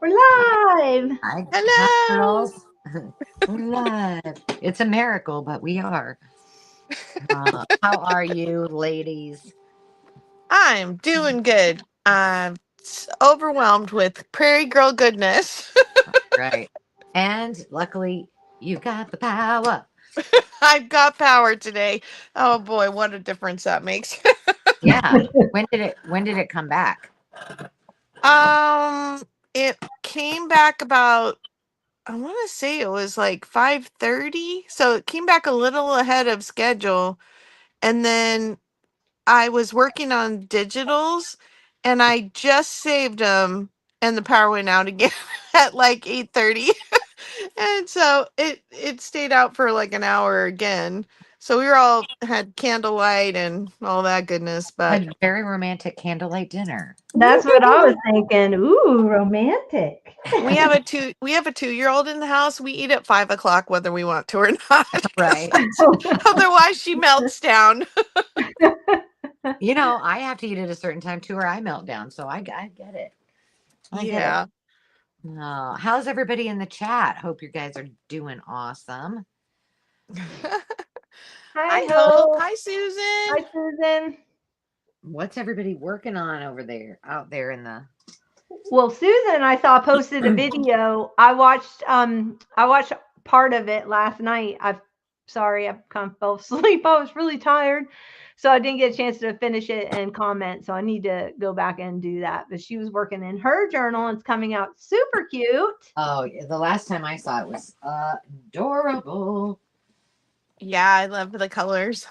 We're live. Hi, Hello. girls. We're live. It's a miracle, but we are. How are you, ladies? I'm doing good. I'm overwhelmed with Prairie Girl goodness. Right. And luckily, you got the power. I've got power today. Oh boy, what a difference that makes. Yeah. When did it come back? um, it came back about I want to say it was like 5:30, so it came back a little ahead of schedule, and then I was working on digitals, and I just saved them, and the power went out again at like 8:30. And so it stayed out for like an hour again. So we were all had candlelight and all that goodness, but A very romantic candlelight dinner. That's what I was woo-hoo. thinking. Ooh, romantic. We have a 2-year-old in the house. We eat at 5 o'clock whether we want to or not. 'Cause Right. otherwise she melts down. I have to eat at a certain time too, or I melt down. So I get it. I get it. Yeah. How's everybody in the chat? Hope you guys are doing awesome. Hi, Hi Hope. Hope. Hi Susan. Hi, Susan. What's everybody working on over there, out there in the? Well, Susan, I saw posted a video. I watched part of it last night. Sorry, I kind of fell asleep. I was really tired. So I didn't get a chance to finish it and comment. So I need to go back and do that. But she was working in her journal and it's coming out super cute. Oh, the last time I saw it was adorable. Yeah, I love the colors.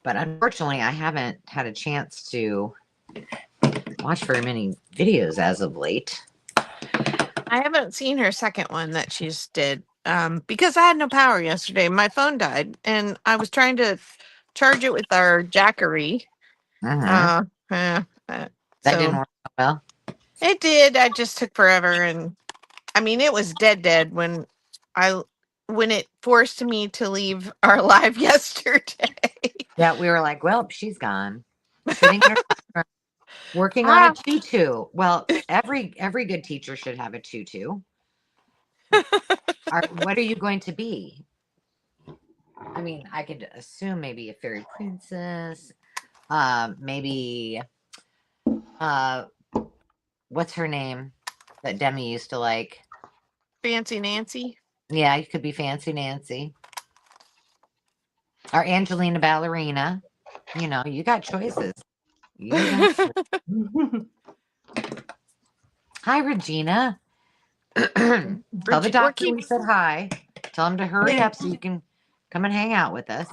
But unfortunately, I haven't had a chance to watch very many videos as of late. I haven't seen her second one that she's did because I had no power yesterday. My phone died, and I was trying to charge it with our Jackery. Uh-huh. Uh, uh, That didn't so work so well. it did. I just took forever, and I mean, it was dead I when it forced me to leave our live yesterday. Yeah, we were like, well, she's gone. Sitting in her classroom, working on a Ah, tutu. Well, every good teacher should have a tutu. What are you going to be? I mean, I could assume maybe a fairy princess. Maybe uh what's her name that Demi used to like? Fancy Nancy. Yeah, you could be Fancy Nancy or Angelina Ballerina. You got choices. You got. Hi, Regina. Tell the We're doctor keep we said hi. Tell him to hurry yeah. up so you can come and hang out with us.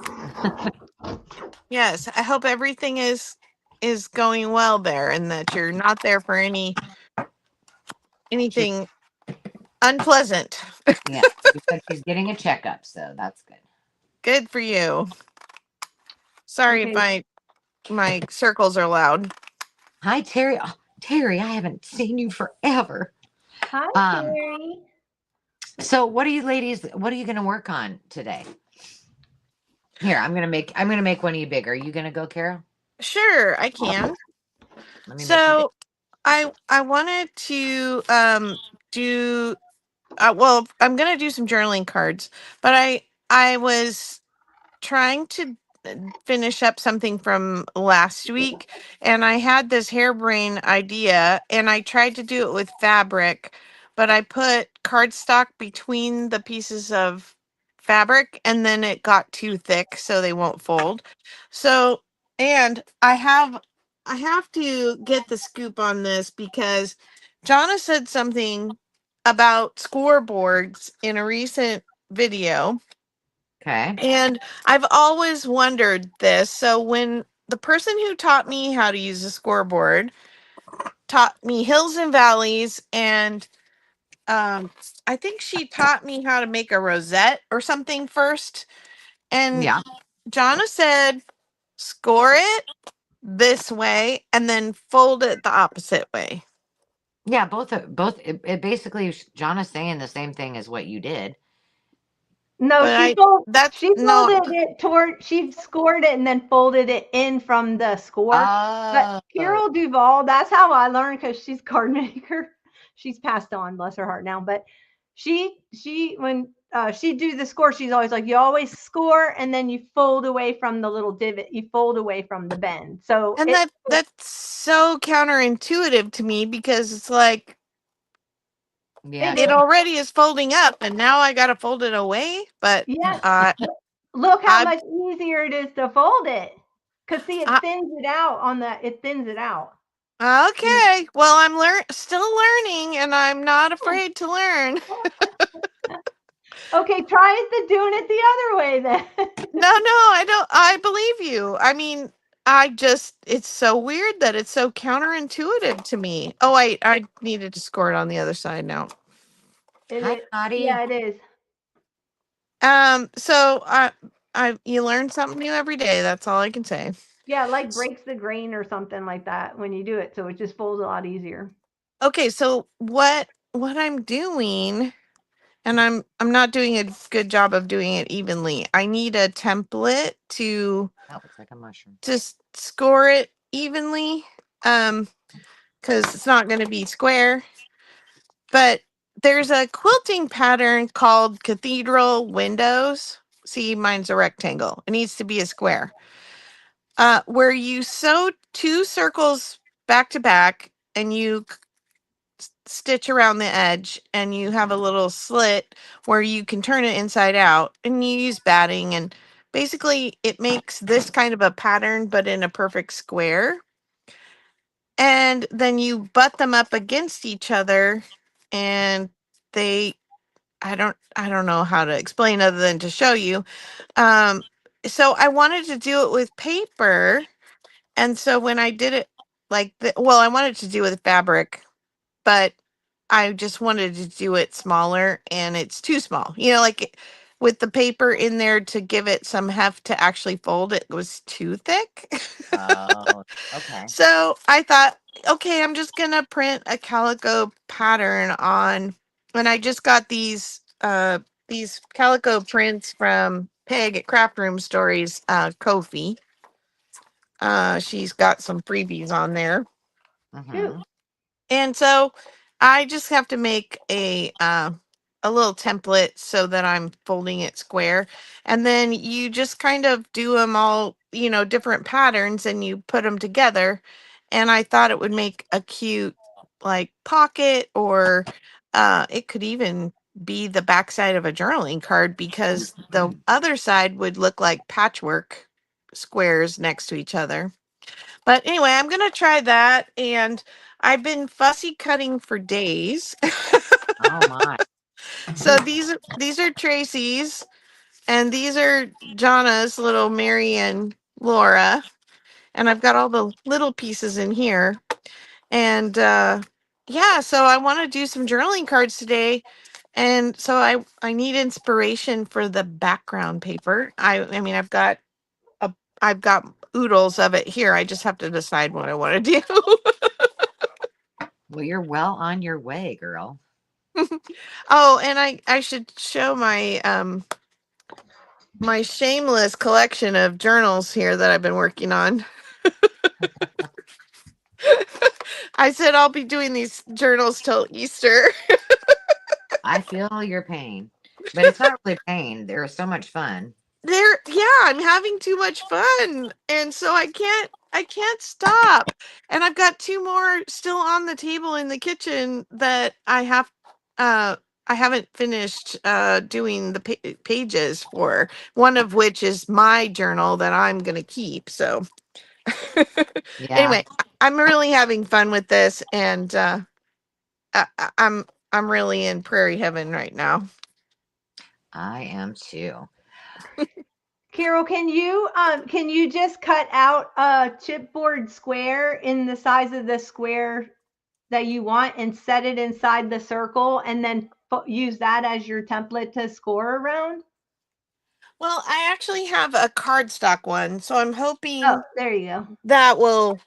Yes, I hope everything is going well there, and that you're not there for She's anything unpleasant. Yeah. She said she's getting a checkup, so that's good. Good for you. Sorry if Okay. my circles are loud. Hi, Terry. Oh, Terry, I haven't seen you forever. Hi, Um. Terry. So, what are you ladies? What are you going to work on today? Here, I'm gonna make one of you bigger. Are you gonna go, Carol? Sure, I can. Let me make you big. So I wanted to do well, I'm gonna do some journaling cards, but I was trying to finish up something from last week, and I had this harebrained idea, and I tried to do it with fabric, but I put cardstock between the pieces of fabric, and then it got too thick, so they won't fold. So, and I have to get the scoop on this because Jonna said something about scoreboards in a recent video, Okay. and I've always wondered this. So when the person who taught me how to use a scoreboard taught me hills and valleys, and I think she taught me how to make a rosette or something first. And Yeah. Jonna said, score it this way and then fold it the opposite way. Yeah. Both. It basically, Jonna's saying the same thing as what you did. No, But she fold, that's she no, folded it toward, she scored it and then folded it in from the score. But Oh. Carol Duvall, that's how I learned because she's card maker. She's passed on, bless her heart now. But she when she do the score, she's always like, you always score, and then you fold away from the little divot. You fold away from the bend. So And that's so counterintuitive to me because it's like Yeah. it it is. already is folding up and now I got to fold it away. But Yes. uh, Look how I, much easier it is to fold it. Cause see, I, it thins it out. okay. Well, I'm still learning and I'm not afraid to learn. Okay, try doing it the other way then. No, I don't. I believe you. I mean, it's so weird that it's so counterintuitive to me. Oh, I needed to score it on the other side now. It Hi, is. Dottie. Yeah, it is. So you learn something new every day. That's all I can say. Yeah, like breaks the grain or something like that when you do it, so it just folds a lot easier. Okay, so what I'm doing, and I'm not doing a good job of doing it evenly. I need a template to That looks like a mushroom. just score it evenly, because it's not going to be square. But there's a quilting pattern called cathedral windows. See, mine's a rectangle. It needs to be a square. Where you sew two circles back to back, and you stitch around the edge, and you have a little slit where you can turn it inside out, and you use batting, and basically it makes this kind of a pattern but in a perfect square, and then you butt them up against each other, and they I don't know how to explain other than to show you. So I wanted to do it with paper, and so when I did it well, I wanted to do it with fabric, but I just wanted to do it smaller and it's too small. With the paper in there to give it some heft to actually fold, it was too thick. Oh, okay. So I thought, okay, I'm just going to print a calico pattern on, and I just got these calico prints from Peg at Craft Room Stories, Kofi. She's got some freebies on there. Mm-hmm. Shoot. And so I just have to make a little template so that I'm folding it square. And then you just kind of do them all, different patterns, and you put them together. And I thought it would make a cute like pocket, or it could even be the backside of a journaling card, because the other side would look like patchwork squares next to each other. But anyway, I'm going to try that. And I've been fussy cutting for days. Oh my. So these are Tracy's, and these are Jonna's, little Mary and Laura. And I've got all the little pieces in here. And yeah, so I want to do some journaling cards today. And so I need inspiration for the background paper. I mean, a I've got oodles of it here. I just have to decide what I want to do. Well, you're well on your way, girl. Oh, and I should show my shameless collection of journals here that I've been working on. I said I'll be doing these journals till Easter. I feel your pain, but it's not really pain. They're so much fun. I'm having too much fun, and so I can't stop. And I've got two more still on the table in the kitchen that I haven't finished doing the pages for, one of which is my journal that I'm going to keep. So Yeah, anyway, I'm really having fun with this, and I'm really in prairie heaven right now. I am too. Carol, can you just cut out a chipboard square in the size of the square that you want and set it inside the circle, and then use that as your template to score around? Well, I actually have a cardstock one, so I'm Oh, hoping there you go. that will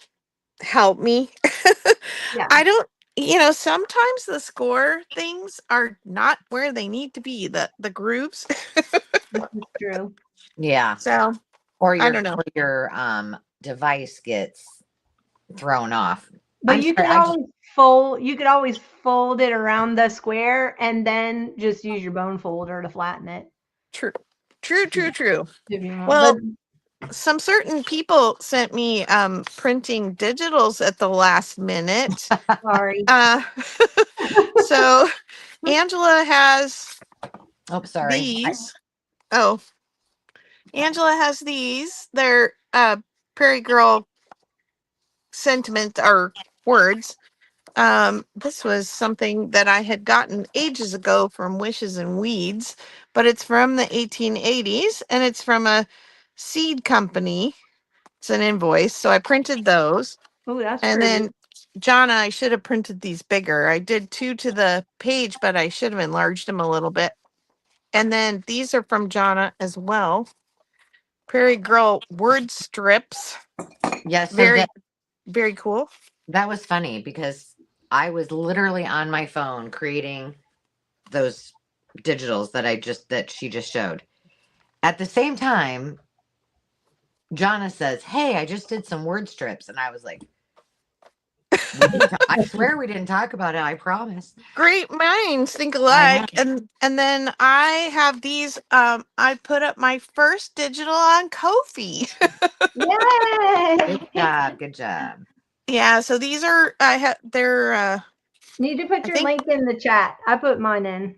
help me. Yeah, I don't, sometimes the score things are not where they need to be, the grooves. this is true. Yeah, So or I your don't know. device gets thrown off. But I'm you sorry. could always fold. You could always fold it around the square and then just use your bone folder to flatten it True. True. if you want. But Well, some certain people sent me printing digitals at the last minute. sorry. So Angela has Oh, sorry. these. Oh, Angela has these. They're Prairie Girl sentiment or words. This was something that I had gotten ages ago from Wishes and Weeds, but it's from the 1880s and it's from a seed company. It's an invoice. So I printed those. Oh, that's And pretty. then, Jonna, I should have printed these bigger. I did 2 to the page, but I should have enlarged them a little bit. And then these are from Jonna as well. Prairie Girl word strips. Yeah, so Very, very cool. that was funny because I was literally on my phone creating those digitals that she just showed. At the same time, Jonna says, "Hey, I just did some word strips," and I was like, "I swear we didn't talk about it. I promise." Great minds think I know. alike. And then I have these. I put up my first digital on Ko-fi. Good Yay! job. Good job. Yeah, so these are they're Need to put I your think. link in the chat. I put mine in.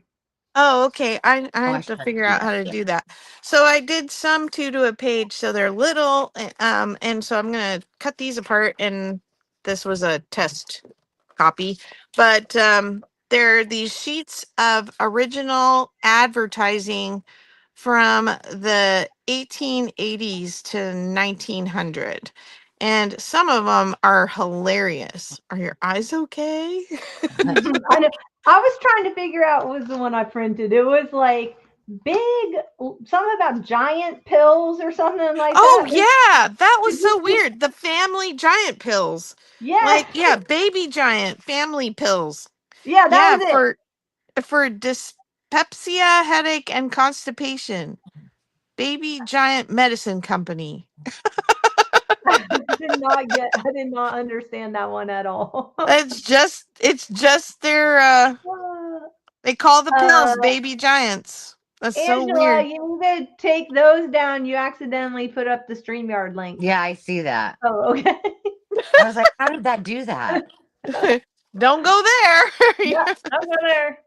Oh, okay. I Oh, I have to should figure do out that. how to do that. So I did some 2 to a page, so they're little, and so I'm gonna cut these apart. And this was a test copy, but there are these sheets of original advertising from the 1880s to 1900, and some of them are hilarious. Are your eyes okay? I know. I was trying to figure out what was the one I printed. It was like big, something about giant pills or something like Oh that. yeah, that was so weird. The family giant pills. Yes. Like, yeah, baby giant family pills. Yeah, that Yeah, was it. for dyspepsia, headache, and constipation. Baby giant medicine company. I did not understand that one at all. It's just their they call the pills Uh, baby giants. That's so Angela, weird. you need to take those down. You accidentally put up the StreamYard link. Yeah, I see that. Oh, okay. I was like, "How did that do that?" Don't go Yeah, there. I'll go there.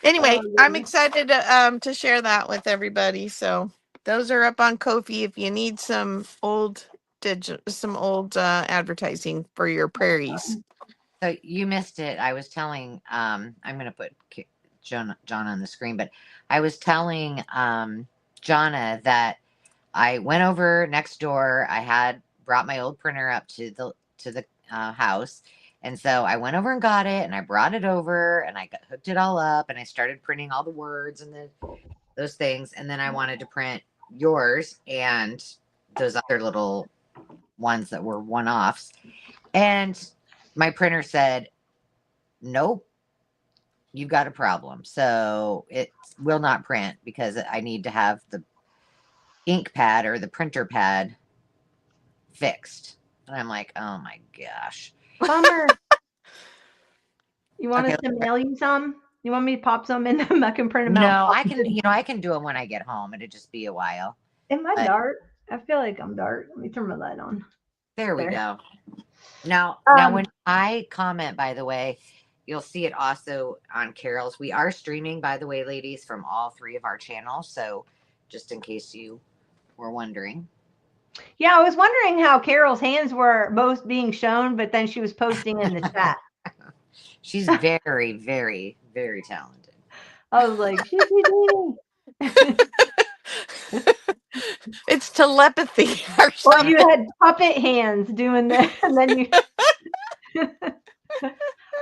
Anyway, Oh, I'm goodness. excited to share that with everybody. So those are up on Ko-fi if you need some old advertising for your prairies. So you missed it. I was telling. I'm going to put John on the screen, but I was telling Jonna that I went over next door. I had brought my old printer up to the house, and so I went over and got it, and I brought it over, and I hooked it all up, and I started printing all the words and those things, and then I wanted to print yours and those other little ones that were one offs, and my printer said, "Nope, you've got a problem." So it will not print because I need to have the ink pad or the printer pad fixed. And I'm like, "Oh my gosh." Bummer. You want Okay. us to mail you some? You want me to pop some in them? I can print them out. No, I can, I can do them when I get home. It'd just be a while. Am I But dark? I feel like I'm dark. Let me turn my light on. there we There. go. Now, when I comment, by the way, you'll see it also on Carol's. We are streaming, by the way, ladies, from all 3 of our channels. So just in case you were wondering. Yeah, I was wondering how Carol's hands were both being shown, but then she was posting in the chat. She's very, very, very talented. I was like, she's reading. It's telepathy or Or something. you had puppet hands doing that, and then you.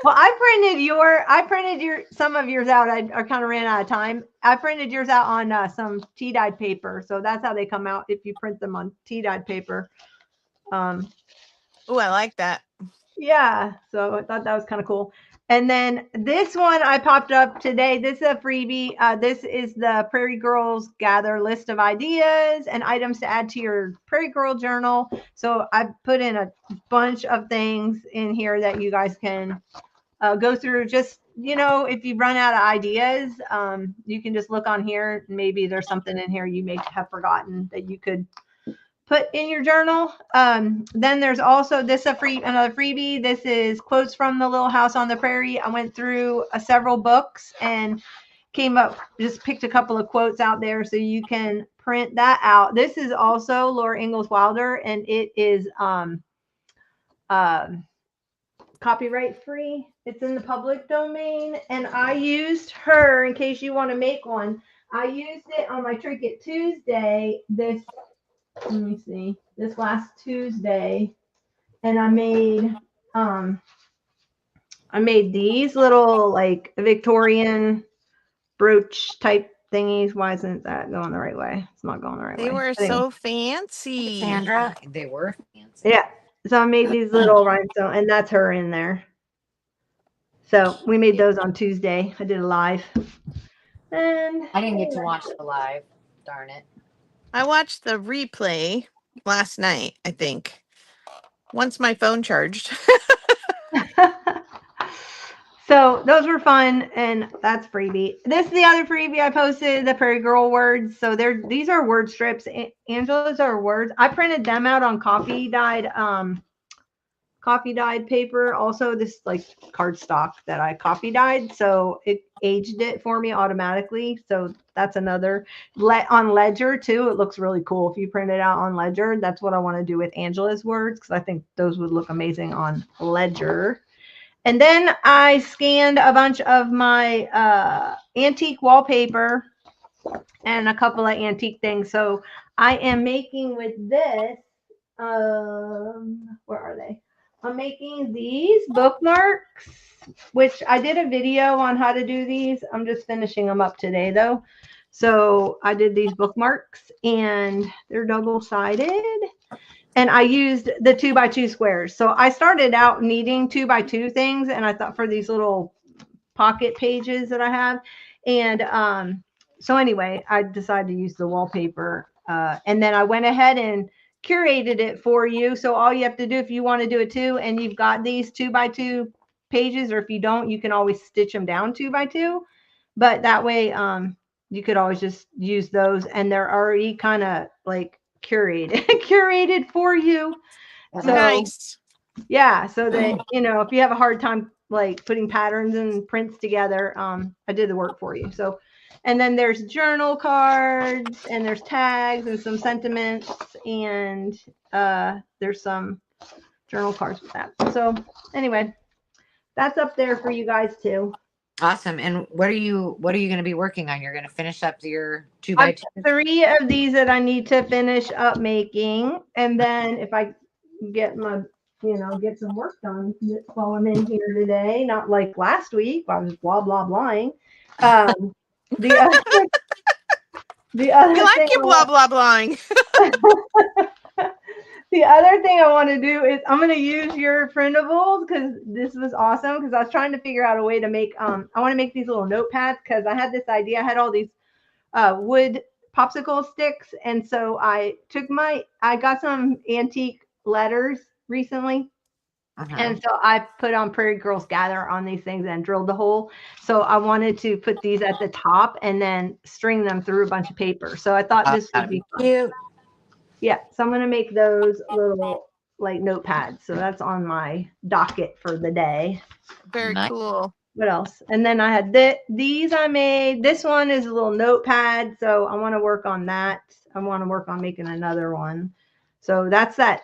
Well, I printed some of yours out. I kind of ran out of time. I printed yours out on some tea dyed paper, so that's how they come out if you print them on tea dyed paper. Oh, I like that. Yeah, so I thought that was kind of cool. And then this one I popped up today. This is a freebie. This is the Prairie Girls Gather list of ideas and items to add to your Prairie Girl journal. So I put in a bunch of things in here that you guys can go through. Just, if you run out of ideas, you can just look on here. Maybe there's something in here you may have forgotten that you could put in your journal. Then there's also another freebie. This is quotes from the Little House on the Prairie. I went through several books and just picked a couple of quotes out there so you can print that out. This is also Laura Ingalls Wilder, and it is copyright free. It's in the public domain, and I used her, in case you want to make one, I used it on my Trinket Tuesday let me see, this last Tuesday, and I made these little like Victorian brooch type thingies. Why isn't that going the right way? It's not going the right way. They were Anyway. so fancy. Sandra, they were fancy. Yeah. So I made these little rhinestone, and that's her in there. So we made those on Tuesday. I did a live. And I didn't get to watch the live. Darn it. I watched the replay last night, I think. Once my phone charged. So those were fun, and that's freebie. This is the other freebie I posted, the Prairie Girl words. So these are word strips. Angela's are words. I printed them out on coffee dyed paper. Also, this like cardstock that I coffee dyed, so it aged it for me automatically. So that's another on Ledger too. It looks really cool if you print it out on Ledger. That's what I want to do with Angela's words, because I think those would look amazing on Ledger. And then I scanned a bunch of my antique wallpaper and a couple of antique things. So I am making with this, where are they? I'm making these bookmarks, which I did a video on how to do these. I'm just finishing them up today though. So I did these bookmarks, and they're double-sided. And I used the 2x2 squares. So I started out needing 2x2 things, and I thought for these little pocket pages that I have. And so anyway, I decided to use the wallpaper. And then I went ahead and curated it for you. So all you have to do, if you want to do it too, and you've got these 2x2 pages, or if you don't, you can always stitch them down 2x2. But that way, you could always just use those, and they're already kind of like curated for you. So Nice. yeah, so that if you have a hard time like putting patterns and prints together, I did the work for you. So, and then there's journal cards, and there's tags and some sentiments, and there's some journal cards with that. So anyway, that's up there for you guys too. Awesome. And what are you going to be working on? You're going to finish up your 2x2? 3 of these that I need to finish up making, and then if I get my get some work done while I'm in here today, not like last week I was blah blah blahing. The other You like your blah blah blahing. The other thing I want to do is I'm going to use your printables, because this was awesome, because I was trying to figure out a way to make I want to make these little notepads, because I had this idea. I had all these wood popsicle sticks, and so I got some antique letters recently. And so I put on Prairie Girls Gather on these things and drilled the hole. So I wanted to put these at the top and then string them through a bunch of paper. So I thought this would be fun. Cute. Yeah, so I'm going to make those little like notepads. So that's on my docket for the day. Very cool. What else? And then I had these I made. This one is a little notepad, so I want to work on that. I want to work on making another one. So that's that.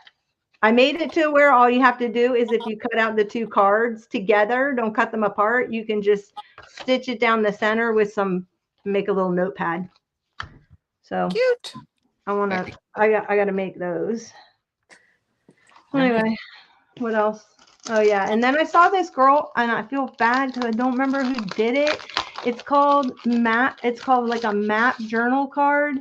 I made it to where all you have to do is, if you cut out the 2 cards together, don't cut them apart, you can just stitch it down the center with make a little notepad. So cute. I got to make those. Anyway, what else? Oh yeah, and then I saw this girl, and I feel bad because I don't remember who did it. It's called like a map journal card,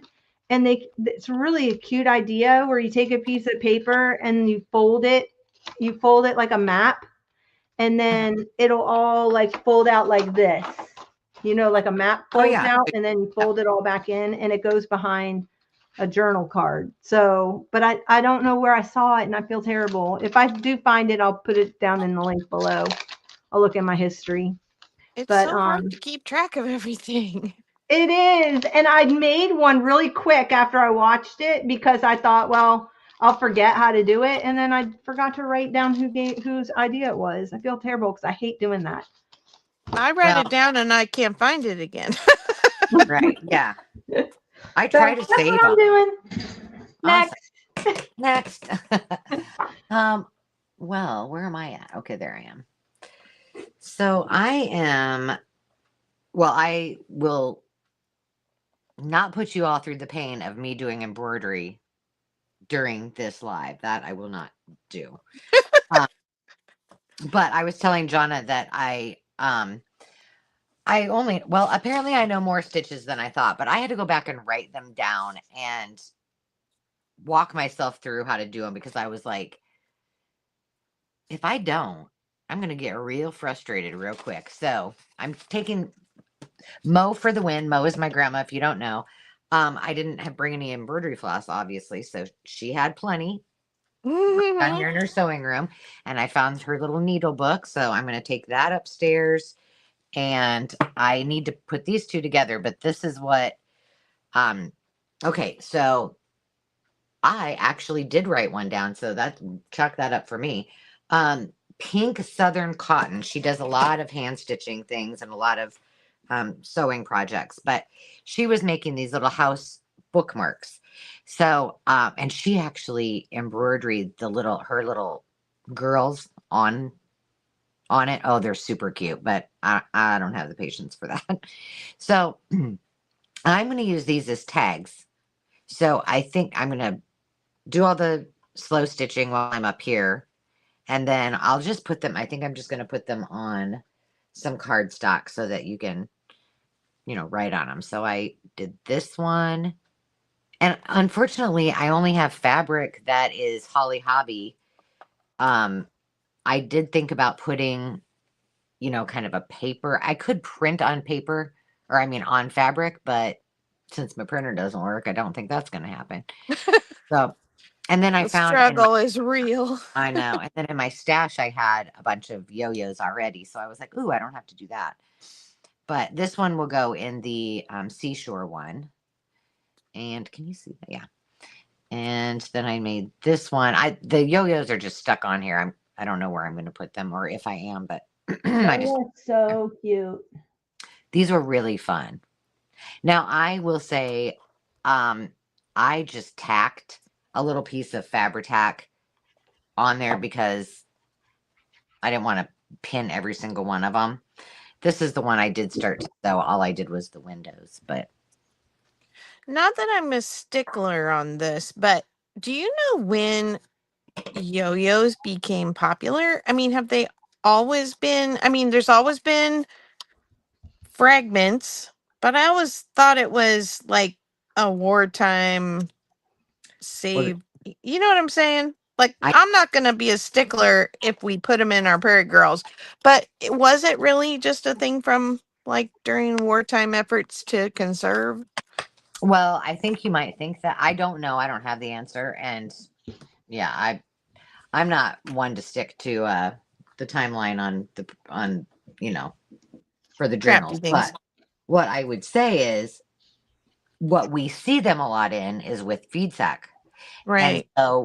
and it's really a cute idea where you take a piece of paper and you fold it you fold it like a map, and then it'll all like fold out like this. Like a map Oh folds yeah. out, and then you fold it all back in, and it goes behind a journal card. So, but I don't know where I saw it, and I feel terrible. If I do find it, I'll put it down in the link below. I'll look in my history. It's But so hard to keep track of everything. it is, and I made one really quick after I watched it because I thought, well, I'll forget how to do it, and then I forgot to write down whose idea it was. I feel terrible because I hate doing that. I write it down and I can't find it again. Right. Yeah. I So try to that's save what I'm them. doing. Awesome. Next. Well, where am I at? Okay, there I am. So I will not put you all through the pain of me doing embroidery during this live. That I will not do. But I was telling Jonna that apparently I know more stitches than I thought, but I had to go back and write them down and walk myself through how to do them because I was like, if I don't, I'm going to get real frustrated real quick. So I'm taking Mo for the win. Mo is my grandma, if you don't know. I didn't bring any embroidery floss, obviously, so she had plenty down here in her sewing room, and I found her little needle book, so I'm going to take that upstairs, and I need to put these two together. But this is what, okay, so I actually did write one down, so chalk that up for me. Pink Southern Cotton. She does a lot of hand stitching things and a lot of sewing projects, but she was making these little house bookmarks. So, and she actually embroidered her little girls on it. Oh, they're super cute, but I don't have the patience for that. So I'm going to use these as tags. So I think I'm going to do all the slow stitching while I'm up here. And then I'll just put them, I think I'm just going to put them on some cardstock so that you can, write on them. So I did this one. And unfortunately, I only have fabric that is Holly Hobby. I did think about putting, kind of a paper. I could print on paper, or I mean on fabric, but since my printer doesn't work, I don't think that's going to happen. So, and then I The found struggle is real. I know. And then in my stash, I had a bunch of yo-yos already. So I was like, ooh, I don't have to do that. But this one will go in the seashore one. And can you see that? Yeah. And then I made this one. The yo-yos are just stuck on here. I don't know where I'm going to put them or if I am, but That's so cute. These were really fun. Now I will say, I just tacked a little piece of Fabri-Tac on there because I didn't want to pin every single one of them. This is the one I did start to sew. All I did was the windows, but not that I'm a stickler on this, but do you know when yo-yos became popular? I mean, have they always been? I mean, there's always been fragments, but I always thought it was like a wartime save. You know what I'm saying? Like, I'm not going to be a stickler if we put them in our Prairie Girls, but was it really just a thing from like during wartime efforts to conserve? Well, I think you might think that. I don't know. I don't have the answer. And yeah, I'm not one to stick to the timeline on for the journals. But what I would say is what we see them a lot in is with feed sack. Right. And so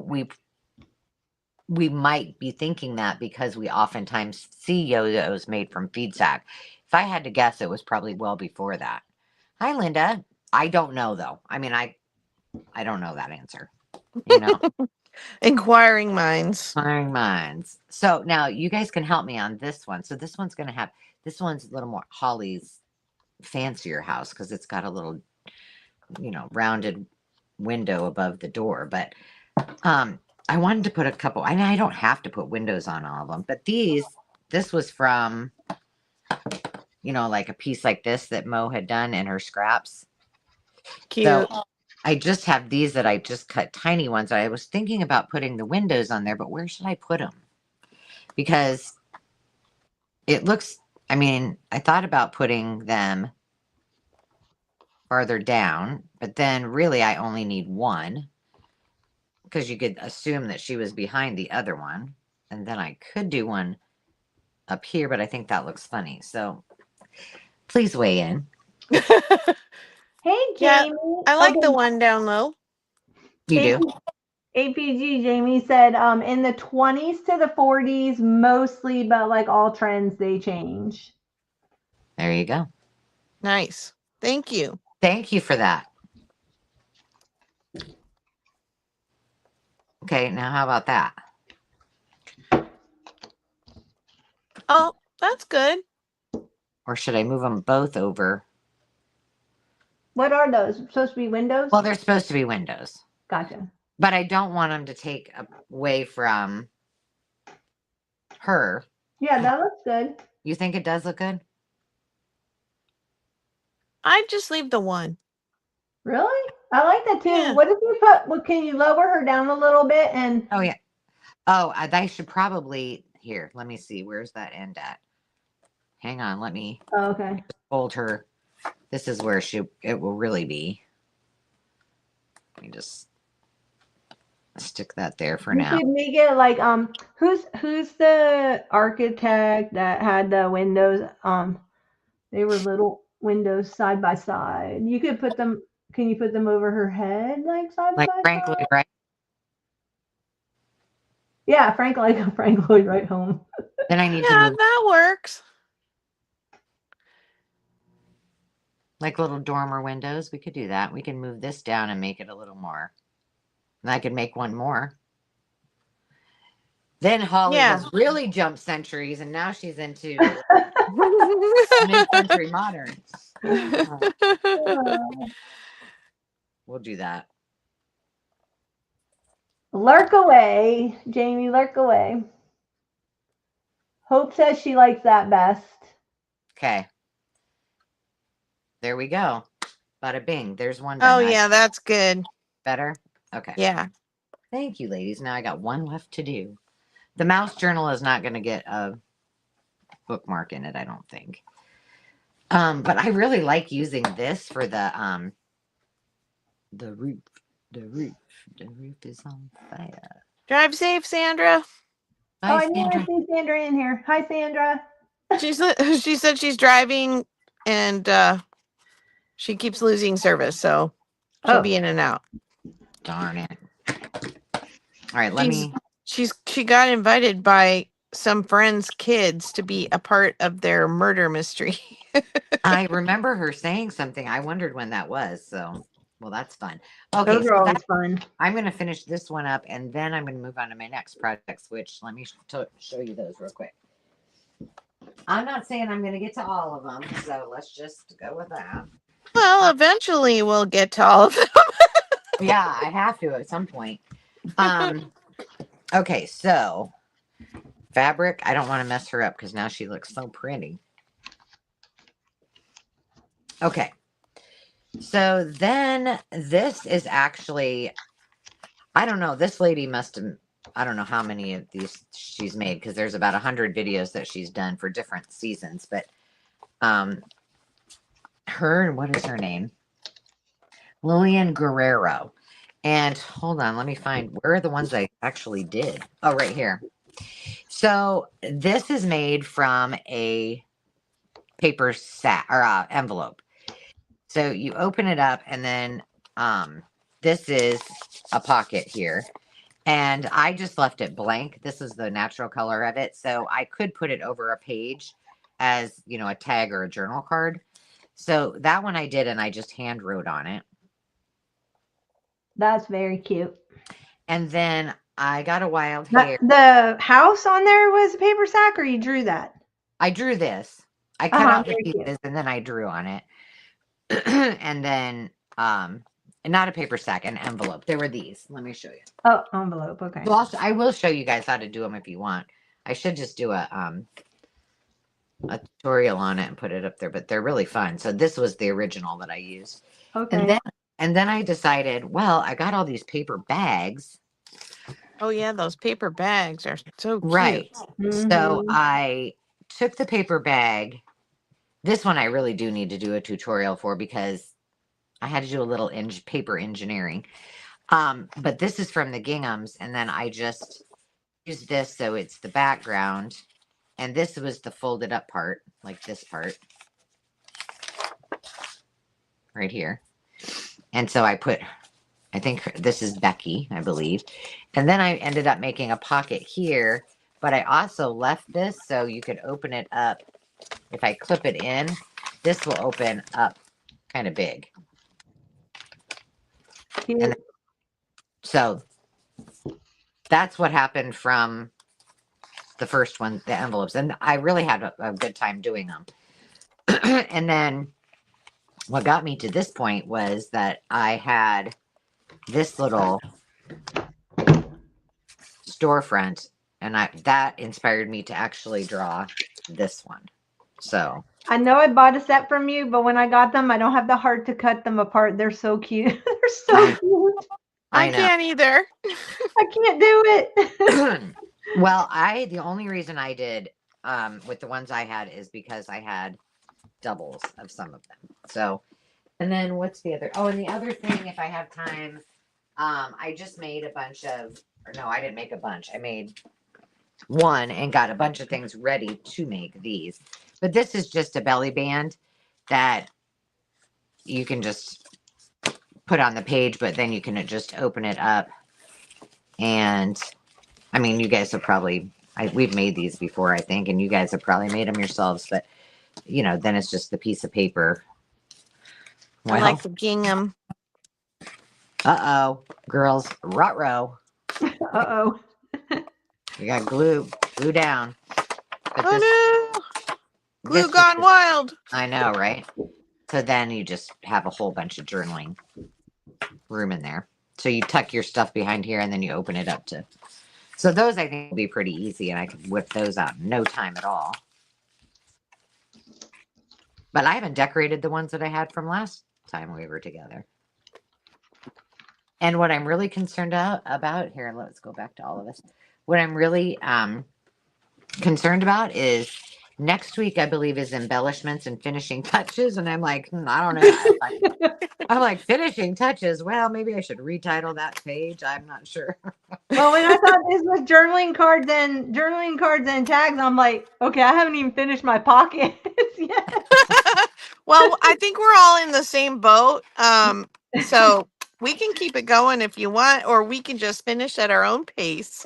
we might be thinking that because we oftentimes see yo-yos made from feed sack. If I had to guess, it was probably well before that. Hi, Linda. I don't know though. I mean, I don't know that answer. Inquiring minds. Inquiring minds. So now you guys can help me on this one. So this one's a little more Holly's fancier house because it's got a little, rounded window above the door. But I wanted to put a couple. I don't have to put windows on all of them, but this was from, like a piece like this that Mo had done in her scraps. Cute. So I just have these that I just cut tiny ones. I was thinking about putting the windows on there, but where should I put them? because it looks, I mean, I thought about putting them farther down, but then really I only need one because you could assume that she was behind the other one. And then I could do one up here, but I think that looks funny. So please weigh in. Hey, Yeah, Jamie. I like the one down low. You do? APG Jamie said in the 20s to the 40s mostly, but like all trends they change. There you go. Nice. Thank you. Thank you for that. Okay, now how about that? Oh, that's good. Or should I move them both over? What are those? Supposed to be windows? Well, they're supposed to be windows, Gotcha. but I don't want them to take away from her. Yeah, that looks good. You think it does look good? I'd just leave the one. Really? I like that too. Yeah. What if you put, well, can you lower her down a little bit and Oh, yeah. Oh, I should probably, here, let me see. Where's that end at? Hang on, let me oh, okay. fold her. This is where it will really be. Let me just stick that there for You now. could make it like who's the architect that had the windows they were little windows side by side. You could put them, can you put them over her head like side Like by Frank side? Lloyd Wright. Yeah, Frank Lloyd Wright home. Then I need to Yeah, move that works. like little dormer windows. We could do that. We can move this down and make it a little more. And I could make one more. Then Holly has really jumped centuries, and now she's into mid-century modern. We'll do that. Lurk away, Jamie, lurk away. Hope says she likes that best. Okay. There we go. Bada bing. There's one Oh, done. yeah, that's good. Better? Okay. Yeah. Thank you, ladies. Now I got one left to do. The mouse journal is not going to get a bookmark in it, I don't think. But I really like using this for the roof. The roof. The roof is on fire. Drive safe, Sandra. Oh, Bye, I knew I see Sandra in here. Hi, Sandra. She said she's driving and she keeps losing service, so she'll be in and out. Darn it. All right, she got invited by some friends' kids to be a part of their murder mystery. I remember her saying something. I wondered when that was. So, well, that's fun. Okay, Those are always fun. I'm going to finish this one up, and then I'm going to move on to my next projects, which let me show you those real quick. I'm not saying I'm going to get to all of them, so let's just go with that. Well, eventually we'll get to all of them. Yeah, I have to at some point. Okay, so fabric. I don't want to mess her up because now she looks so pretty. Okay. So then this is actually, I don't know, this lady must have, I don't know how many of these she's made because there's about 100 videos that she's done for different seasons, but what is her name? Lillian Guerrero. And hold on, let me find, where are the ones I actually did? Oh, right here. So this is made from a paper sack or envelope. So you open it up and then this is a pocket here. And I just left it blank. This is the natural color of it. So I could put it over a page as, you know, a tag or a journal card. So that one I did, and I just hand wrote on it. That's very cute. And then I got a wild hair. The house on there was a paper sack, or you drew that? I drew this. I cut out the pieces and then I drew on it. And then not a paper sack, an envelope. There were these. Let me show you. Oh, envelope. Okay. Well, I will show you guys how to do them if you want. I should just do a tutorial on it and put it up there, but they're really fun. So this was the original that I used. Okay. And then I decided, well, I got all these paper bags. Oh yeah, those paper bags are so cute. Right. So Mhm. I took the paper bag. This one I really do need to do a tutorial for because I had to do a little paper engineering. But this is from the ginghams, and then I just used this so it's the background, and this was the folded up part, like this part right here. And so I put, I think this is Becky, I believe, and then I ended up making a pocket here. But I also left this so you could open it up. If I clip it in, this will open up kind of big. Cute. And so that's what happened from the first one, the envelopes. And I really had a good time doing them. And then what got me to this point was that I had this little storefront, and that inspired me to actually draw this one. So I know I bought a set from you, but when I got them, I don't have the heart to cut them apart. They're so cute. They're so I, cute. I I know. can't either. I can't do it. Well, the only reason I did with the ones I had is because I had doubles of some of them. So, and then what's the other? Oh, and the other thing, if I have time, I just made a bunch of, or no, I didn't make a bunch. I made one and got a bunch of things ready to make these. But this is just a belly band that you can just put on the page, but then you can just open it up. And I mean, you guys have probably, we've made these before, I think, and you guys have probably made them yourselves, but you know, then it's just the piece of paper. I Well, like the gingham. uh-oh, girls, ruh-roh. Uh-oh. You got glue down. But this, Oh no! Glue this gone is, wild. I know, right? So then you just have a whole bunch of journaling room in there. So you tuck your stuff behind here and then you open it up to. So those I think will be pretty easy, and I could whip those out in no time at all. But I haven't decorated the ones that I had from last time we were together. And what I'm really concerned about here, let's go back to all of this. What I'm really concerned about is next week, I believe, is embellishments and finishing touches. And I'm like, I don't know. I'm like, finishing touches. Well, maybe I should retitle that page. I'm not sure. Well, when I thought this was journaling cards and tags, I'm like, okay, I haven't even finished my pockets yet. Well, I think we're all in the same boat. So we can keep it going if you want, or we can just finish at our own pace.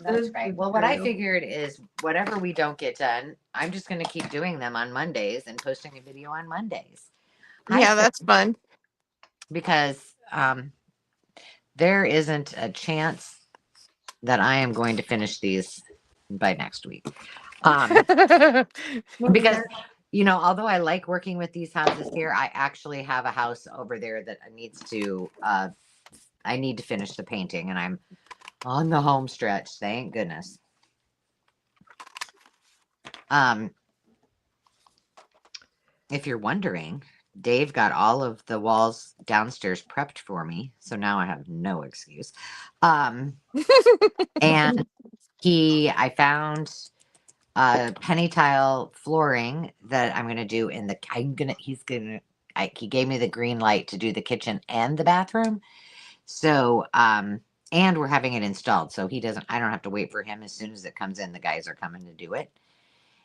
That's right. Well, what I figured is whatever we don't get done, I'm just going to keep doing them on Mondays and posting a video on Mondays. Yeah, that's fun. Because there isn't a chance that I am going to finish these by next week. Because, you know, although I like working with these houses here, I actually have a house over there that needs to, I need to finish the painting, and I'm on the home stretch. Thank goodness. If you're wondering, Dave got all of the walls downstairs prepped for me, so now I have no excuse. And I found penny tile flooring that I'm gonna do in the. He gave me the green light to do the kitchen and the bathroom. So and we're having it installed, so he doesn't. I don't have to wait for him. As soon as it comes in, the guys are coming to do it.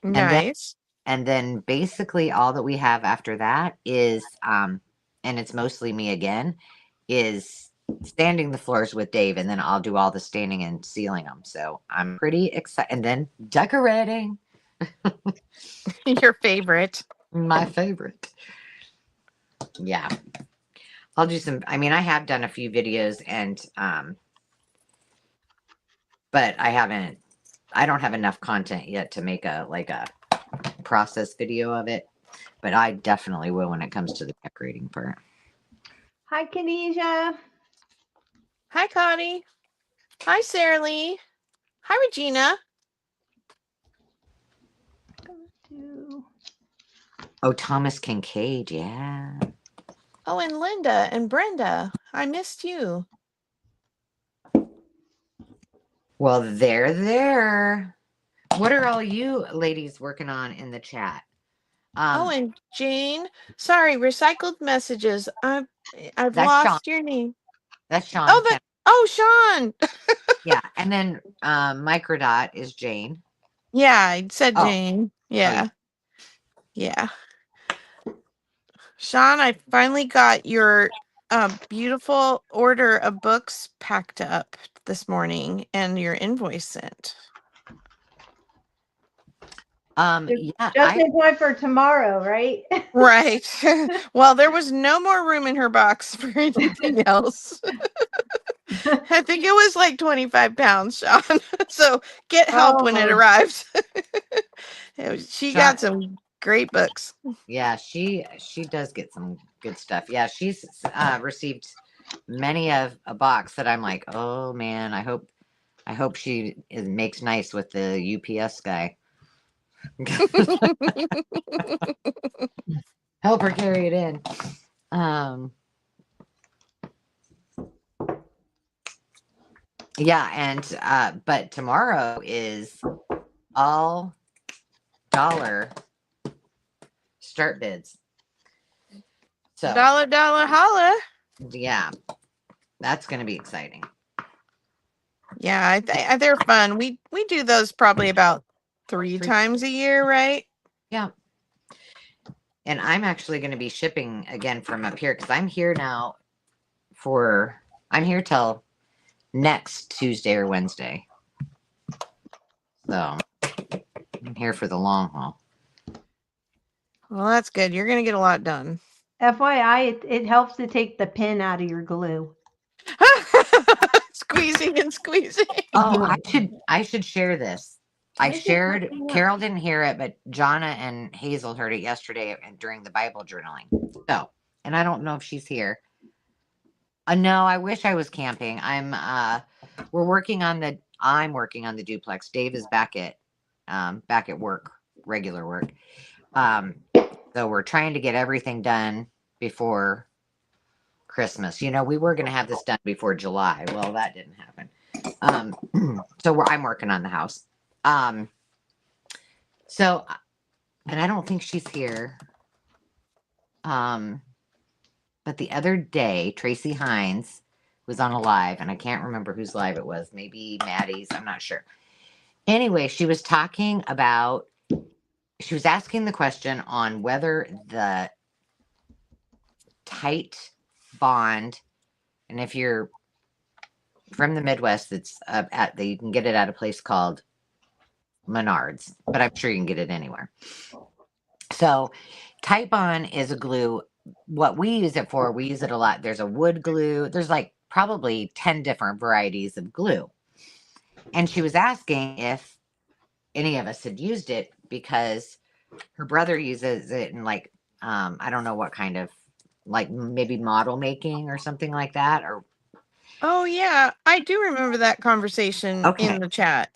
Nice. And then basically all that we have after that is, and it's mostly me again, is sanding the floors with Dave, and then I'll do all the standing and sealing them. So I'm pretty excited. And then decorating. Your favorite. My favorite. Yeah. I'll do some, I mean, I have done a few videos and, but I don't have enough content yet to make a process video of it, but I definitely will when it comes to the decorating part. Hi, Khadijah. Hi, Connie. Hi, Sarah Lee. Hi, Regina. Oh, Thomas Kincaid, yeah. Oh, and Linda and Brenda. I missed you. Well, there. What are all you ladies working on in the chat? Oh, and Jane, sorry, recycled messages. I've That's Sean. lost your name. That's Sean. Oh, Sean. Yeah, and then Microdot is Jane. Yeah, I said Oh. Jane. Oh, Yeah. Yeah. Sean, I finally got your beautiful order of books packed up this morning and your invoice sent. Yeah, Just in time for tomorrow, right? Right. Well, there was no more room in her box for anything else. I think it was like 25 pounds, Sean. So get help when it Oh. arrives. She got Sean, some great books. yeah, she does get some good stuff. Yeah, she's received many of a box that I'm like, oh man, I hope she makes nice with the UPS guy. Help her carry it in. Yeah, and but tomorrow is all dollar start bids. So Dollar holla. yeah, that's going to be exciting. Yeah, they're fun. We do those probably about three times a year, right? Yeah. And I'm actually going to be shipping again from up here because I'm here now I'm here till next Tuesday or Wednesday. So I'm here for the long haul. Well, that's good. You're going to get a lot done. FYI, it helps to take the pin out of your glue. Squeezing and squeezing. Oh, I should share this. Carol didn't hear it, but Jonna and Hazel heard it yesterday during the Bible journaling. So, and I don't know if she's here. No, I wish I was camping. I'm working on the duplex. Dave is back at work, regular work. So we're trying to get everything done before Christmas. You know, we were going to have this done before July. Well, that didn't happen. So I'm working on the house. So, and I don't think she's here. But the other day, Tracy Hines was on a live, and I can't remember whose live it was. Maybe Maddie's. I'm not sure. Anyway, she was asking the question on whether the tight bond, and if you're from the Midwest, it's you can get it at a place called Menards, but I'm sure you can get it anywhere. So, tight bond is a glue. What we use it for, we use it a lot. There's a wood glue. There's like probably 10 different varieties of glue. And she was asking if any of us had used it because her brother uses it in like, I don't know what kind of, like maybe model making or something like that. Or Oh, yeah. I do remember that conversation in the chat.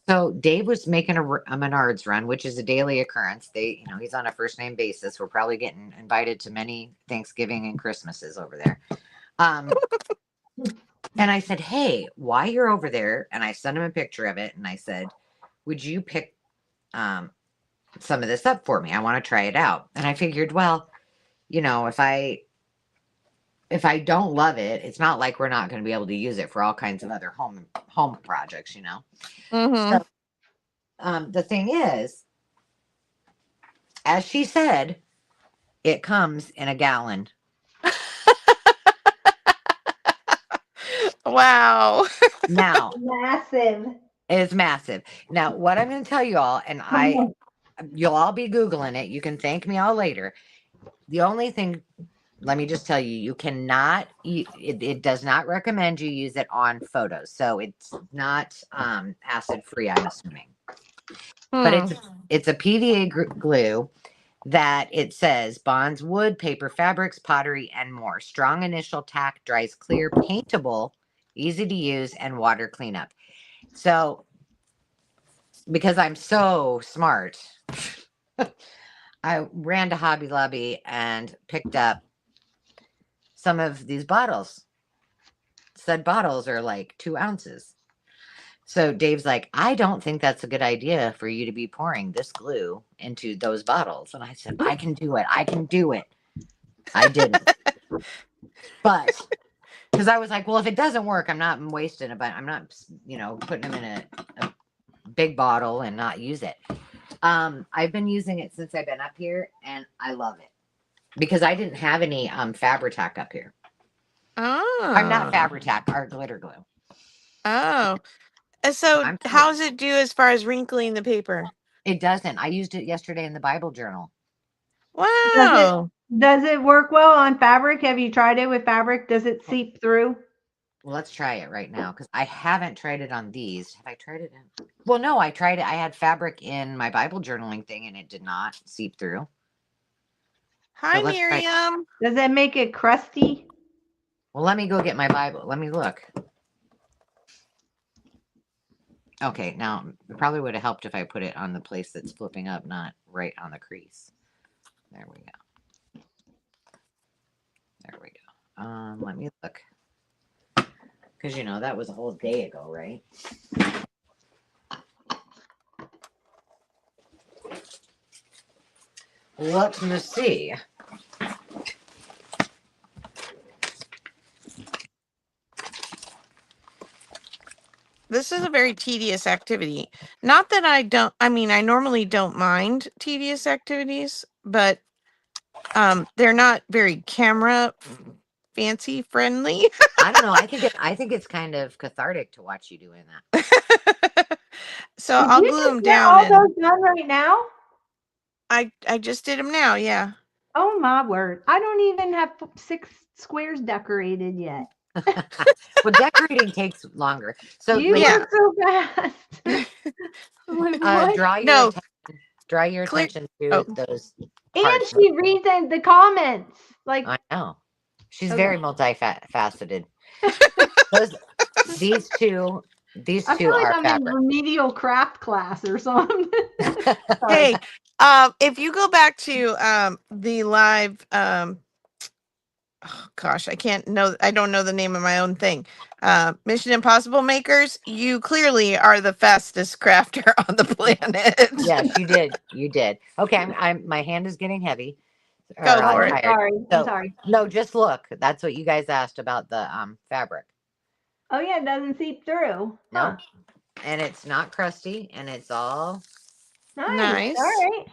So Dave was making a Menards run, which is a daily occurrence. He's on a first name basis. We're probably getting invited to many Thanksgiving and Christmases over there. And I said, hey, while you're over there, and I sent him a picture of it, and I said, would you pick some of this up for me? I want to try it out. And I figured, well, if I don't love it, it's not like we're not going to be able to use it for all kinds of other home projects, Mm-hmm. So, the thing is, as she said, it comes in a gallon. Wow. Now, Massive. it's massive. Now, what I'm going to tell you all, and you'll all be Googling it. You can thank me all later. The only thing, let me just tell you, you cannot, it does not recommend you use it on photos. So it's not acid free, I'm assuming. But it's a PVA glue that it says bonds wood, paper, fabrics, pottery, and more. Strong initial tack, dries clear, paintable, easy to use, and water cleanup. So, because I'm so smart, I ran to Hobby Lobby and picked up some of these bottles. Said bottles are like 2 ounces. So Dave's like, I don't think that's a good idea for you to be pouring this glue into those bottles. And I said, I can do it. I can do it. I didn't. But because I was like, well, if it doesn't work, I'm not wasting it, but I'm not, putting them in a big bottle and not use it. I've been using it since I've been up here and I love it because I didn't have any Fabri-Tac up here. I'm not Oh. Fabri-Tac, our glitter glue. Oh. So I'm how does it do as far as wrinkling the paper? It doesn't. I used it yesterday in the Bible journal. Wow. Does it work well on fabric? Have you tried it with fabric? Does it seep through? Well, let's try it right now because I haven't tried it on these. Have I tried it in? Well, no, I tried it. I had fabric in my Bible journaling thing and it did not seep through. Hi, So let's try. Miriam. Does it make it crusty? Well, let me go get my Bible. Let me look. Okay, now it probably would have helped if I put it on the place that's flipping up, not right on the crease. There we go. There we go. Let me look. Because, that was a whole day ago, right? Let me see. This is a very tedious activity. Not that I normally don't mind tedious activities, but they're not very camera fancy friendly. I don't know. I think it's kind of cathartic to watch you doing that. So Did I'll you glue just them get down, all and those done right now? I just did them now. Yeah. Oh my word. I don't even have 6 squares decorated yet. Well, decorating takes longer. So, You ladies, Yeah. are so fast. Like, what? draw your No, clear. attention to Oh, those And parts. she reads the comments. Like, I know. She's okay. very multifaceted. These two I feel like are I'm in fabric. remedial craft class or something. Sorry. hey, if you go back to the live, oh gosh, I don't know the name of my own thing. Mission Impossible makers, you clearly are the fastest crafter on the planet. Yes, you did. You did. Okay, my hand is getting heavy Go or Oh, for I'm it. tired. sorry. I'm So sorry. no, just look. That's what you guys asked about the fabric. Oh yeah, it doesn't seep through. Huh. No, and it's not crusty, and it's all Nice. All Nice. right.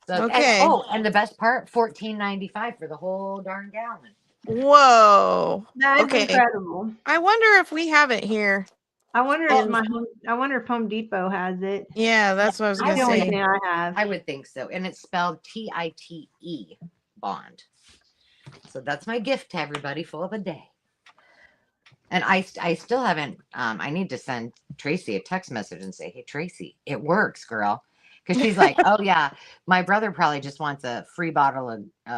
so. Okay. And the best part, $14.95 for the whole darn gallon. Whoa. That's Okay. incredible. I wonder if we have it here. I wonder In if Home Depot has it. Yeah, that's what I was I gonna That's the only say. thing I have. I would think so, and it's spelled TITE bond. So that's my gift to everybody for the day. And I still haven't. I need to send Tracy a text message and say, "Hey Tracy, it works, girl," because she's like, "Oh yeah, my brother probably just wants a free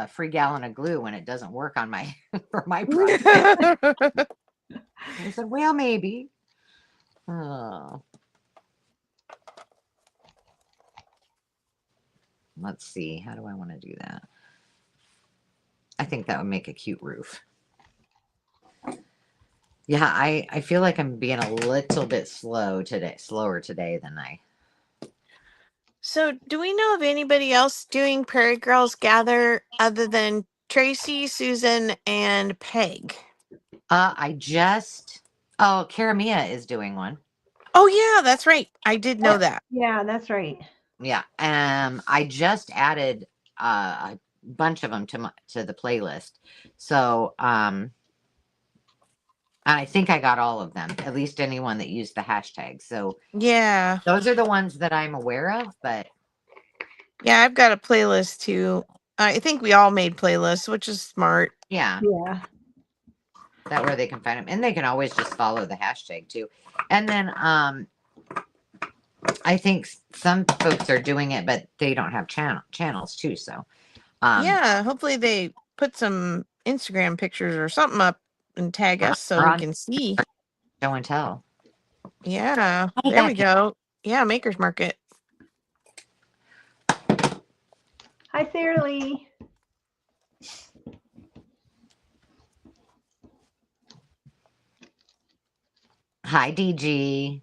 free gallon of glue when it doesn't work on my for my project." I said, "Well, maybe." Oh, let's see. How do I want to do that? I think that would make a cute roof. Yeah, I feel like I'm being a little bit slower today than I. So, do we know of anybody else doing Prairie Girls Gather other than Tracy, Susan, and Peg? Karamia is doing one. Oh, yeah, that's right. I did know that. Yeah, that's right. Yeah. I just added a bunch of them to the playlist. So I think I got all of them, at least anyone that used the hashtag. So Yeah. those are the ones that I'm aware of, but Yeah, I've got a playlist too. I think we all made playlists, which is smart. yeah, Yeah. that way they can find them. And they can always just follow the hashtag too. And then I think some folks are doing it, but they don't have channels too. So Yeah, hopefully they put some Instagram pictures or something up and tag us so or we on can see. show and tell. Yeah, Hey, there we go. Yeah, Maker's Market. Hi, Sarah Lee. Hi, DG.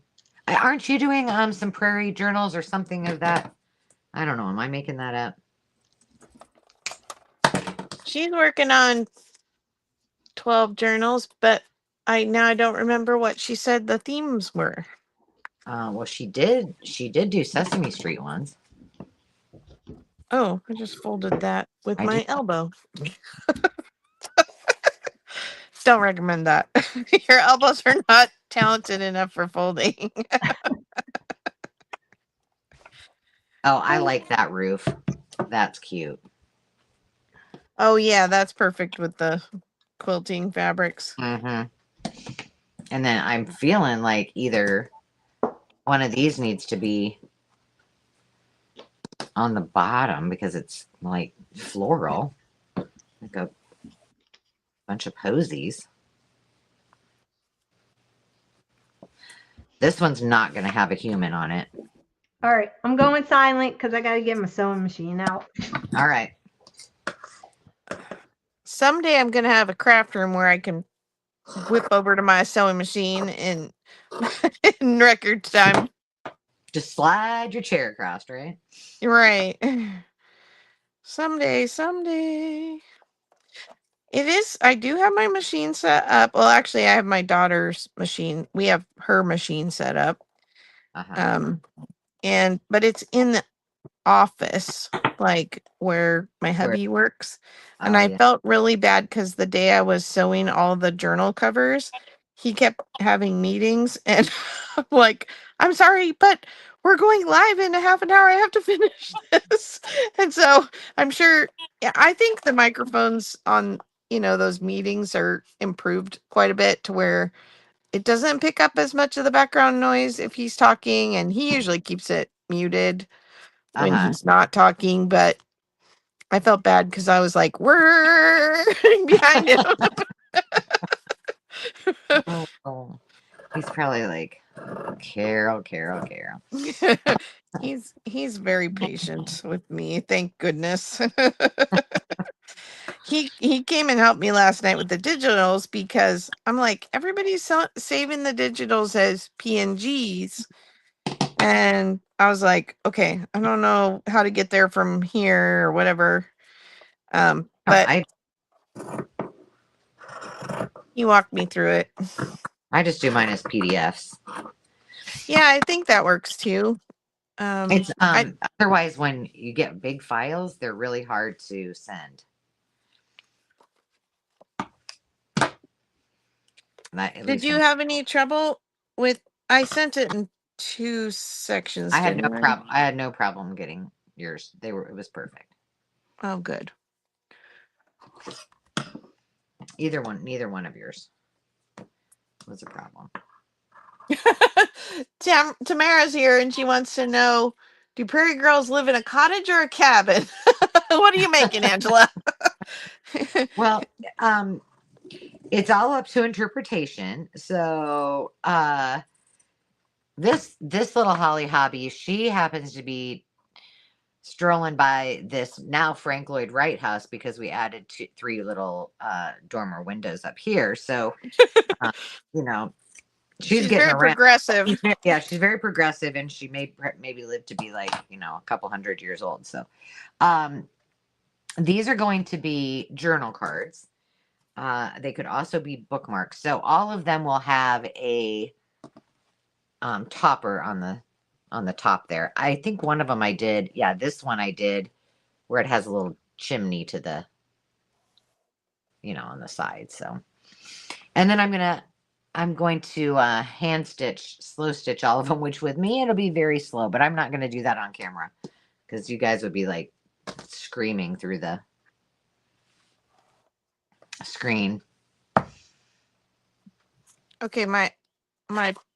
Aren't you doing some Prairie journals or something of that? I don't know. Am I making that up? She's working on 12 journals, but I don't remember what she said the themes were. Well, she did do Sesame Street ones. Oh, I just folded that with my elbow. Don't recommend that. Your elbows are not talented enough for folding. Oh, I like that roof. That's cute. Oh yeah, that's perfect with the quilting fabrics. Mm-hmm. And then I'm feeling like either one of these needs to be on the bottom because it's like floral, like a bunch of posies. This one's not going to have a human on it. All right, I'm going silent because I got to get my sewing machine out. All right. Someday I'm going to have a craft room where I can whip over to my sewing machine in record time. Just slide your chair across, right? Right. Someday. It is. I do have my machine set up. Well, actually, I have my daughter's machine. We have her machine set up. Uh-huh. But it's in the office, like where my hubby works. And I felt really bad because the day I was sewing all the journal covers, he kept having meetings, and like, I'm sorry, but we're going live in a half an hour. I have to finish this. And so I'm sure, yeah, I think the microphones on, those meetings are improved quite a bit to where it doesn't pick up as much of the background noise if he's talking, and he usually keeps it muted when he's not talking, but I felt bad because I was like, we're behind him. Oh, he's probably like, Carol. He's very patient with me, thank goodness. He came and helped me last night with the digitals because I'm like, everybody's saving the digitals as PNGs. And I was like, okay, I don't know how to get there from here or whatever. But he walked me through it. I just do mine as PDFs. Yeah, I think that works too. It's otherwise when you get big files, they're really hard to send. Did you have any trouble with? I sent it in 2 sections. I had no problem. I had no problem getting yours. It was perfect. Oh, good. Neither one of yours was a problem. Tamara's here and she wants to know, do Prairie Girls live in a cottage or a cabin? What are you making, Angela? Well, it's all up to interpretation. So, this little Holly hobby, she happens to be strolling by this now Frank Lloyd Wright house because we added 3 little dormer windows up here. So, she's getting very around. Progressive. Yeah, she's very progressive, and she may maybe live to be like a couple 100 years old. So, these are going to be journal cards. They could also be bookmarks. So all of them will have a topper on the top there. I think one of them I did. Yeah, this one I did where it has a little chimney to the, on the side. So, and then I'm going to hand stitch, slow stitch all of them, which with me, it'll be very slow, but I'm not going to do that on camera because you guys would be like screaming through the screen. Okay, my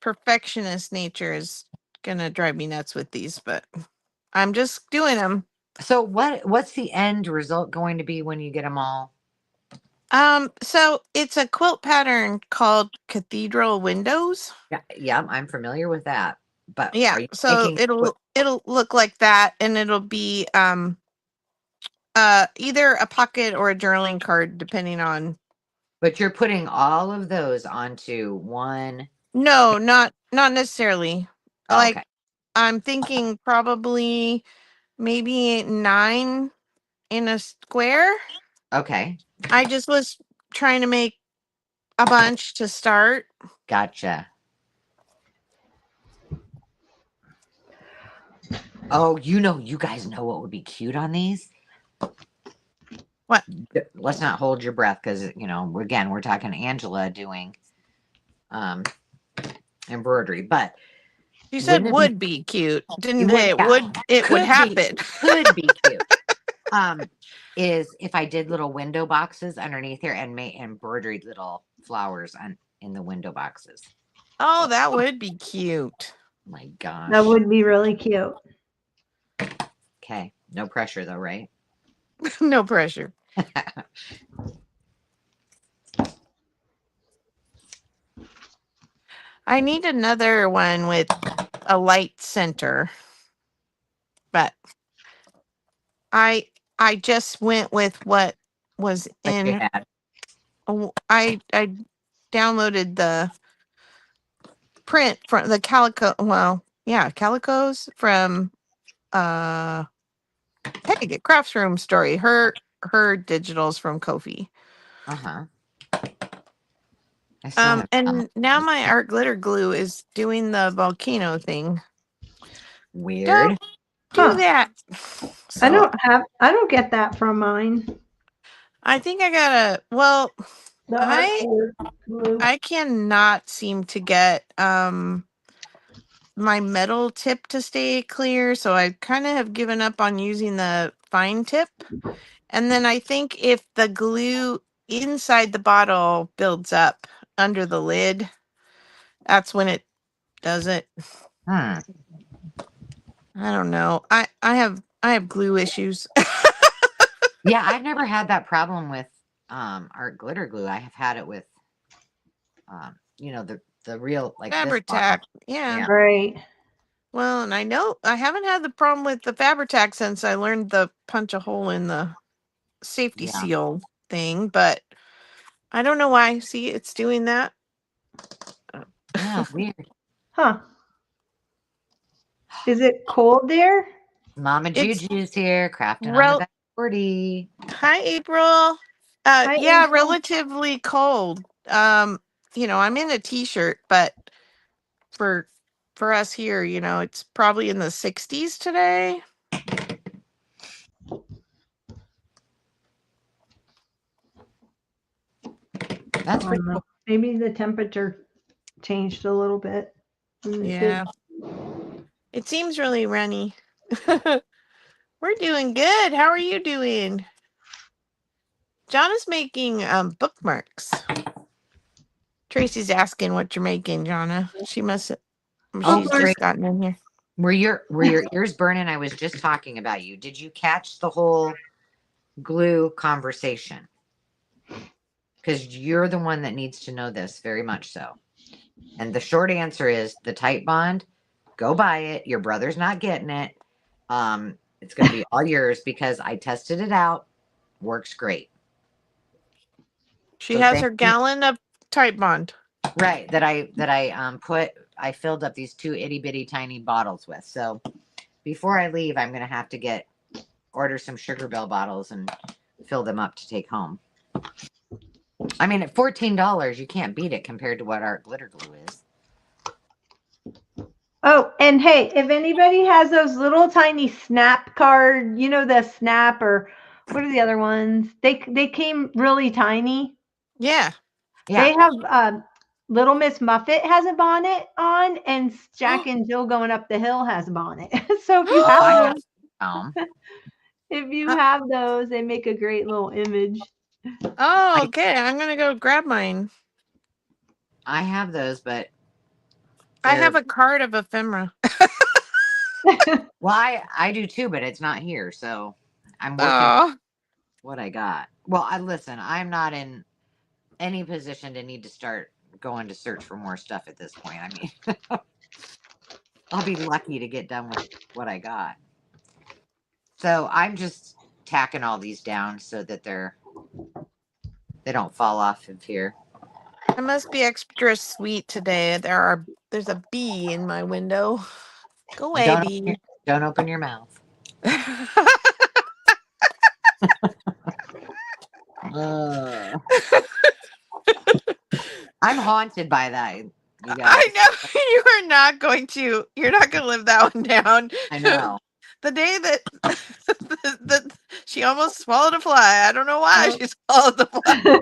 perfectionist nature is gonna drive me nuts with these, but I'm just doing them. So what's the end result going to be when you get them all? So it's a quilt pattern called Cathedral Windows. Yeah, I'm familiar with that. But yeah, so it'll look like that, and it'll be either a pocket or a journaling card, depending on. But you're putting all of those onto one. No, not necessarily. Oh, Like, okay. I'm thinking probably maybe 9 in a square. Okay. I just was trying to make a bunch to start. Gotcha. Oh, you guys know what would be cute on these? What? Let's not hold your breath because, again, we're talking Angela doing um, embroidery, but You said wouldn't it be, would be cute. it Didn't would, say it yeah, would happen. could be cute. Is if I did little window boxes underneath here and made embroidered little flowers in the window boxes. Oh, that would be cute. My That gosh. would be really cute. Okay. No pressure though, right? No pressure. I need another one with a light center. But I just went with what was Like you in. had. I downloaded the print from the calico. Well, yeah, calicos from hey, get Crafts Room Story. Her digitals from Kofi. Uh-huh. I still have And now my art glitter glue is doing the volcano thing. weird. Don't do Huh. that. I So don't get that from mine. I think I gotta. Well, The art glue. I cannot seem to get my metal tip to stay clear, so I kind of have given up on using the fine tip. And then I think if the glue inside the bottle builds up under the lid, that's when it does it. Hmm. I don't know. I have glue issues. Yeah, I've never had that problem with art glitter glue. I have had it with the real like this bottle. Fabri-Tac. Yeah. Yeah. Right. Well, and I know I haven't had the problem with the Fabri-Tac since I learned the punch a hole in the safety Yeah. seal thing, but I don't know why. See, it's doing that. Yeah, weird. Huh. Is it cold there? Mama It's Juju's here, crafting on the rel- back 40. Hi, April. Hi, Yeah, April. relatively cold. I'm in a t-shirt, but for us here, it's probably in the 60s today. That's pretty cool. Maybe the temperature changed a little bit. Yeah. It seems really runny. We're doing good. How are you doing? John is making bookmarks. Tracy's asking what you're making, Jonna. She's just gotten in here. Were your ears burning? I was just talking about you. Did you catch the whole glue conversation? Because you're the one that needs to know this very much so. And the short answer is the Tight Bond. Go buy it. Your brother's not getting it. It's going to be all yours because I tested it out. Works great. She has her gallon of Tight Bond. Right. That I filled up these 2 itty bitty tiny bottles with. So before I leave, I'm going to have to order some Sugar Bell bottles and fill them up to take home. I mean, at $14, you can't beat it compared to what our glitter glue is. Oh, and hey, if anybody has those little tiny snap card, the snap or what are the other ones? They came really tiny. Yeah. They have Little Miss Muffet has a bonnet on, and Jack and Jill Going Up the Hill has a bonnet. So if you have those, if you have those, they make a great little image. Oh, okay. I'm gonna go grab mine. I have those, but I have a card of ephemera. Well, I do too, but it's not here, so I'm working what I got. Well, listen, I'm not in any position to need to start going to search for more stuff at this point. I mean, I'll be lucky to get done with what I got. So I'm just tacking all these down so that they don't fall off of here. I must be extra sweet today. There's a bee in my window. Go away, bee. Don't open your mouth. Uh, I'm haunted by that, you guys. I know you're not going to live that one down. I know. The day that she almost swallowed a fly. I don't know why she swallowed the fly.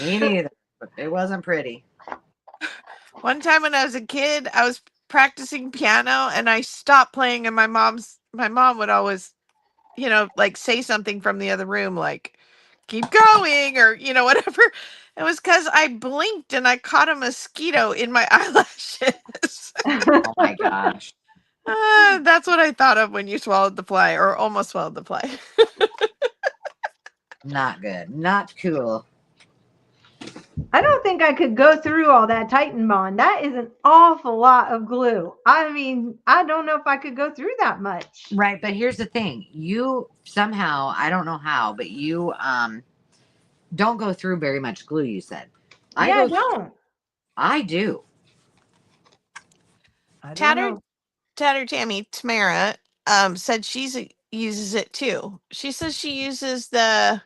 Me neither, but it wasn't pretty. One time when I was a kid, I was practicing piano and I stopped playing, and my mom would always, like say something from the other room, like keep going, or whatever. It was because I blinked and I caught a mosquito in my eyelashes. Oh my gosh. That's what I thought of when you swallowed the fly, or almost swallowed the fly. Not good. Not cool. I don't think I could go through all that Titan Bond. That is an awful lot of glue. I mean, I don't know if I could go through that much. Right, but here's the thing. You somehow, I don't know how, but you don't go through very much glue, you said. I don't. I do. I don't know. Tatter Tammy Tamara said uses it too. She says she uses the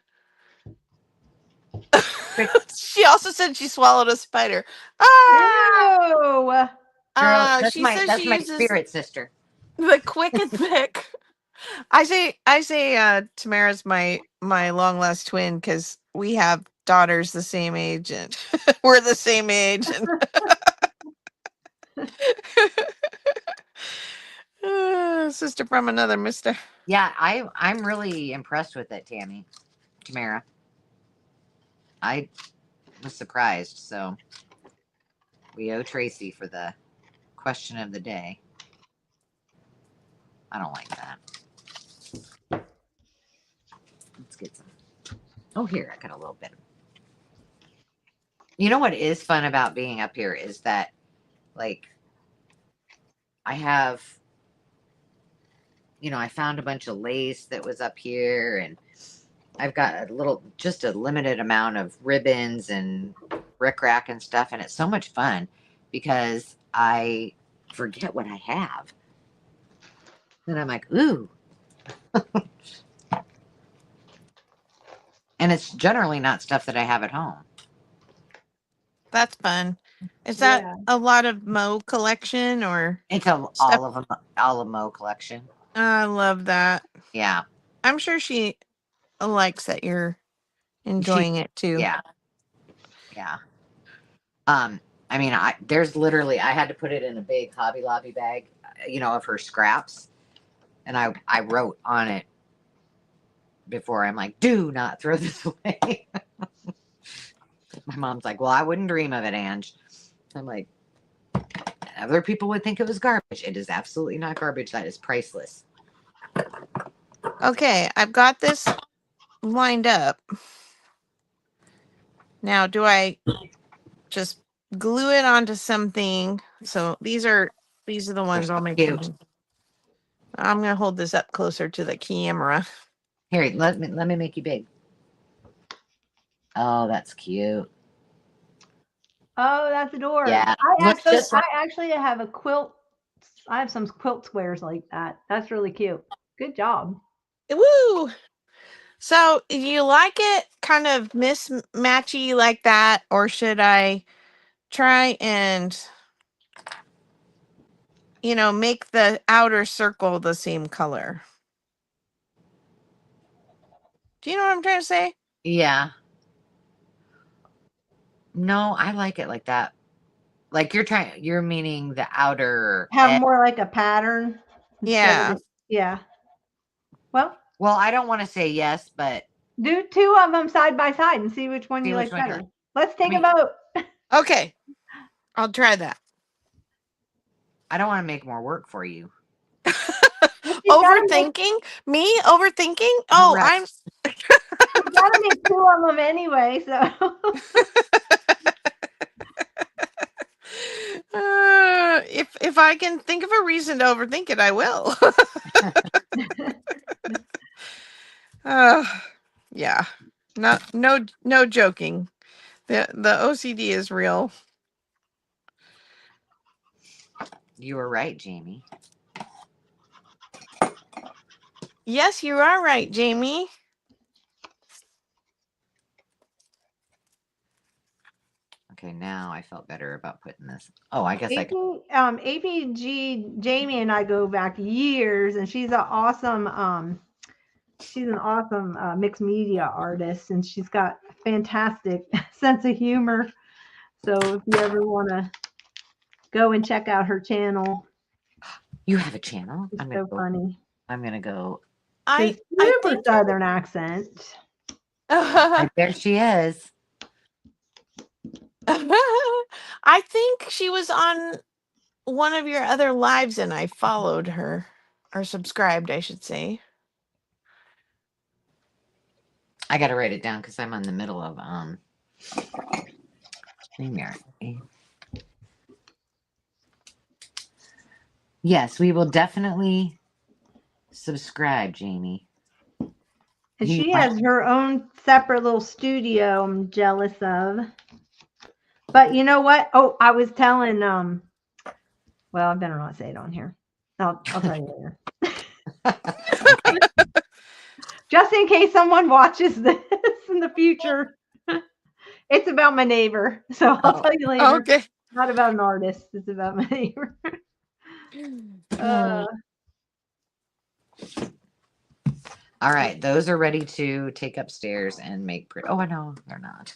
she also said she swallowed a spider. Ew. Girl, that's She my says she uses spirit sister. the quick and thick. I say Tamara's my long lost twin because we have daughters the same age and we're the same age and sister from another mister. Yeah, I'm really impressed with it, Tamara. I was surprised, so we owe Tracy for the question of the day. I don't like that. Let's get some. Oh, here, I got a little bit. You know what is fun about being up here is that, like, I have, I found a bunch of lace that was up here, and I've got just a limited amount of ribbons and rickrack and stuff, and it's so much fun because I forget what I have. Then I'm like, ooh. And it's generally not stuff that I have at home. That's fun. Is that a lot of Mo collection or? It's all of Mo collection. I love that. Yeah. I'm sure she likes that you're enjoying it too. Yeah. Yeah. I mean, there's literally, I had to put it in a big Hobby Lobby bag, of her scraps. And I wrote on it before, I'm like, do not throw this away. My mom's like, well, I wouldn't dream of it, Ange. I'm like, other people would think it was garbage. It is absolutely not garbage. That is priceless. Okay, I've got this lined up. Now, do I just glue it onto something? So these are the ones I'll make. I'm gonna hold this up closer to the camera. Here, let me make you big. Oh, that's cute. Oh, that's adorable. Yeah. I actually have a quilt. I have some quilt squares like that. That's really cute. Good job. Woo! So, do you like it kind of mismatchy like that, or should I try and make the outer circle the same color? Do you know what I'm trying to say? Yeah. No, I like it like that. Like you're meaning the outer have more like a pattern. Yeah. Yeah. Well, I don't want to say yes, but do two of them side by side and see which one you like better. Let's take a vote. Okay. I'll try that. I don't want to make more work for you. Overthinking? Me overthinking? Oh, I'm you gotta make two of them anyway, so if I can think of a reason to overthink it, I will. Yeah. No joking. The OCD is real. You were right, Jamie. Yes, you are right, Jamie. Okay, now I felt better about putting this. Oh, I guess I AP, could. APG Jamie and I go back years, and she's an awesome mixed media artist, and she's got a fantastic sense of humor. So if you ever want to go and check out her channel, You have a channel? it's so funny. I'm gonna go. I Super think Southern accent. Right there she is. I think she was on one of your other lives and I followed her or subscribed, I should say. I gotta write it down because I'm in the middle of StreamYard. Yes, we will definitely subscribe, Jamie. And she has her own separate little studio I'm jealous of. But you know what? Oh, I was telling well, I better not say it on here. I'll tell you later. Okay. Just in case someone watches this in the future. It's about my neighbor. So I'll tell you later. Okay. It's not about an artist. It's about my neighbor. All right, those are ready to take upstairs and make pretty. Oh, no, they're not.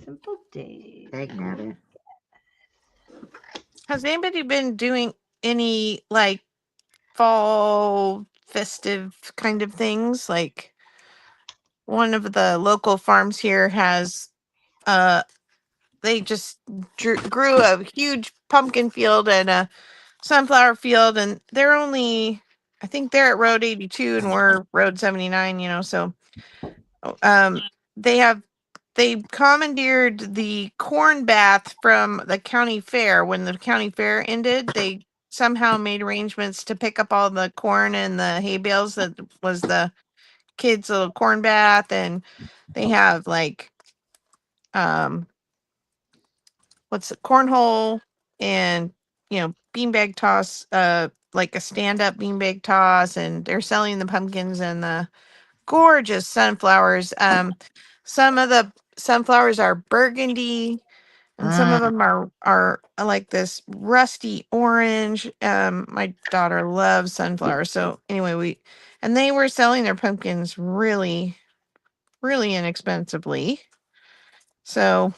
Simple days. Has anybody been doing any like fall festive kind of things? Like one of the local farms here has they just grew a huge pumpkin field and a sunflower field, and they're only, I think they're at Road 82 and we're Road 79, you know, so they commandeered the corn bath from the county fair. When the county fair ended, they somehow made arrangements to pick up all the corn and the hay bales that was the kids' little corn bath, and they have like what's it, cornhole and beanbag toss, like a stand-up beanbag toss, and they're selling the pumpkins and the gorgeous sunflowers. Some of the sunflowers are burgundy and some of them are like this rusty orange. My daughter loves sunflowers, so anyway, they were selling their pumpkins really, really inexpensively. So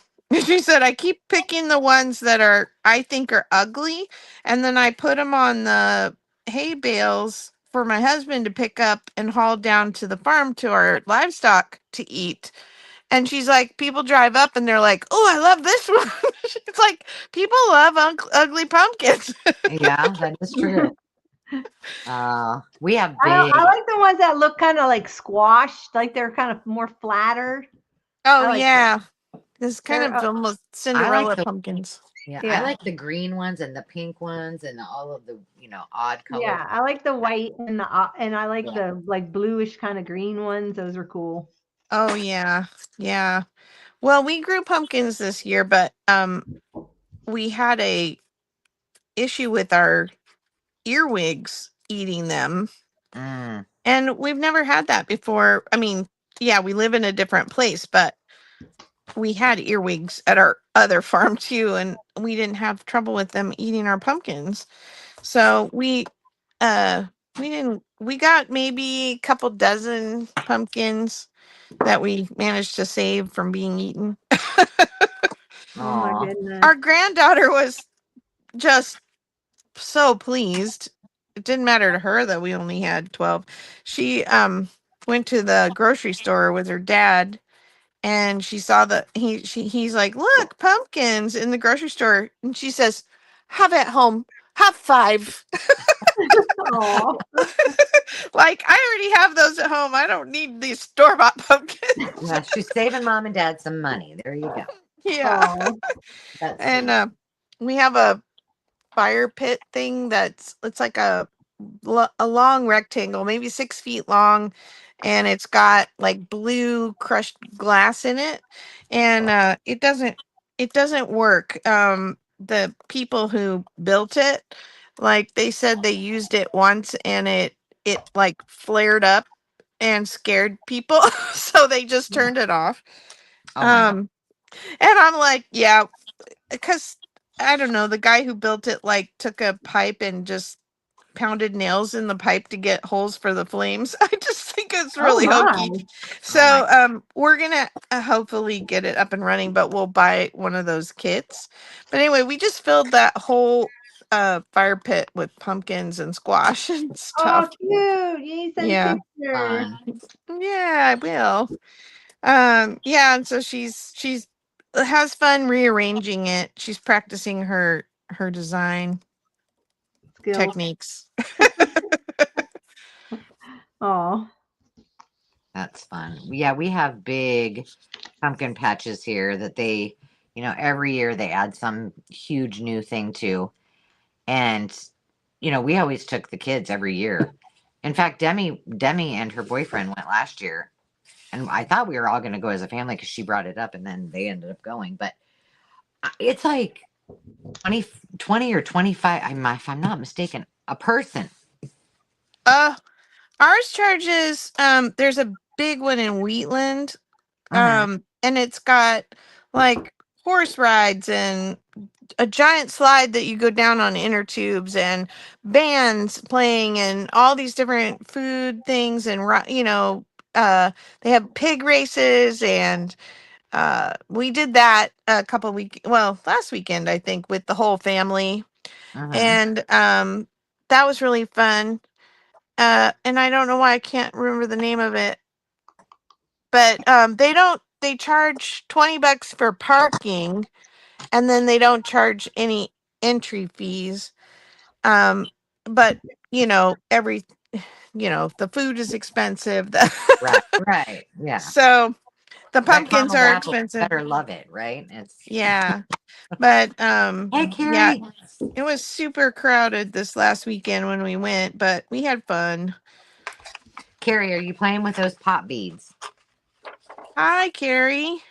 she said, I keep picking the ones that I think are ugly, and then I put them on the hay bales for my husband to pick up and haul down to the farm to our livestock to eat. And she's like, people drive up and they're like, oh, I love this one. It's like, people love ugly pumpkins. Yeah, that is true. We have big. I like the ones that look kind of like squashed, like they're kind of more flattered. Oh, like yeah. This kind They're, of almost Cinderella the- pumpkins. Yeah, Yeah. I like the green ones and the pink ones and all of the odd colors. Yeah, I like the white and I like the like bluish kind of green ones. Those are cool. Oh, yeah. Yeah. Well, we grew pumpkins this year, but we had a issue with our earwigs eating them. And we've never had that before. I mean, yeah, we live in a different place, but we had earwigs at our other farm too, and we didn't have trouble with them eating our pumpkins. So we got maybe a couple dozen pumpkins that we managed to save from being eaten. Oh my goodness. Our granddaughter was just so pleased. It didn't matter to her that we only had 12. She went to the grocery store with her dad, and she saw he's like, look, pumpkins in the grocery store, and she says, have at home, have 5. Like, I already have those at home. I don't need these store-bought pumpkins. Yeah, she's saving mom and dad some money. There you go. Yeah. And we have a fire pit thing it's like a a long rectangle, maybe 6 feet long, and it's got like blue crushed glass in it, and it doesn't work. The people who built it, like they said they used it once and it like flared up and scared people, so they just turned it off. Oh my God. And I'm like, yeah, because I don't know, the guy who built it like took a pipe and just pounded nails in the pipe to get holes for the flames. I just think it's Oh really hokey. my. Oh my. So we're gonna hopefully get it up and running, but we'll buy one of those kits. But anyway, we just filled that whole fire pit with pumpkins and squash and Oh, stuff. cute. You need to send a Yeah. picture. Fun. Yeah, I will. Yeah, and so she's has fun rearranging it. She's practicing her design Skills. techniques. Oh. That's fun. Yeah, we have big pumpkin patches here that they, every year they add some huge new thing to. And, we always took the kids every year. In fact, Demi and her boyfriend went last year. And I thought we were all going to go as a family because she brought it up and then they ended up going. But it's like 20 or 25, if I'm not mistaken, a person. Uh Ours charges there's a big one in Wheatland. Hmm. And it's got like horse rides and a giant slide that you go down on inner tubes and bands playing and all these different food things and they have pig races and we did that a couple last weekend I think with the whole family Hmm. and that was really fun. And I don't know why I can't remember the name of it, but they charge $20 for parking, and then they don't charge any entry fees. Um, but the food is expensive. Right, right. Yeah. So the That pumpkins caramel are apple expensive. better love it, right? Yeah. But Hey, yeah, Carrie. it was super crowded this last weekend when we went, but we had fun. Carrie, are you playing with those pop beads? Hi, Carrie.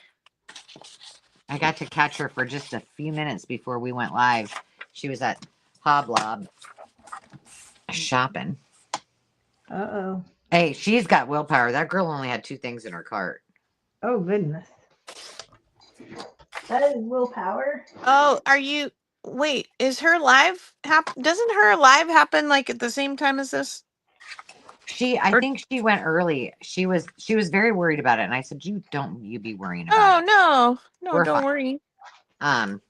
I got to catch her for just a few minutes before we went live. She was at Hoblob shopping. Uh-oh. Hey, she's got willpower. That girl only had two things in her cart. Oh, goodness. That is willpower. Oh, wait, is her live doesn't her live happen like at the same time as this? I Or think she went early. She was very worried about it, and I said, "You be worrying about oh it. no. No, We're don't fine." worry. Um,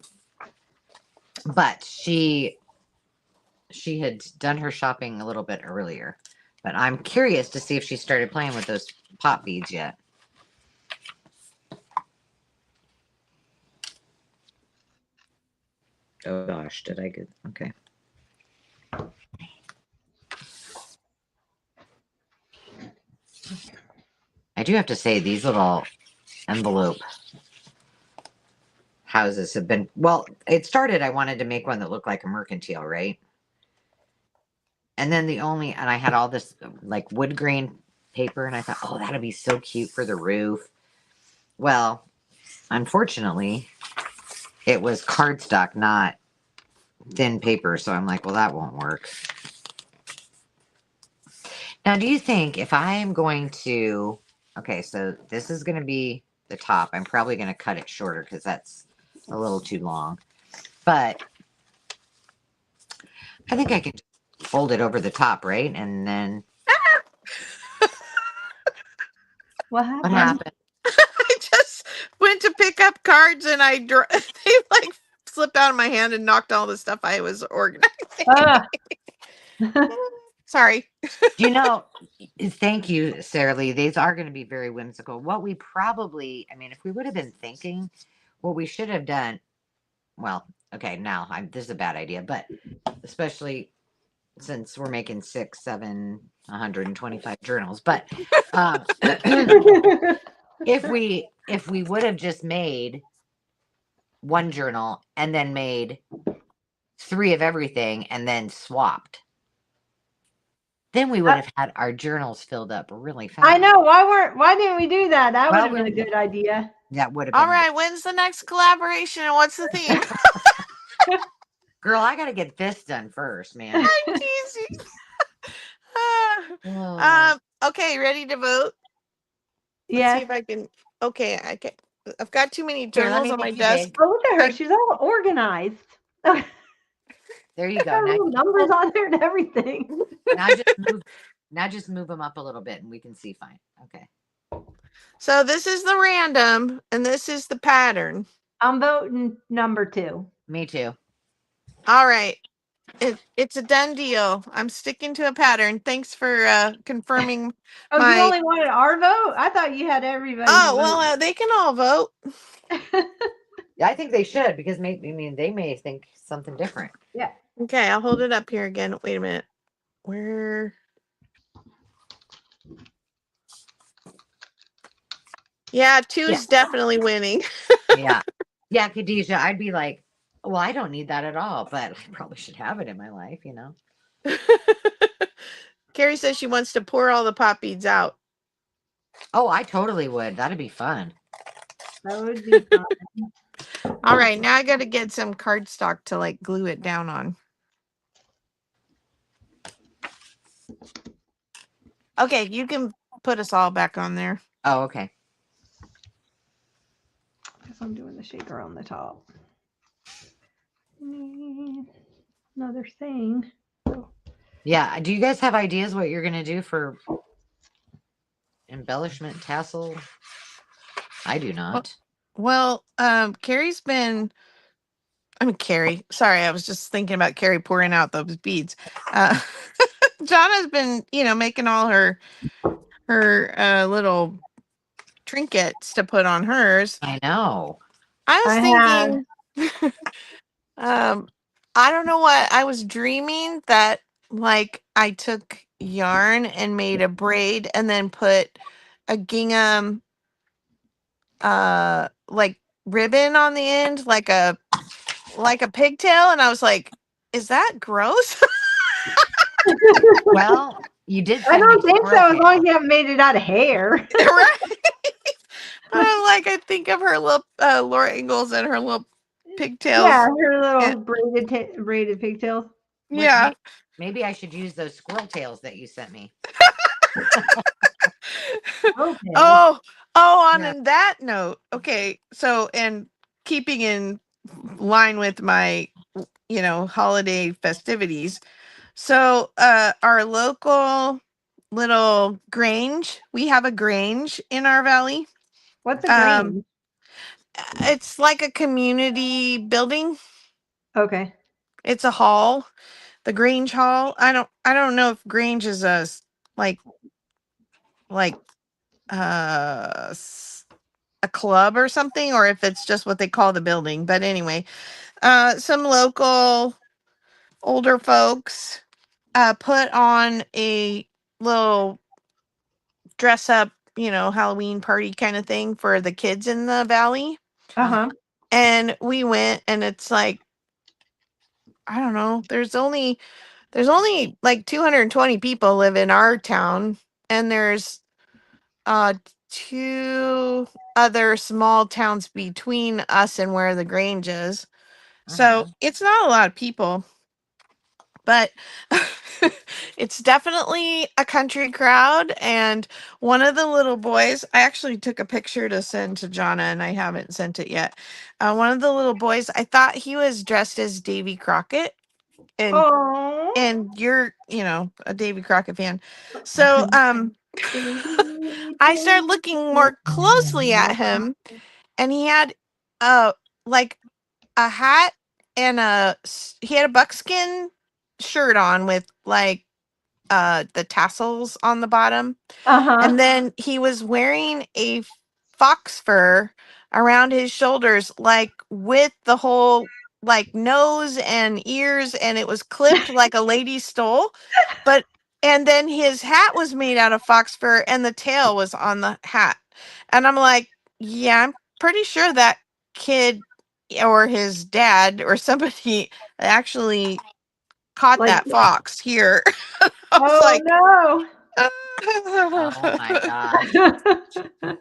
but she had done her shopping a little bit earlier. But I'm curious to see if she started playing with those pop beads yet. Oh gosh, did I get okay? I do have to say these little envelope houses have been well. It started. I wanted to make one that looked like a mercantile, right? And then and I had all this like wood grain paper, and I thought, oh, that'd be so cute for the roof. Well, unfortunately, it was cardstock, not thin paper. So I'm like, well, that won't work. Now, do you think if I am going to, okay, so this is going to be the top. I'm probably going to cut it shorter because that's a little too long. But I think I could fold it over the top, right? And then What what happened? happened? I just went to pick up cards and they like slipped out of my hand and knocked all the stuff I was organizing. Ah. Sorry. Do you know? Thank you, Sarah Lee. These are going to be very whimsical. What we probably, I mean, if we would have been thinking, what we should have done, well, okay, now this is a bad idea, but especially since we're making 125 journals. But if we would have just made one journal and then made three of everything and then swapped, Then we would have had our journals filled up really fast. I know. Why didn't we do that? That would Well, have been a good idea. That would have All been right, when's the next collaboration and what's the theme? Girl, I gotta get this done first, man. I'm teasing. Oh. Okay, ready to vote? Let's see Yes. if I can. Okay, I've got too many Here, let journals me on my make you desk. big. Oh, look at her. I- She's all organized. There you go. Got Now, little numbers on there and everything. now just move them up a little bit and we can see fine. Okay. So this is the random and this is the pattern. I'm voting number 2. Me too. All right. It's a done deal. I'm sticking to a pattern. Thanks for confirming Oh, you my. only wanted our vote? I thought you had everybody. Oh, well, they can all vote. Yeah, I think they should because they may think something different. Yeah. Okay, I'll hold it up here again. Wait a minute. Where? Yeah, 2's definitely winning. Yeah. Yeah, Khadijah, I'd be like, well, I don't need that at all, but I probably should have it in my life, you know? Carrie says she wants to pour all the pop beads out. Oh, I totally would. That'd be fun. That would be fun. All right, now I got to get some cardstock to like glue it down on. Okay, you can put us all back on there. Oh, okay. Because I'm doing the shaker on the top. Another thing. Yeah. Do you guys have ideas what you're going to do for embellishment tassel? I do not. Well, Carrie's been. Carrie. Sorry, I was just thinking about Carrie pouring out those beads. Jonna's been, making all her little trinkets to put on hers. I know. I was thinking, I don't know what I was dreaming that like I took yarn and made a braid and then put a gingham like ribbon on the end like a pigtail, and I was like, is that gross? Well, you did. I don't think so, as long as you haven't made it out of hair. Right. But I think of her little Laura Ingalls and her little pigtails. Yeah, her little braided pigtails. Yeah. Maybe I should use those squirrel tails that you sent me. Okay. Oh, on that note, okay. So, and keeping in line with my, holiday festivities. So, our local little grange, we have a grange in our valley. What's a grange? It's like a community building. Okay. It's a hall, the Grange Hall. I don't know if Grange is a a club or something, or if it's just what they call the building. But anyway, some local older folks put on a little dress up, Halloween party kind of thing for the kids in the valley. Uh-huh. And we went, and it's like, I don't know, there's only like 220 people live in our town, and there's 2 other small towns between us and where the Grange is. So it's not a lot of people, but it's definitely a country crowd. And one of the little boys, I actually took a picture to send to Jonna, and I haven't sent it yet. One of the little boys, I thought he was dressed as Davy Crockett. And you're, a Davy Crockett fan. So I started looking more closely at him, and he had like a hat and he had a buckskin shirt on with like the tassels on the bottom. Uh-huh. And then he was wearing a fox fur around his shoulders, like with the whole like nose and ears, and it was clipped like a lady's stole. And then his hat was made out of fox fur, and the tail was on the hat. And I'm like, yeah, I'm pretty sure that kid or his dad or somebody actually caught Like, that fox here. I was oh like, no. Oh my gosh.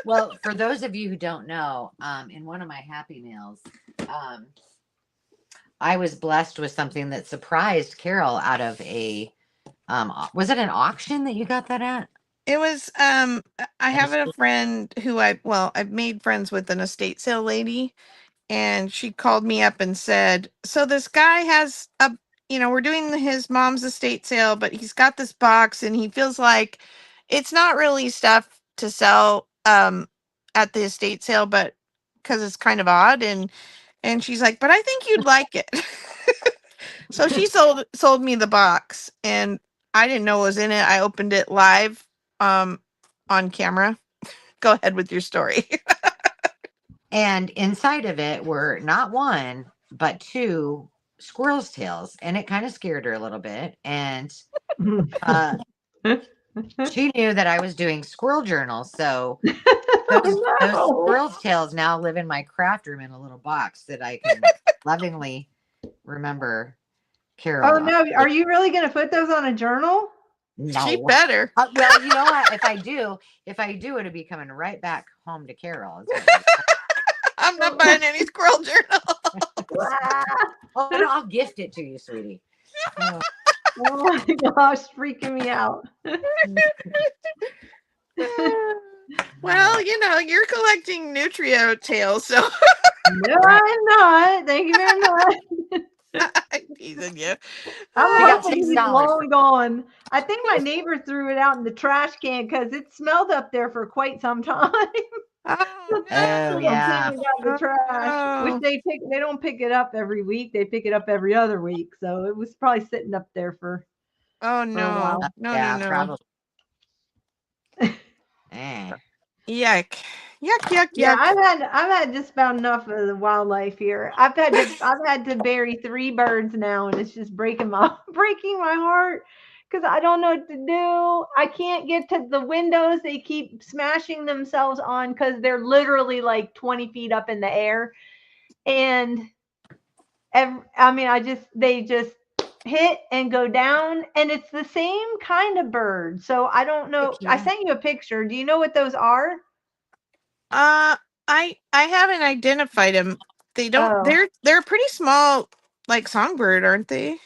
Well, for those of you who don't know, in one of my Happy Meals, um, I was blessed with something that surprised Carol out of a was it an auction that you got that at? It was I An have a estate- friend who I've made friends with an estate sale lady, and she called me up and said, "So this guy has a, we're doing his mom's estate sale, but he's got this box and he feels like it's not really stuff to sell at the estate sale, but because it's kind of odd." And she's like, "But I think you'd like it." So she sold me the box, and I didn't know what was in it. I opened it live um on camera. Go ahead with your story. And inside of it were not one, but two squirrel's tails. And it kind of scared her a little bit. And uh, she knew that I was doing squirrel journals. So those No. squirrel's tails now live in my craft room in a little box that I can lovingly remember Oh Carol. no, are you really going to put those on a journal? She No. better. Well, you know what? If I do, it'll be coming right back home to Carol. I'm not buying any squirrel journal. Wow. Oh, no, I'll gift it to you, sweetie. Oh. Oh my gosh, freaking me out. Well, you're collecting Nutrio tails, so No, Right. I'm not. Thank you very much. I'm teasing you. I'm She got hoping he's $6 for long gone. I think my neighbor threw it out in the trash can because it smelled up there for quite some time. Oh Oh, So they no. yeah. came and got the Oh, trash, which no. they don't pick it up every week. They pick it up every other week. So it was probably sitting up there Oh for a no. while. No, no, Yeah, no. probably. Eh. Yuck. Yuck, yuck, Yeah, yuck. I've had just about enough of the wildlife here. I've had to bury 3 birds now, and it's just breaking my heart because I don't know what to do. I can't get to the windows. They keep smashing themselves on because they're literally like 20 feet up in the air, and I mean, they just hit and go down, and it's the same kind of bird. So I don't know. I Akita. sent you a picture. Do you know what those are? Uh I haven't identified them. Oh. They're a pretty small like songbird, aren't they?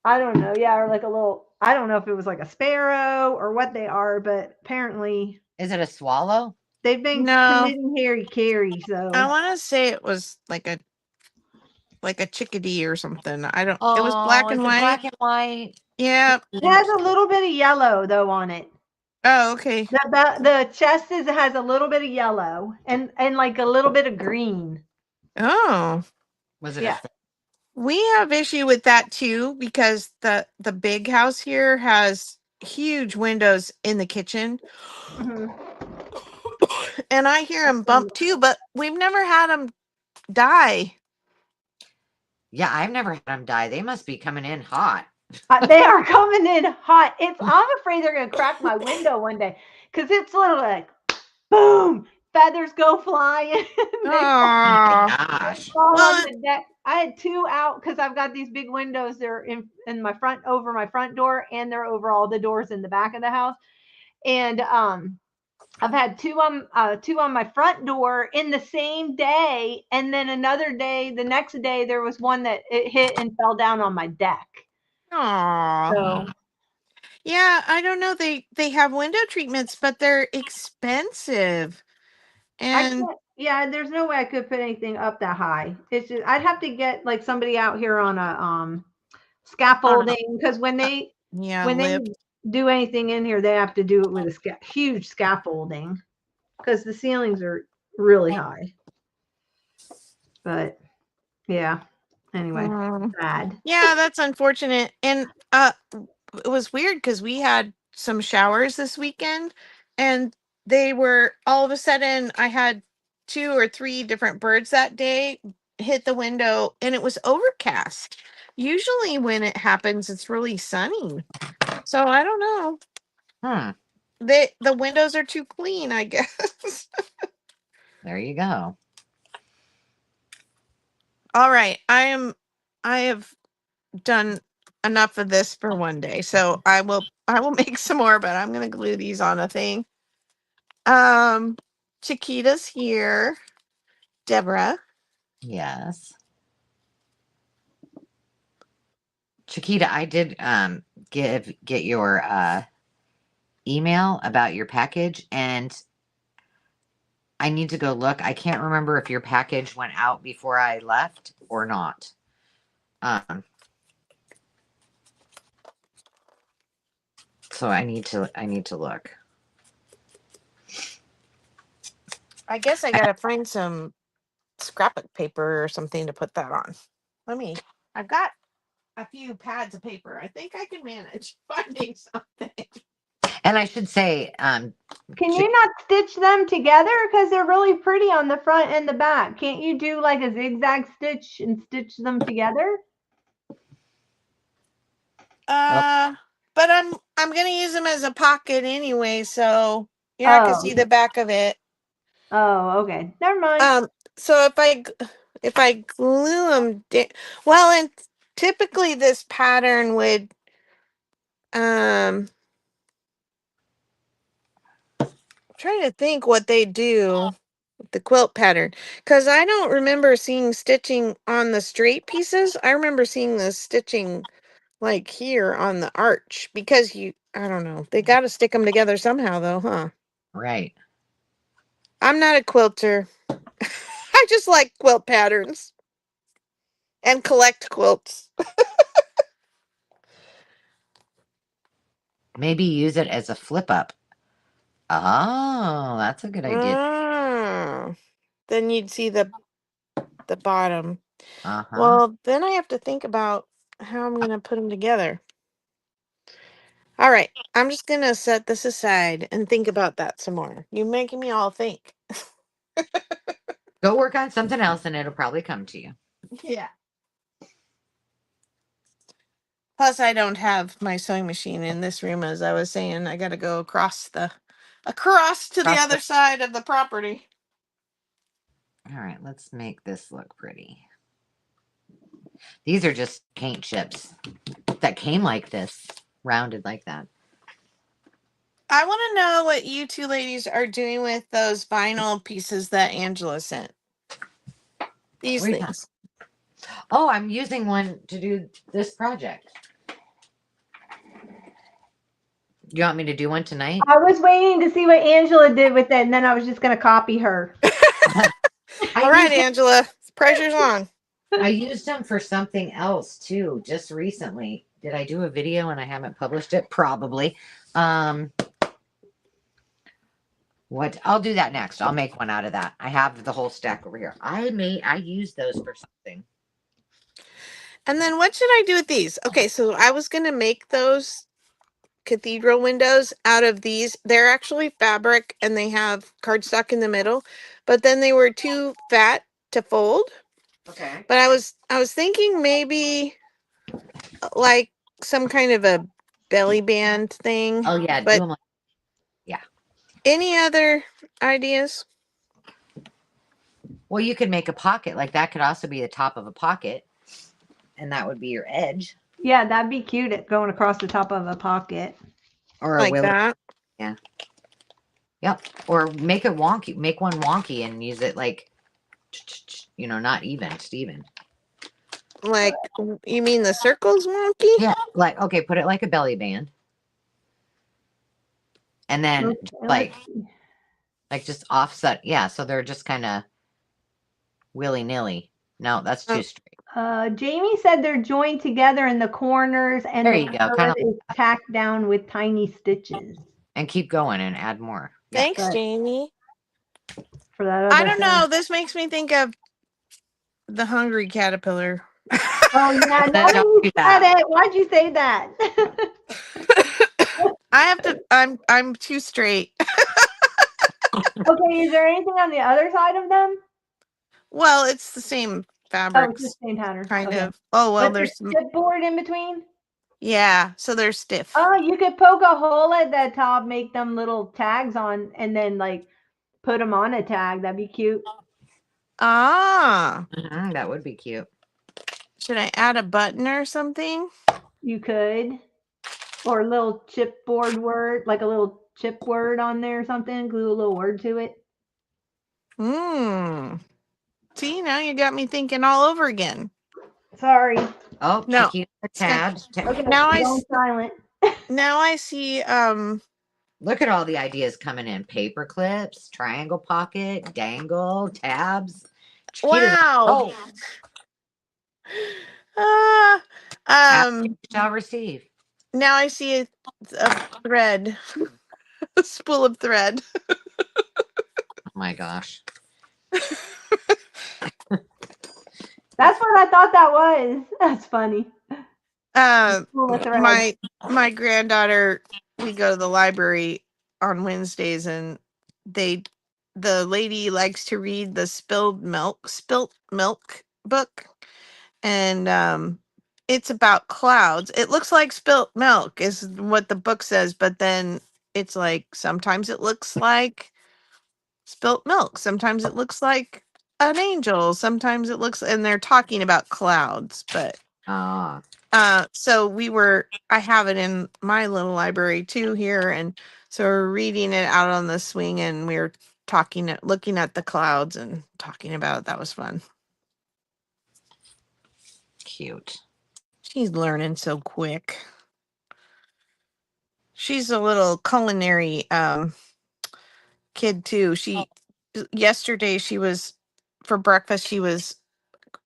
I don't know. Yeah, or like a little. I don't know if it was like a sparrow or what they are, but apparently Is it a swallow? they've been No. committing Harry Carey. I So want to say it was like a chickadee or something. I don't It was Oh, black is and it white. black and white? Yeah. it has a little bit of yellow though on it. Oh, okay. The chest has a little bit of yellow and like a little bit of green. Oh. Was it a Yeah. We have issue with that too because the big house here has huge windows in the kitchen. Mhm. And I hear them bump too, but we've never had them die. Yeah, I've never had them die. They must be coming in hot. They are coming in hot. I'm afraid they're gonna crack my window one day because it's literally like boom, feathers go flying. they Oh. Gosh. fall on Well, the deck. I had 2 out because I've got these big windows. They're in my front over my front door, and they're over all the doors in the back of the house. And I've had 2 on my front door in the same day, and then another day, the next day, there was one that it hit and fell down on my deck. aw. So Yeah, I don't know. They have window treatments, but they're expensive. I And can't. Yeah, there's no way I could put anything up that high. It's just I'd have to get like somebody out here on a on a scaffolding because yeah, when they lift. do anything in here, they have to do it with a huge scaffolding because the ceilings are really high. But yeah, anyway, Mm. sad. Yeah, that's unfortunate. And it was weird because we had some showers this weekend, and they were all of a sudden I had 2 or 3 different birds that day hit the window, and it was overcast. Usually when it happens it's really sunny. So I don't know. Hmm. The windows are too clean, I guess. There you go. All right. I have done enough of this for one day. So I will make some more, but I'm gonna glue these on a thing. Chiquita's here. Deborah. Yes. Chiquita, I did get your email about your package, and I need to go look. I can't remember if your package went out before I left or not. So I need to look. I guess I gotta find some scrapbook paper or something to put that on. I've got a few pads of paper. I think I can manage finding something. And I should say, Can you not stitch them together? Because they're really pretty on the front and the back. Can't you do like a zigzag stitch and stitch them together? But I'm gonna use them as a pocket anyway, so you're not gonna see the back of it. Oh, okay. Never mind. So if I glue them, well, and typically this pattern would, I'm trying to think what they do with the quilt pattern, because I don't remember seeing stitching on the straight pieces. I remember seeing the stitching like here on the arch, because I don't know, they got to stick them together somehow though, huh? right. I'm not a quilter. I just like quilt patterns and collect quilts. Maybe use it as a flip up. Oh, that's a good idea. Then you'd see the bottom. Uh-huh. Well, then I have to think about how I'm going to put them together. All right. I'm just going to set this aside and think about that some more. You're making me all think. Go work on something else and it'll probably come to you. Yeah. Plus, I don't have my sewing machine in this room, as I was saying. I got to go across to the other side of the property. All right, let's make this look pretty. These are just paint chips that came like this, rounded like that. I want to know what you two ladies are doing with those vinyl pieces that Angela sent. These things. Oh, I'm using one to do this project. You want me to do one tonight? I was waiting to see what Angela did with it, and then I was just going to copy her. All right, Angela, pressure's on. I used them for something else too, just recently. Did I do a video and I haven't published it? Probably. What? I'll do that next. I'll make one out of that. I have the whole stack over here. I used those for something. And then what should I do with these? Okay, so I was going to make those cathedral windows out of these. They're actually fabric and they have cardstock in the middle, but then they were too fat to fold. Okay. But I was thinking maybe like some kind of a belly band thing. Oh yeah, but do them like, yeah. Any other ideas? Well, you could make a pocket. Like that could also be the top of a pocket. And that would be your edge. Yeah, that'd be cute at going across the top of a pocket. Or like that. Yeah. Yep. Or make it wonky. Make one wonky and use it like, not even, just even. Like, you mean the circles wonky? Yeah. Like, okay, put it like a belly band. And then like just offset. Yeah. So they're just kind of willy-nilly. No, that's too straight. Jamie said they're joined together in the corners and there you go. Kind of is tacked down with tiny stitches. And keep going and add more. Thanks, Jamie. For that I don't know. This makes me think of the hungry caterpillar. Oh yeah, now that you said it, why'd you say that? I have to. I'm too straight. Okay, is there anything on the other side of them? Well, it's the same fabrics. Oh, it's the same pattern. Kind of. Oh well, there's board in between. Yeah, so they're stiff. Oh, you could poke a hole at the top, make them little tags on, and then like put them on a tag. That'd be cute. Ah, that would be cute. Should I add a button or something? You could. Or a little chipboard word, like a little chip word on there or something, glue a little word to it. See, now you got me thinking all over again. Sorry. Oh, No. Chiquita tabs. Okay, Now I going silent. see Look at all the ideas coming in. Paper clips, triangle pocket, dangle, tabs. Chiquita's on a wow. roll. Ah, Ask um you shall receive. now I see a thread. A spool of thread. Oh my gosh. That's what I thought that was. That's funny. Spool of thread. My granddaughter, we go to the library on Wednesdays, and the lady likes to read the spilt milk book, and it's about clouds. It looks like spilt milk is what the book says, but then it's like sometimes it looks like spilt milk, sometimes it looks like an angel, sometimes it looks, and they're talking about clouds, but Ah, so I have it in my little library too here, and so we're reading it out on the swing, and we're looking at the clouds and talking about it. That was fun. cute. She's learning so quick. She's a little culinary kid too. Yesterday she was for breakfast she was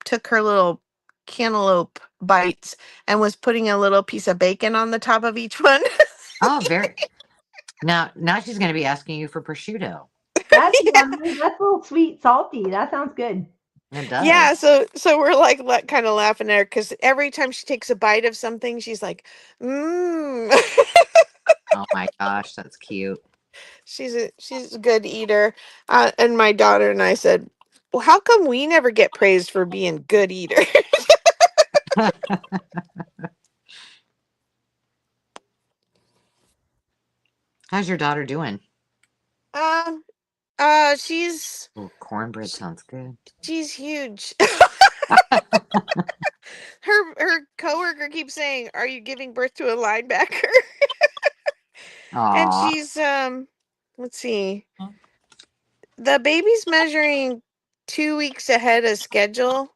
took her little cantaloupe bites and was putting a little piece of bacon on the top of each one. Oh, very. Now she's going to be asking you for prosciutto. That's yummy. That's a little sweet, salty. That sounds good. It does. Yeah, so we're like kind of laughing at her because every time she takes a bite of something, she's like, mmm. Oh my gosh, that's cute. She's a good eater. And my daughter and I said, well, how come we never get praised for being good eaters? How's your daughter doing? um, she's Oh, cornbread sounds good. she's huge. Her coworker keeps saying, "Are you giving birth to a linebacker?" And Aw. she's let's see. The baby's measuring 2 weeks ahead of schedule,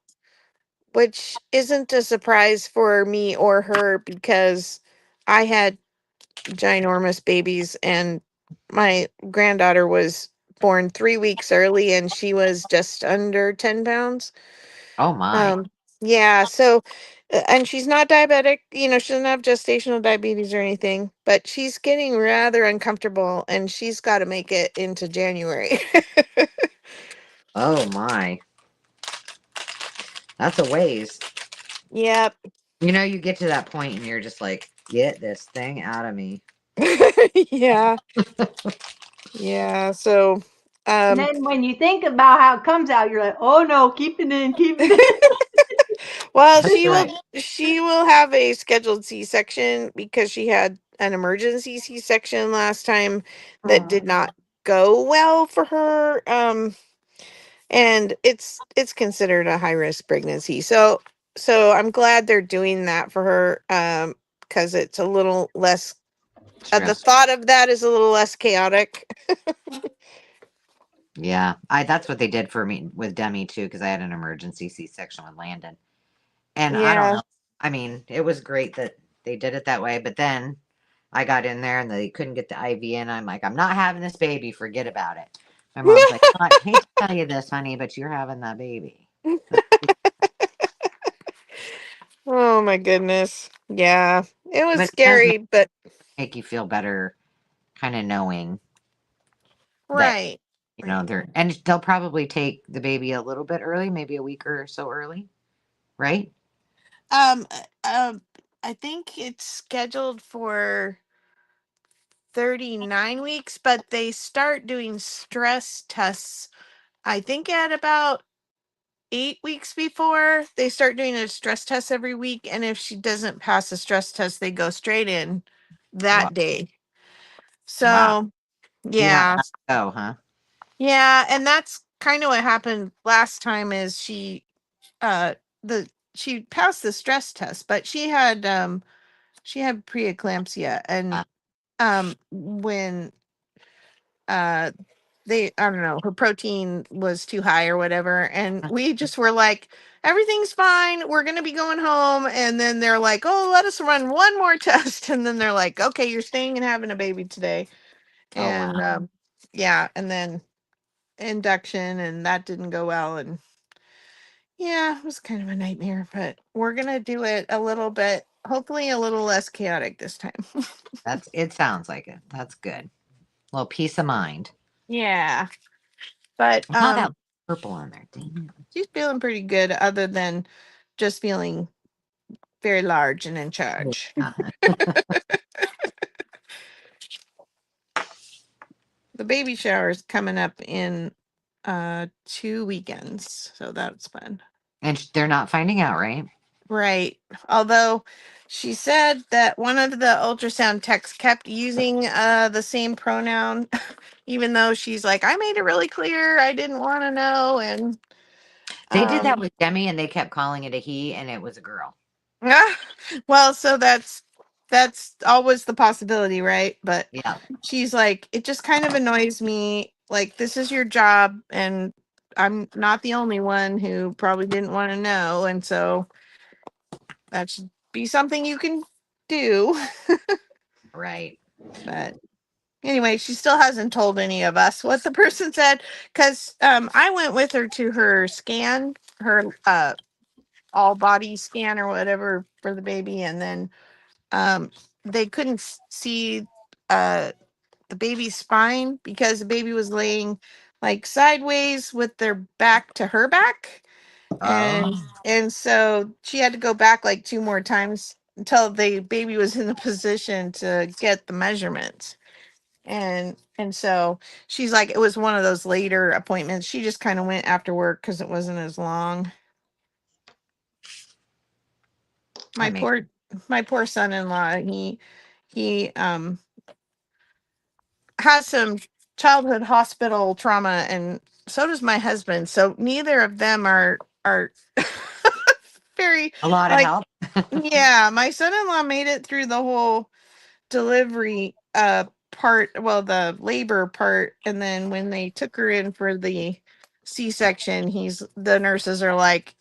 which isn't a surprise for me or her because I had ginormous babies, and my granddaughter was born 3 weeks early and she was just under 10 pounds. Oh my. Um, yeah, so and she's not diabetic, she doesn't have gestational diabetes or anything, but she's getting rather uncomfortable and she's got to make it into January. Oh my. That's a ways. Yep. You get to that point and you're just like, get this thing out of me. Yeah. Yeah, so And um then when you think about how it comes out, you're like, oh no, keep it in, keep it in. well, That's right. she will have a scheduled C-section because she had an emergency C-section last time that did not go well for her. And it's considered a high risk pregnancy. So I'm glad they're doing that for her because it's a little less the Stressful. thought of that is a little less chaotic. Yeah. That's what they did for me with Demi too, because I had an emergency C-section with Landon. And I don't Yeah. know. I mean, it was great that they did it that way, but then I got in there and they couldn't get the IV in. I'm like, I'm not having this baby. Forget about it. My mom's like, "Oh, I hate to tell you this, honey, but you're having that baby." Oh my goodness. Yeah. It was But it does scary, but make you feel better, kind of knowing that right. Right. they'll probably take the baby a little bit early, maybe a week or so early, right? Um uh, uh, I think it's scheduled for 39 weeks, but they start doing stress tests I think at about 8 weeks before. They start doing a stress test every week, and if she doesn't pass the stress test, they go straight in Wow. that day. Wow. So You don't yeah. have to go, huh? Yeah, and that's kind of what happened last time is uh the she passed the stress test, but she had she had preeclampsia, and when I don't know, her protein was too high or whatever, and we just were like, everything's fine, we're gonna be going home. And then they're like, oh, let us run one more test. And then they're like, okay, you're staying and having a baby today. And yeah, and then induction, and that didn't go well. And yeah, it was kind of a nightmare, but we're gonna do it a little bit, hopefully a little less chaotic this time. It sounds like it. That's good. A little peace of mind. Yeah, but I saw that purple on there. Dang she's feeling pretty good, other than just feeling very large and in charge. The baby shower is coming up in 2 weekends, so that's fun. And they're not finding out, right? Right. Although she said that one of the ultrasound techs kept using the same pronoun, even though she's like, I made it really clear I didn't want to know. And They did that with Demi, and they kept calling it a he, and it was a girl. well, so that's always the possibility, right? But Yeah. she's like, it just kind of annoys me. Like, this is your job, and I'm not the only one who probably didn't want to know. And so that should be something you can do. Right. But anyway, she still hasn't told any of us what the person said, because I went with her to her scan, her all body scan or whatever for the baby, and then they couldn't see the baby's spine because the baby was laying like sideways with their back to her back. And so she had to go back like 2 more times until the baby was in the position to get the measurements. And so she's like, it was one of those later appointments. She just kind of went after work because it wasn't as long. My poor son-in-law, he has some childhood hospital trauma, and so does my husband. So neither of them are very a lot of help. Yeah, my son-in-law made it through the whole delivery part, well, the labor part, and then when they took her in for the C-section, the nurses are like,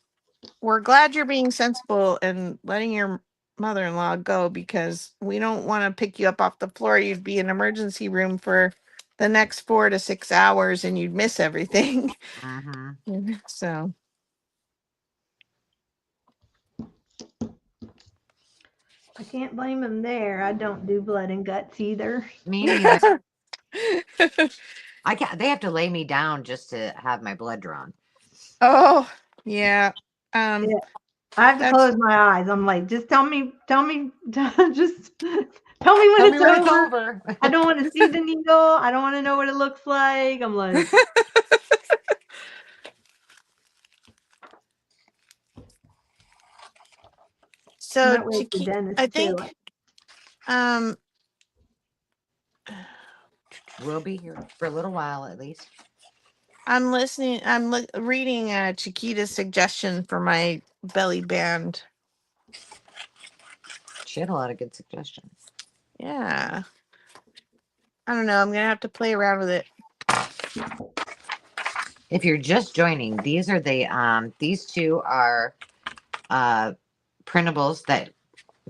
we're glad you're being sensible and letting your mother-in-law go, because we don't want to pick you up off the floor. You'd be in emergency room for the next 4 to 6 hours and you'd miss everything. So I can't blame him there. I don't do blood and guts either. Me neither. I can't. They have to lay me down just to have my blood drawn. Oh, yeah. Yeah. I have to close my eyes. I'm like, just tell me, just tell me when it's over. I don't want to see the needle. I don't want to know what it looks like. I'm like, so to keep, I think we'll be here for a little while at least. I'm listening. I'm reading Chiquita's suggestion for my belly band. She had a lot of good suggestions. Yeah. I don't know. I'm gonna have to play around with it. If you're just joining, these are these two are printables that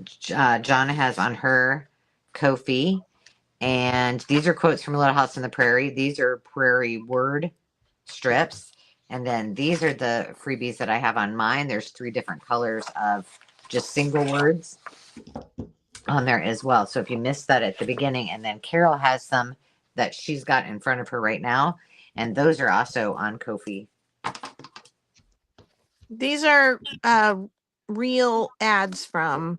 Jonna has on her Ko-fi, and these are quotes from Little House on the Prairie. These are Prairie word strips, and then these are the freebies that I have on mine. There's 3 different colors of just single words on there as well. So if you missed that at the beginning, and then Carol has some that she's got in front of her right now, and those are also on Ko-fi. These are real ads from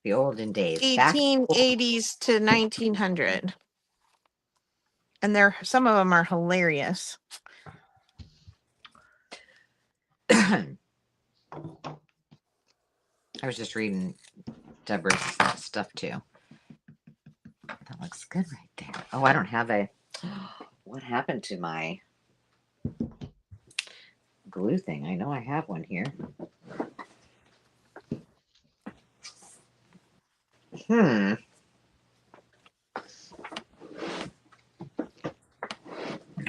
the olden days, 1880s to 1900, and some of them are hilarious. I was just reading Deborah's stuff too. That looks good right there. Oh, I don't have what happened to my glue thing? I know I have one here. Hmm.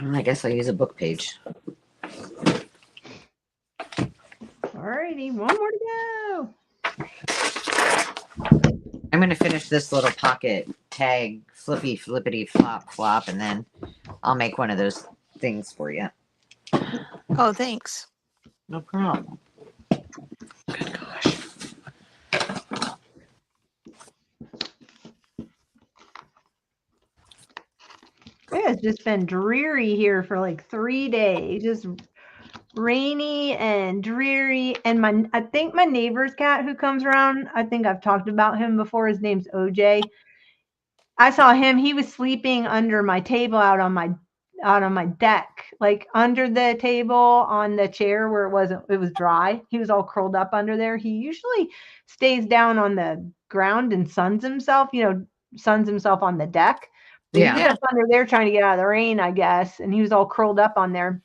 Well, I guess I'll use a book page. Alrighty, one more to go. I'm going to finish this little pocket tag flippity flop flop, and then I'll make one of those things for you. Oh, thanks. No problem. Good gosh. It has just been dreary here for like 3 days. Just rainy and dreary. And I think my neighbor's cat who comes around, I think I've talked about him before. His name's OJ. I saw him. He was sleeping under my table out on my deck, like under the table on the chair where it was dry. He was all curled up under there. He usually stays down on the ground and suns himself, suns himself on the deck. But he was Yeah. up under there trying to get out of the rain, I guess, and he was all curled up on there.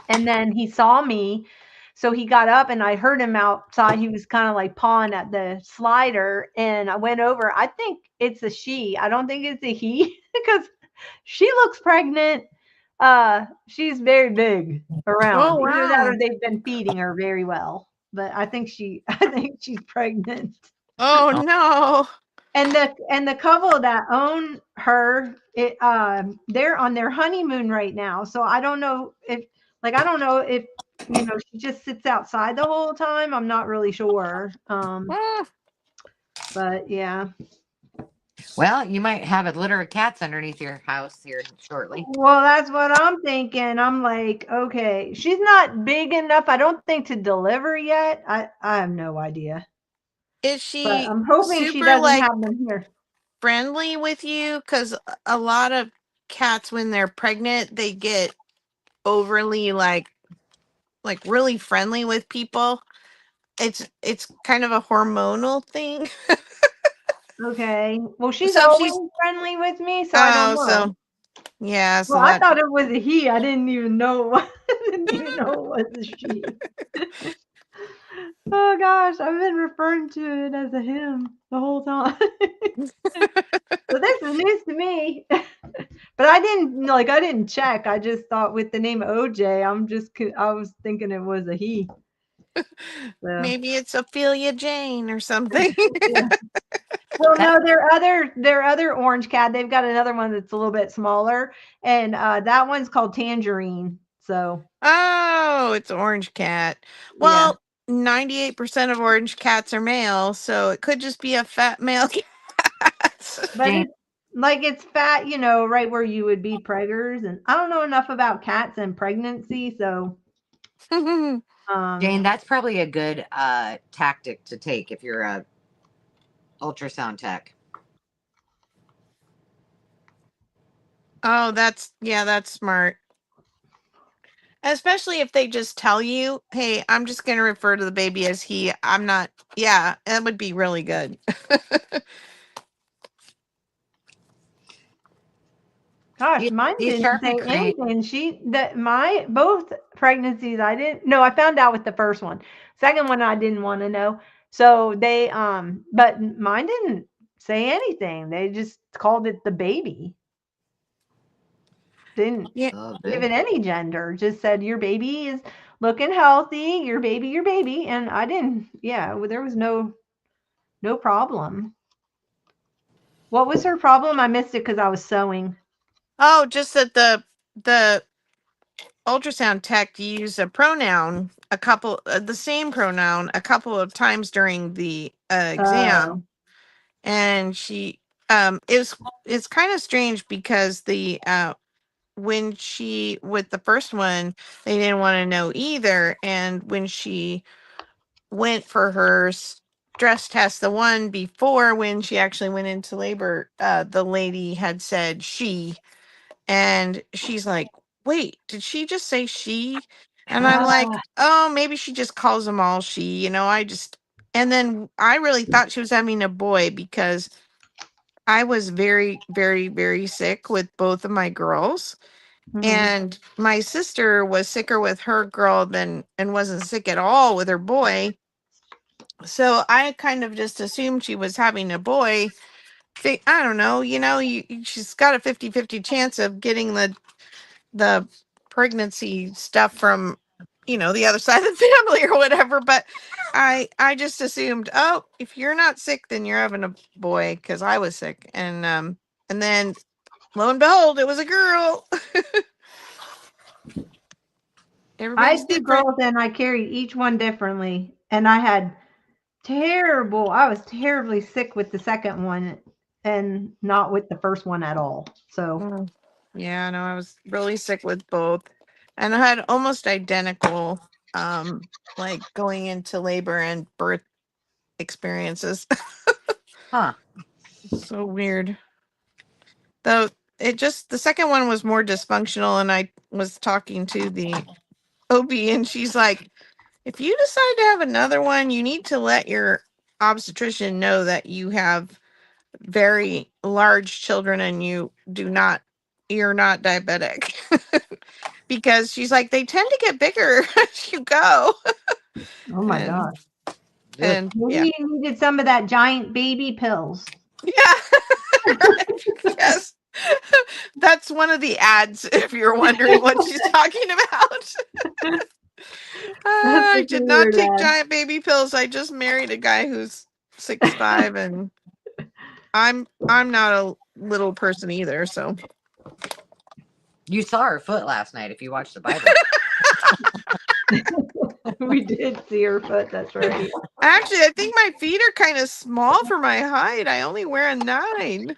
And then he saw me, so he got up and I heard him outside. He was kind of like pawing at the slider, and I went over. I think it's a she. I don't think it's a he because she looks pregnant. She's very big around. Oh, Either that wow. or they've been feeding her very well. But I think she's pregnant. Oh, no. And the couple that own her, they're on their honeymoon right now. So I don't know if she just sits outside the whole time. I'm not really sure. Mm. But yeah. Well, you might have a litter of cats underneath your house here shortly. Well, that's what I'm thinking. I'm like, okay, she's not big enough, I don't think, to deliver yet. I have no idea. Is But she I'm hoping she super, doesn't like, have them here. friendly with you? Because a lot of cats, when they're pregnant, they get overly, like really friendly with people. It's kind of a hormonal thing. Okay. Well, she's So if always she's friendly with me, so I don't know. so yeah, Well, so I that thought it was a he. I didn't even know. I didn't even know it was a she. Oh gosh, I've been referring to it as a him the whole time. So this is news to me. But I didn't check. I just thought with the name OJ, I was thinking it was a he. So maybe it's Ophelia Jane or something. yeah. Well, no, their other orange cat. They've got another one that's a little bit smaller, and that one's called Tangerine. So Oh, it's orange cat. yeah. Well, 98% of orange cats are male, so it could just be a fat male cat. But Jane, it's fat, right where you would be preggers. And I don't know enough about cats and pregnancy, so Jane, that's probably a good tactic to take if you're a ultrasound tech. Oh, that's smart. Especially if they just tell you, "Hey, I'm just going to refer to the baby as he. I'm not." Yeah, that would be really good. gosh, mine These didn't say Sharpie create. anything. My both pregnancies, I didn't. No, I found out with the first one. Second one, I didn't want to know. So they, but mine didn't say anything. They just called it the baby. Didn't Yeah. Oh, give good. it any gender. Just said your baby is looking healthy. Your baby, and I didn't. Yeah, there was no problem. What was her problem? I missed it because I was sewing. Oh, just that the ultrasound tech used a pronoun, the same pronoun a couple of times during the exam, Oh, and she it's kind of strange because the when she with the first one they didn't want to know either, and when she went for her stress test, the one before when she actually went into labor, the lady had said she, and she's like, wait, did she just say she? And I'm like, ah, oh, maybe she just calls them all she, and then I really thought she was having a boy because I was very, very, very sick with both of my girls. mhm. And my sister was sicker with her girl than and wasn't sick at all with her boy. So I kind of just assumed she was having a boy. I don't know, she's got a 50-50 chance of getting the pregnancy stuff from, the other side of the family or whatever. But I just assumed, oh, if you're not sick, then you're having a boy, because I was sick. And then lo and behold, it was a girl. I Everybody's had two different. girls and I carried each one differently. And I was terribly sick with the second one and not with the first one at all. So, Mm. Yeah, no, I was really sick with both. And I had almost identical, like going into labor and birth experiences. Huh. So weird. Though the second one was more dysfunctional, and I was talking to the OB, and she's like, if you decide to have another one, you need to let your obstetrician know that you have very large children and you're not diabetic. Because she's like, they tend to get bigger as you go. oh my And God. Ugh. yeah. Maybe you needed some of that giant baby pills. Yeah. Right. Yes. That's one of the ads, if you're wondering what she's talking about. That's I such a did not weird take ad. giant baby pills. I just married a guy who's 6'5", and I'm not a little person either, so. You saw her foot last night if you watched the Bible. We did see her foot. That's right. Actually, I think my feet are kind of small for my height. I only wear a 9.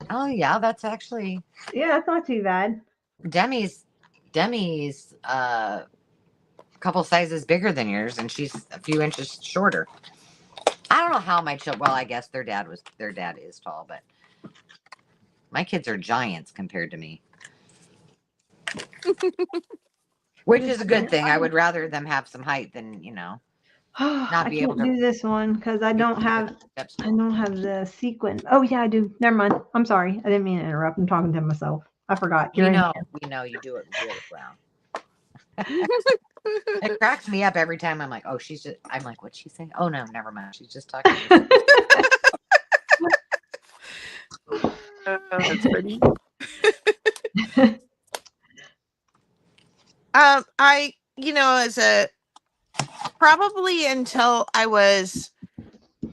Oh yeah, that's actually Yeah, that's not too bad. Demi's a couple sizes bigger than yours, and she's a few inches shorter. I don't know how my children. Well, I guess their dad is tall, but my kids are giants compared to me, which is a good thing. I would rather them have some height than not I be able can't to do this one because do steps. I don't have the sequin. Oh yeah, I do. Never mind. I'm sorry. I didn't mean to interrupt. I'm talking to myself. I forgot. We know you do it really well. It cracks me up every time. I'm like, oh, I'm like, what'd she say? Oh no, never mind. She's just talking to herself. Oh, that's pretty. I, as a probably until I was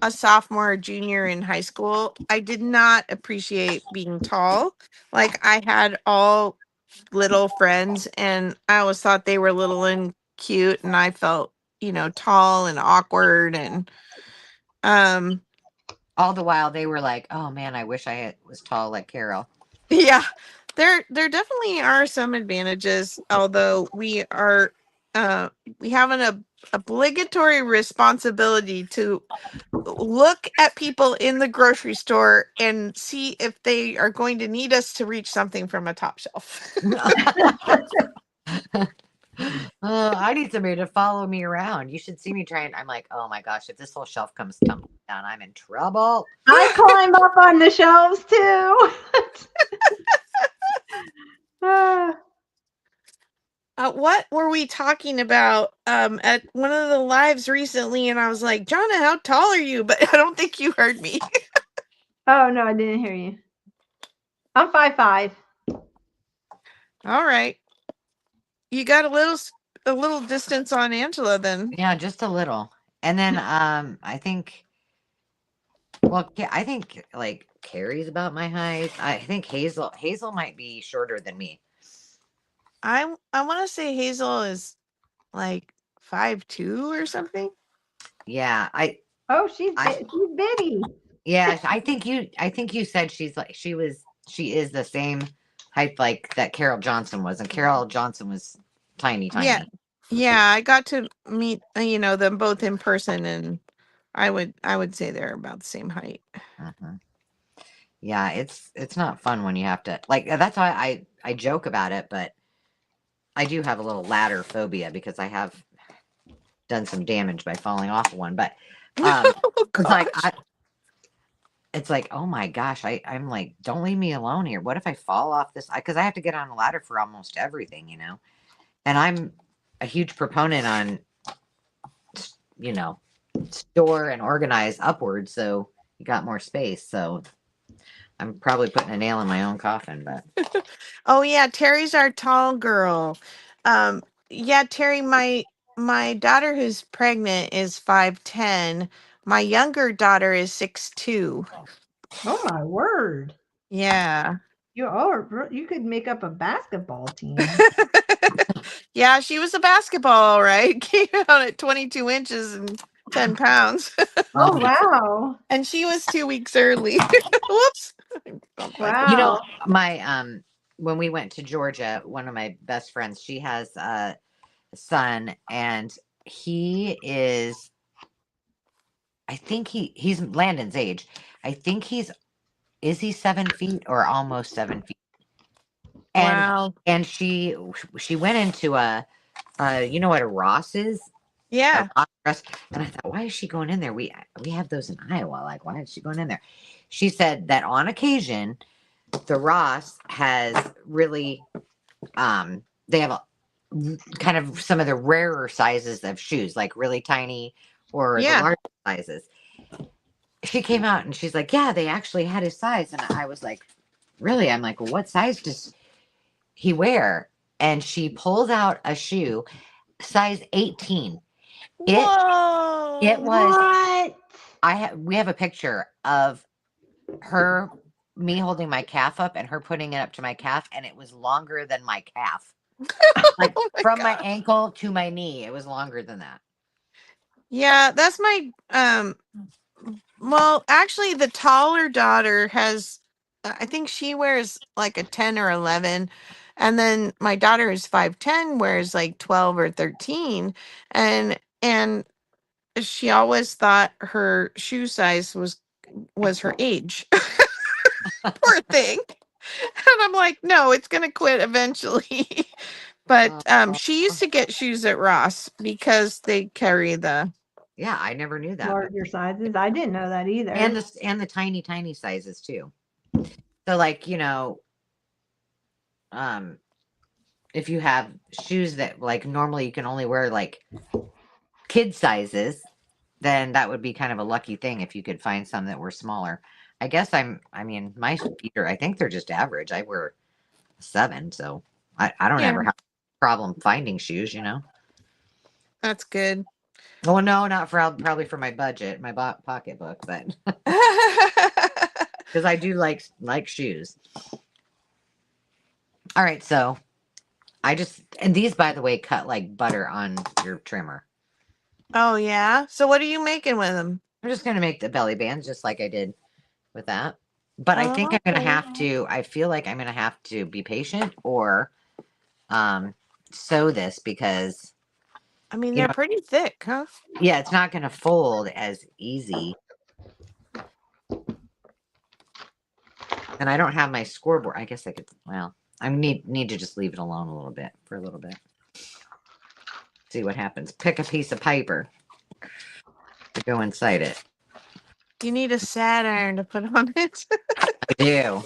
a sophomore or junior in high school, I did not appreciate being tall. Like, I had all little friends, and I always thought they were little and cute, and I felt, tall and awkward, and um All the while they were like, oh man, I wish was tall like Carol. yeah, there definitely are some advantages, although we have an obligatory responsibility to look at people in the grocery store and see if they are going to need us to reach something from a top shelf. I need somebody to follow me around. You should see me trying. I'm like, oh my gosh, if this whole shelf comes tumbling down, I'm in trouble. I climb up on the shelves too. Ah, What were we talking about at one of the lives recently? And I was like, Jonna, how tall are you? But I don't think you heard me. oh no, I didn't hear you. I'm 5'5". All right. You got a little distance on Angela then. Yeah, just a little. And then I think like Carrie's about my height. I think Hazel might be shorter than me. I want to say Hazel is like 5'2" or something. Yeah, Oh, she's bitty. yeah, I think you said she is the same height like that Carol Johnson was, and Carol Johnson was tiny. Yeah, I got to meet them both in person, and I would say they're about the same height. Mhm. Yeah, it's not fun when you have to like. That's why I joke about it, but I do have a little ladder phobia because I have done some damage by falling off one. But Oh, it's like, oh my gosh, I'm like, don't leave me alone here. What if I fall off this? Because I have to get on a ladder for almost everything, and I'm a huge proponent on, store and organize upwards, so you got more space. So I'm probably putting a nail in my own coffin, but Oh yeah, Terry's our tall girl. Yeah, Terry, my daughter who's pregnant is 5'10". My younger daughter is 6'2". Oh my word. Yeah. You could make up a basketball team. Yeah, she was a basketball, right? Came out at 22 inches and 10 pounds. Oh wow. And she was 2 weeks early. Whoops. Bumped my foot. you know, Wow. my when we went to Georgia, one of my best friends, she has a son, and he is, I think he's Landon's age. I think is he 7 feet or almost 7 feet? And Wow. and she went into you know what a Ross is? A Yeah. Ross dress. And I thought, why is she going in there? We have those in Iowa. Like, why is she going in there? She said that on occasion, the Ross has really they have a kind of some of the rarer sizes of shoes, like really tiny or the Yeah. larger sizes. She came out and she's like, yeah, they actually had his size. And I was like, really? I'm like, well, what size does he wear? And she pulls out a shoe, size 18. It Whoa. was, What? we have a picture of her, me holding my calf up and her putting it up to my calf, and it was longer than my calf. Like Oh my from my God. ankle to my knee, it was longer than that. Yeah, that's my well, actually the taller daughter has I think she wears like a 10 or 11, and then my daughter is 5'10", wears like 12 or 13, and she always thought her shoe size was her age. Poor thing. And I'm like, no, it's gonna quit eventually. But Uh, she used to get shoes at Ross because they carry the yeah, I never knew that, but Larger sizes. I didn't know that either. and the tiny sizes too. So like, um if you have shoes that like normally you can only wear like kid sizes, then that would be kind of a lucky thing if you could find some that were smaller. I mean, my feet are, I think they're just average. I wear 7, so I don't yeah, ever have a problem finding shoes. that's good. Oh no, not for probably for my budget, my pocketbook, but because I do like shoes. All right, so and these by the way cut like butter on your trimmer. Oh yeah. So what are you making with them? I'm just gonna make the belly bands just like I did with that. But I think I'm gonna Okay. have to. I feel like I'm gonna have to be patient or sew this because I mean, you they're know, pretty thick, huh? yeah, it's not gonna fold as easy. And I don't have my scoreboard. I guess I could. Well, I need to just leave it alone a little bit for a little bit. See what happens. Pick a piece of paper to go inside it. You need a sad iron to put on it. I do.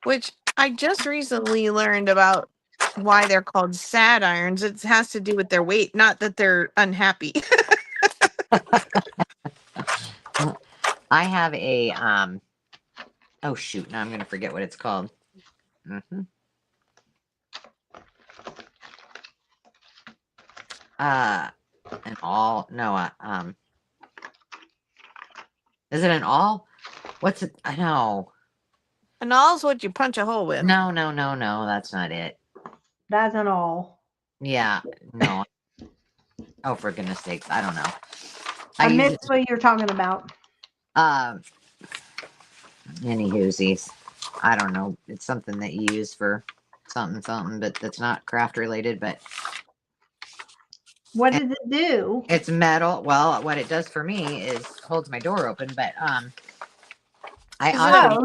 Which I just recently learned about why they're called sad irons. It has to do with their weight, not that they're unhappy. I have a oh shoot, now I'm gonna forget what it's called. Mm-hmm. An all no is it an all? What's it? I know. And all's what you punch a hole with. No, that's not it. That's an all. Yeah, no. Oh, for goodness sakes, I don't know. I use missed it. what you're talking about. Any hoosies. I don't know. It's something that you use for something, but that's not craft related. But What does it do? it's metal. Well, what it does for me is holds my door open. But I Is also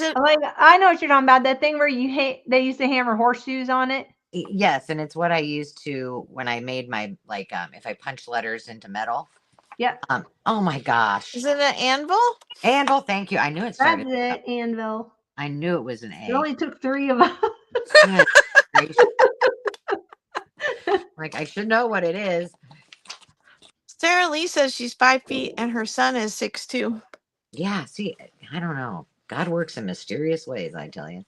it Like I know what you're talking about. That thing where they used to hammer horseshoes on it. yes, and it's what I used to when I made my like if I punch letters into metal. Yep. Oh my gosh. is it an anvil? Anvil, thank you. I knew it started. That's it, anvil. I knew it was an It A. only took 3 of us. Good gracious. Like I should know what it is. Sarah Lee says she's 5 feet and her son is 6'2". Yeah, see, I don't know. God works in mysterious ways, I tell you.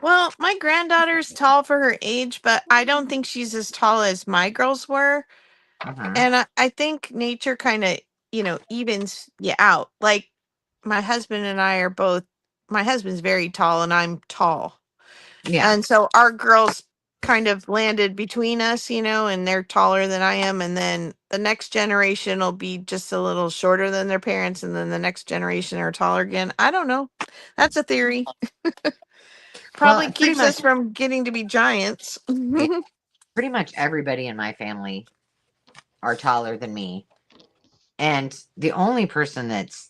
Well, my granddaughter's tall for her age, but I don't think she's as tall as my girls were. Uh-huh. And I think nature kind of, evens you out. Like my husband and I are both, my husband's very tall and I'm tall. Yeah. And so our girls kind of landed between us, and they're taller than I am. And then the next generation will be just a little shorter than their parents. And then the next generation are taller again. I don't know. That's a theory. Probably Well, pretty keeps much, us from getting to be giants. yeah, pretty much everybody in my family are taller than me. And the only person that's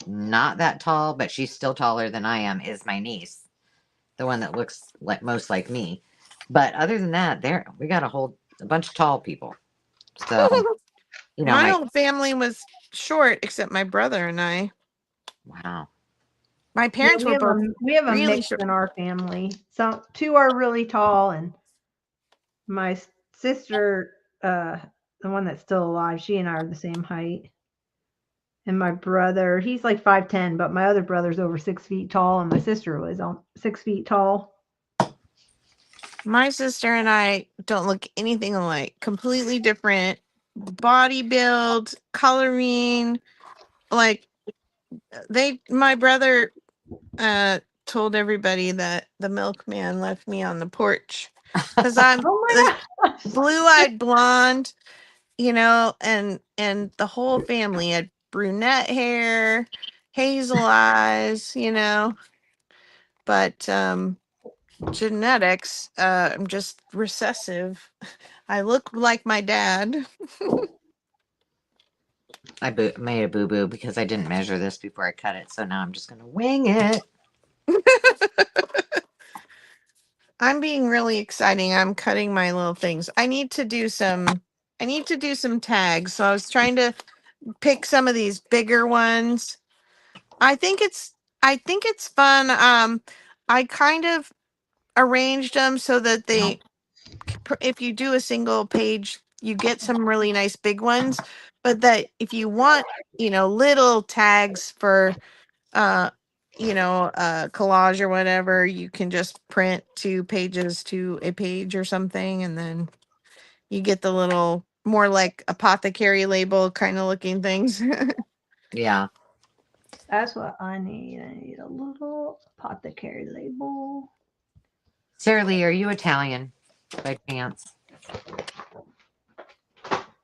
not that tall, but she's still taller than I am, is my niece, the one that looks like most like me. But other than that, we got a bunch of tall people. So, My my whole family was short except my brother and I. wow. My Yeah, parents were both we have a really mix short. in our family. So two are really tall, and my sister, the one that's still alive, she and I are the same height. And my brother, he's like 5'10", but my other brother's over 6 feet tall, and my sister was 6 feet tall. My sister and I don't look anything alike. Completely different body build, coloring. Like my brother told everybody that the milkman left me on the porch because I'm Oh this my gosh! blue-eyed blonde, and the whole family had brunette hair, hazel eyes, but genetics, I'm just recessive. I look like my dad. I made a boo boo because I didn't measure this before I cut it. So now I'm just going to wing it. I'm being really exciting. I'm cutting my little things. I need to do some tags. So I was trying to pick some of these bigger ones. I think it's fun. I kind of arranged them so that if you do a single page, you get some really nice big ones, but that if you want, little tags for collage or whatever, you can just print 2 pages to a page or something, and then you get the little more like apothecary label kind of looking things. Yeah. That's what I need. I need a little apothecary label. Sarah Lee, are you Italian by chance?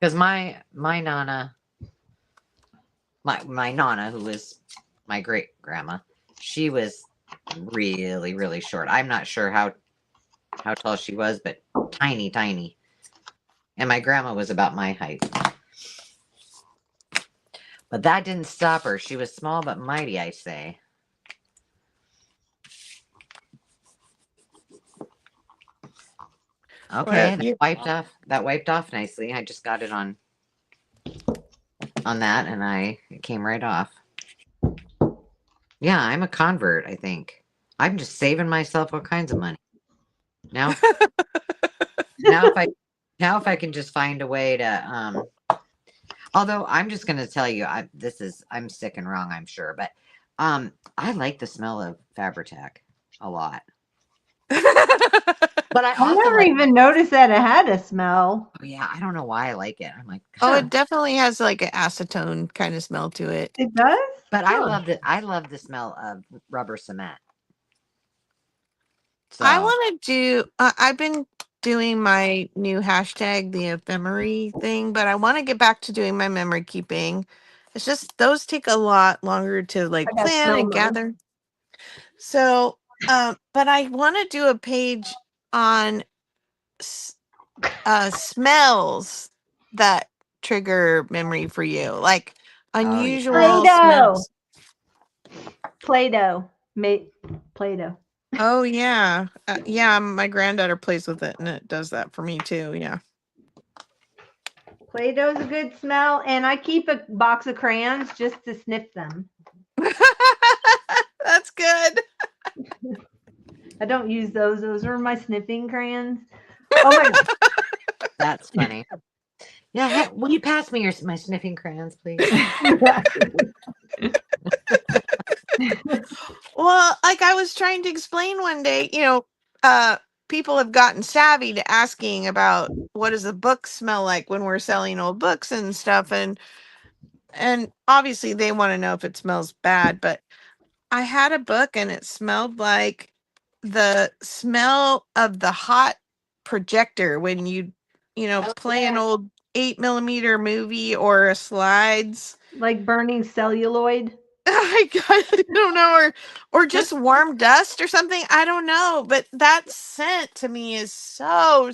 Because my nana, my nana, who was my great grandma, she was really, really short. I'm not sure how tall she was, but tiny, tiny. And my grandma was about my height. But that didn't stop her. She was small but mighty, I say. Okay, that wiped off nicely. I just got it on that, and it came right off. Yeah, I'm a convert, I think. I'm just saving myself all kinds of money. Now now if I can just find a way to although I'm just gonna tell you, I'm sick and wrong, I'm sure, but I like the smell of Fabri-Tac a lot. But I I also never even noticed that it had a smell. oh yeah, I don't know why I like it. I'm like, Oh, huh. it definitely has like an acetone kind of smell to it. It does? But Huh. I love the smell of rubber cement. I So want to do. I've been doing my new hashtag, the ephemera thing, but I want to get back to doing my memory keeping. It's just those take a lot longer to I like got plan smell and mode. gather. So, but I want to do a page on smells that trigger memory for you, like oh yeah. unusual Play-Doh. smells. Play-Doh. Play-Doh. Oh yeah, yeah. My granddaughter plays with it, and it does that for me too. Yeah. Play-Doh's a good smell, and I keep a box of crayons just to sniff them. That's good. I don't use those. Those are my sniffing crayons. Oh my god. That's funny. Yeah, will you pass me my sniffing crayons, please? Well, like I was trying to explain one day, uh, people have gotten savvy to asking about what does a book smell like when we're selling old books and stuff, and obviously they want to know if it smells bad, but I had a book and it smelled like the smell of the hot projector when Oh, play an yeah. old 8 millimeter movie or a slides. Like burning celluloid. I don't know, or just warm dust or something. I don't know, but that scent to me is so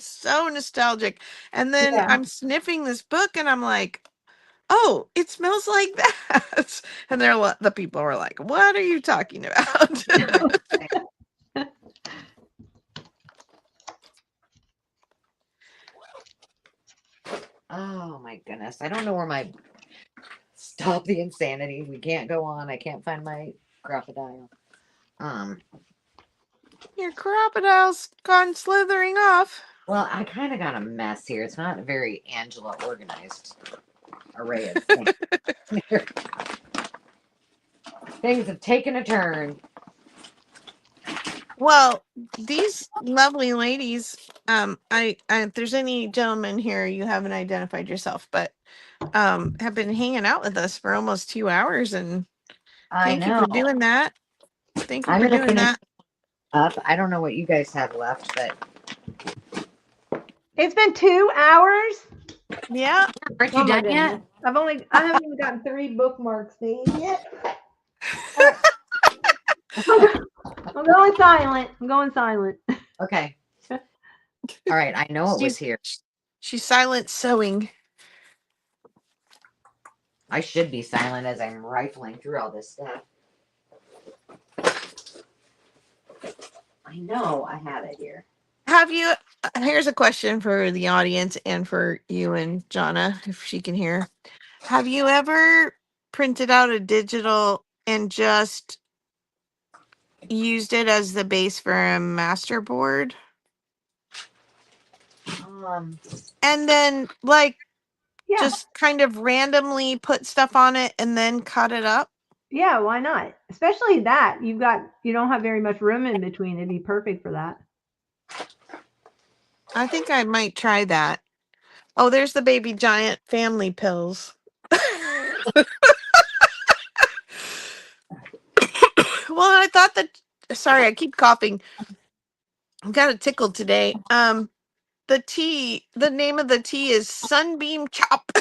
nostalgic. And then Yeah. I'm sniffing this book, and I'm like, "Oh, it smells like that." And the people were like, "What are you talking about?" Oh my goodness. I don't know where my stop the insanity. We can't go on. I can't find my crocodile. Um, Your crocodile's gone slithering off. well, I kind of got a mess here. It's not a very Angela organized array of things. Things have taken a turn. Well, these lovely ladies, if there's any gentlemen here, you haven't identified yourself, but have been hanging out with us for almost 2 hours, and I thank you know. for doing that. Thank you I'm for gonna doing finish that. up. I don't know what you guys have left, but It's been 2 hours. Yeah. aren't you Oh my done goodness. yet? I haven't even gotten 3 bookmarks made yet. I'm going silent. I'm going silent. Okay. All right. I know it was She's here. she's silent sewing. I should be silent as I'm rifling through all this stuff. I know I have it here. Have you Here's a question for the audience and for you and Jonna, if she can hear. Have you ever printed out a digital and just used it as the base for a master board? Um, And then like Yeah. just kind of randomly put stuff on it and then cut it up? Yeah, why not? Especially that. You don't have very much room in between. It'd be perfect for that. I think I might try that. Oh, there's the baby giant family pills. Well, I thought that sorry, I keep coughing. I've got a tickle today. The name of the tea is Sunbeam Chop.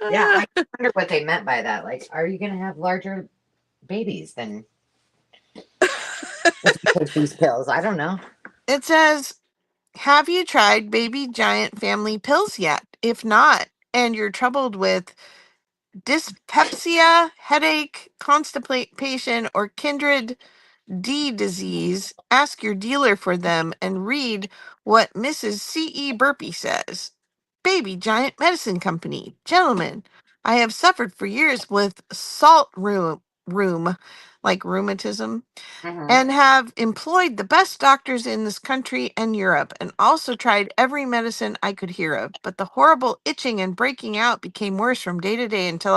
yeah, I wonder what they meant by that. Like, are you gonna have larger babies than if you take these pills? I don't know. It says, have you tried baby giant family pills yet? If not, and you're troubled with dyspepsia, headache, constipation, or kindred D disease, ask your dealer for them and read what Mrs. C.E. Burpee says. Baby Giant Medicine Company. Gentlemen, I have suffered for years with room, like rheumatism, Mhm. and have employed the best doctors in this country and Europe, and also tried every medicine I could hear of. But the horrible itching and breaking out became worse from day to day until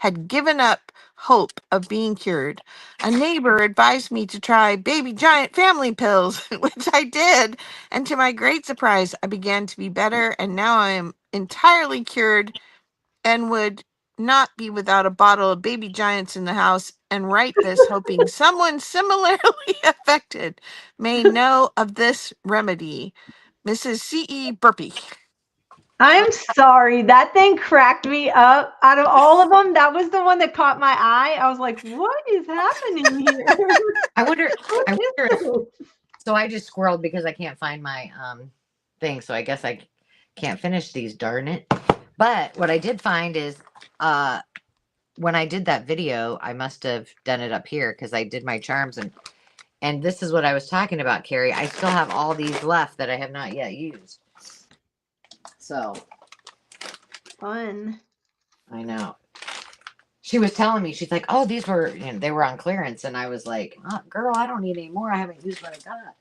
had given up hope of being cured. A neighbor advised me to try Baby Giant family pills, which I did, and to my great surprise, I began to be better, and now I am entirely cured and would not be without a bottle of Baby Giants in the house, and write this hoping someone similarly affected may know of this remedy. Mrs. C.E. Burpee. I'm sorry. That thing cracked me up. Out of all of them, that was the one that caught my eye. I was like, what is happening here? I wonder. What I is wonder if. this? So I just squirreled because I can't find my thing. So I guess I can't finish these. Darn it! But what I did find is uh when I did that video, I must have done it up here because I did my charms and this is what I was talking about, Carrie. I still have all these left that I have not yet used. So Fun. I know. She was telling me, she's like, "Oh, these were, they were on clearance," and I was like, oh, "Girl, I don't need any more. I haven't used what I got."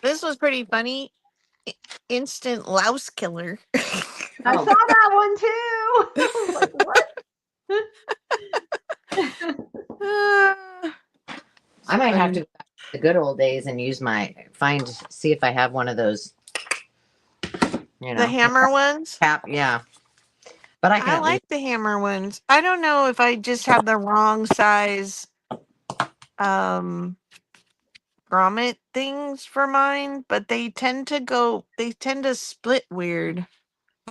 This was pretty funny. instant louse killer. I saw that one too. I was like, what? I might have to go back to the good old days and use see if I have one of those, The hammer ones. cap. Yeah, but I can I at least. like the hammer ones. I don't know if I just have the wrong size grommet things for mine, but they tend to split weird.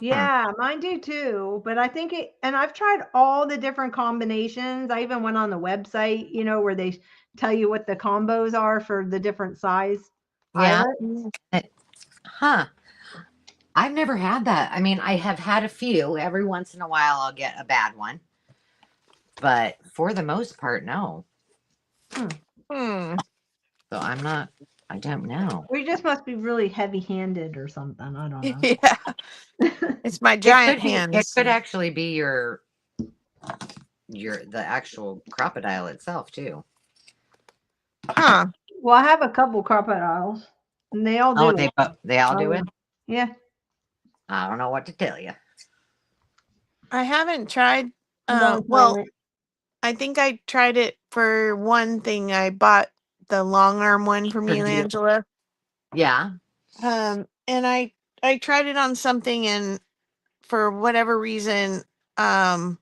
Yeah, mine do too. But I think and I've tried all the different combinations. I even went on the website, where they tell you what the combos are for the different size Yeah. eyelets. Huh. I've never had that. I mean, I have had a few. Every once in a while, I'll get a bad one. But for the most part, no. Hmm. So I don't know. We just must be really heavy-handed or something. I don't know. Yeah. It's my giant hands. It could actually be the actual crocodile itself too. Huh. Well, I have a couple crocodiles, and they all do it. They all do it? Yeah. I don't know what to tell you. I haven't tried. Don't Well, blame it. I think I tried it for one thing. I bought the long arm one from you, Angela. Yeah. And I tried it on something, and for whatever reason, I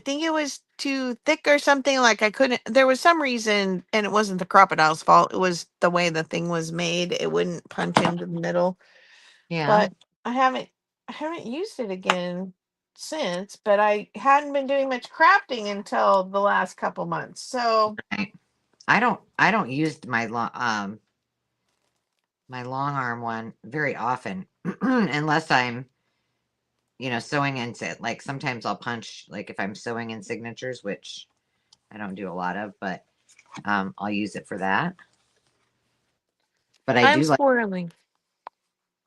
think it was too thick or something. Like I couldn't. There was some reason, and it wasn't the crocodile's fault. It was the way the thing was made. It wouldn't punch into the middle. Yeah. But I haven't used it again since. But I hadn't been doing much crafting until the last couple months. So right. I don't use my long arm one very often unless I'm sewing into, like, sometimes I'll punch, like if I'm sewing in signatures, which I don't do a lot of, but I'll use it for that. But I'm swirling.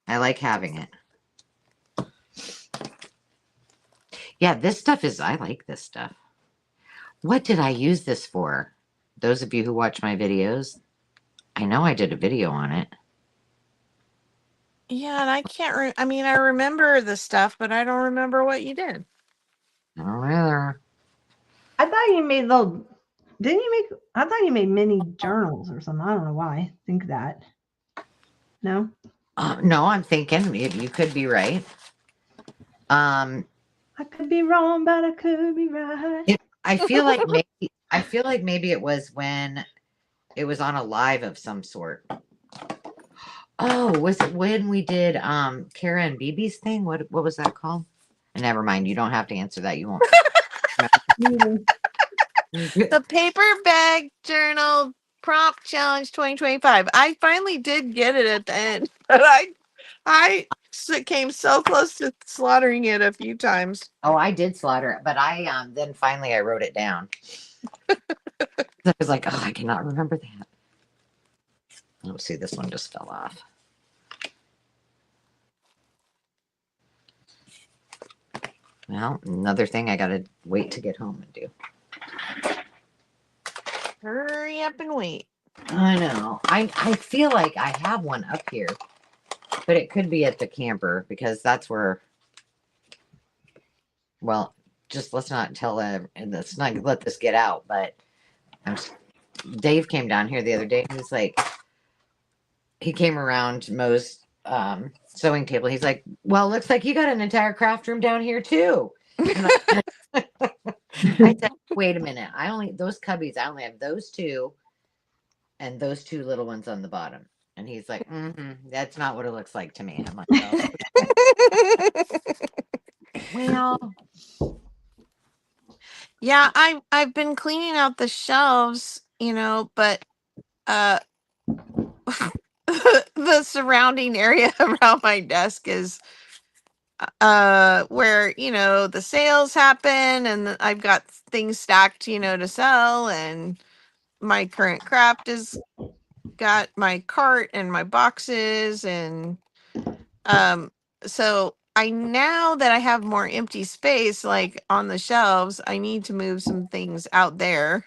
I like having it. Yeah, I like this stuff. What did I use this for? Those of you who watch my videos, I know I did a video on it. Yeah, and I can't. I mean, I remember the stuff, but I don't remember what you did. I don't either. I thought you made little. Didn't you make? I thought you made mini journals or something. I don't know why I think that. No. No, I'm thinking you could be right. I could be wrong, but I could be right. I feel like maybe it was when it was on a live of some sort. Oh, was it when we did Kara and BB's thing? What was that called? And never mind, you don't have to answer that. You won't. The paper bag journal prompt challenge 2025. I finally did get it at the end, but I came so close to slaughtering it a few times. Oh, I did slaughter it, but I then finally I wrote it down. I was like, oh, I cannot remember that. Oh, see, this one just fell off. Well, another thing I gotta wait to get home and do. Hurry up and wait. I know. I feel like I have one up here, but it could be at the camper because that's where. Well, just let's not let's not let this get out. But Dave came down here the other day. And he's like, he came around Mo's sewing table. He's like, well, looks like you got an entire craft room down here too. I said, wait a minute. Those cubbies, I only have those two and those two little ones on the bottom. And he's like, that's not what it looks like to me. I'm like, well, yeah, I've been cleaning out the shelves, but the surrounding area around my desk is where the sales happen, and I've got things stacked to sell, and my current craft is got my cart and my boxes, and so now that I have more empty space, like on the shelves, I need to move some things out there.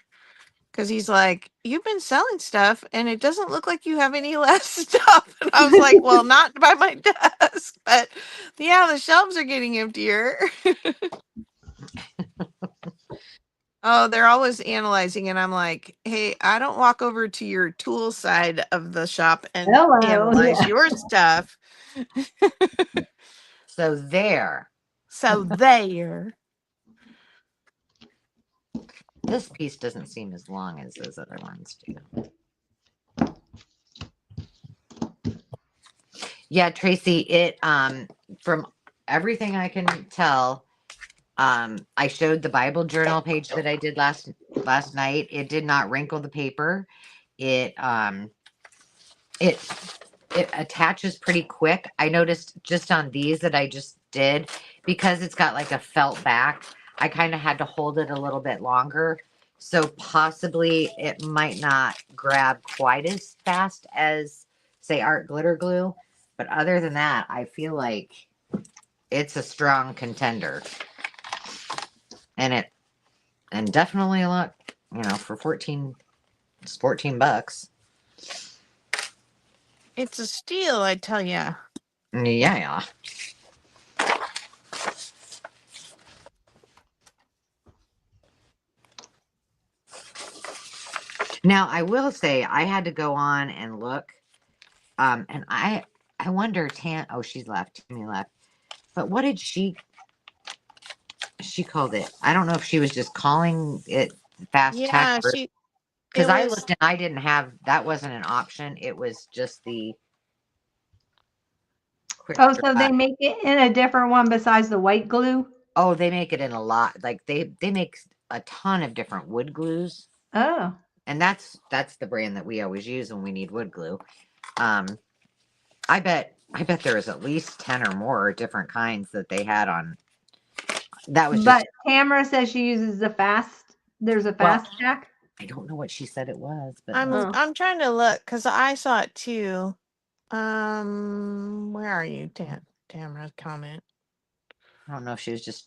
because he's like, "You've been selling stuff, and it doesn't look like you have any less stuff." And I was like, "Well, not by my desk, but yeah, the shelves are getting emptier." Oh, they're always analyzing, and I'm like, "Hey, I don't walk over to your tool side of the shop and Hello. analyze Yeah. your stuff." So there. So there. This piece doesn't seem as long as those other ones do. Yeah, Tracy, it from everything I can tell, I showed the Bible journal page that I did last night. It did not wrinkle the paper. It it attaches pretty quick. I noticed just on these that I just did, because it's got like a felt back, I kind of had to hold it a little bit longer. So possibly it might not grab quite as fast as, say, art glitter glue. But other than that, I feel like it's a strong contender. And definitely a lot, for 14, it's $14. It's a steal, I tell ya. Yeah. Now, I will say I had to go on and look, and I wonder, she's left. Tammy left. But what did she called it? I don't know if she was just calling it fast Yeah, tack, it because I was. looked and I didn't have, that wasn't an option. It was just the quick Oh, so dry. they make it in a different one besides the white glue? Oh, they make it in a lot. Like they make a ton of different wood glues. Oh. And that's the brand that we always use when we need wood glue. Um, I bet there was at least 10 or more different kinds that they had on. That was just. But Tamara says she uses there's a Well, fast tack. I don't know what she said it was, but I'm trying to look because I saw it too. Where are you, Tamara's comment? I don't know if she was just.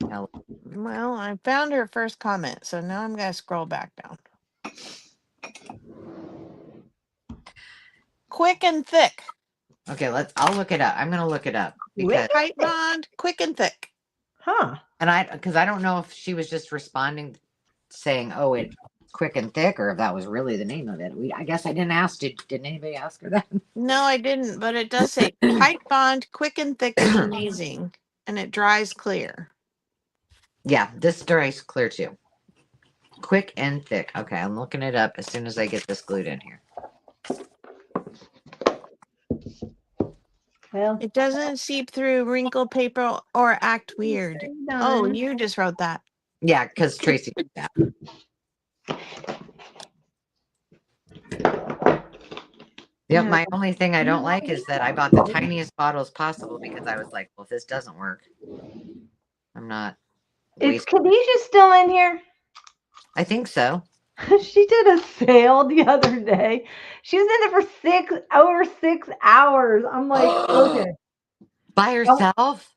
Well, I found her first comment, so now I'm gonna scroll back down. Quick and thick. Okay, I'll look it up. I'm gonna look it up because Tight bond, quick and thick. Huh. and because I don't know if she was just responding, saying, "Oh, it quick and thick," or if that was really the name of it. I guess I didn't ask. Didn't anybody ask her that? No, I didn't, but it does say tight bond, quick and thick is amazing, and it dries clear. Yeah, this dries clear too. Quick and thick. Okay, I'm looking it up as soon as I get this glued in here. Well, It doesn't seep through wrinkled paper or act weird. Oh, done. you just wrote that. Yeah, because Tracy did that. Yep, my only thing I don't like is that I bought the tiniest bottles possible because I was like, well, if this doesn't work, I'm not. Is Khadijah still in here? I think so. She did a sale the other day. She was in it for over 6 hours. I'm like, okay. By herself?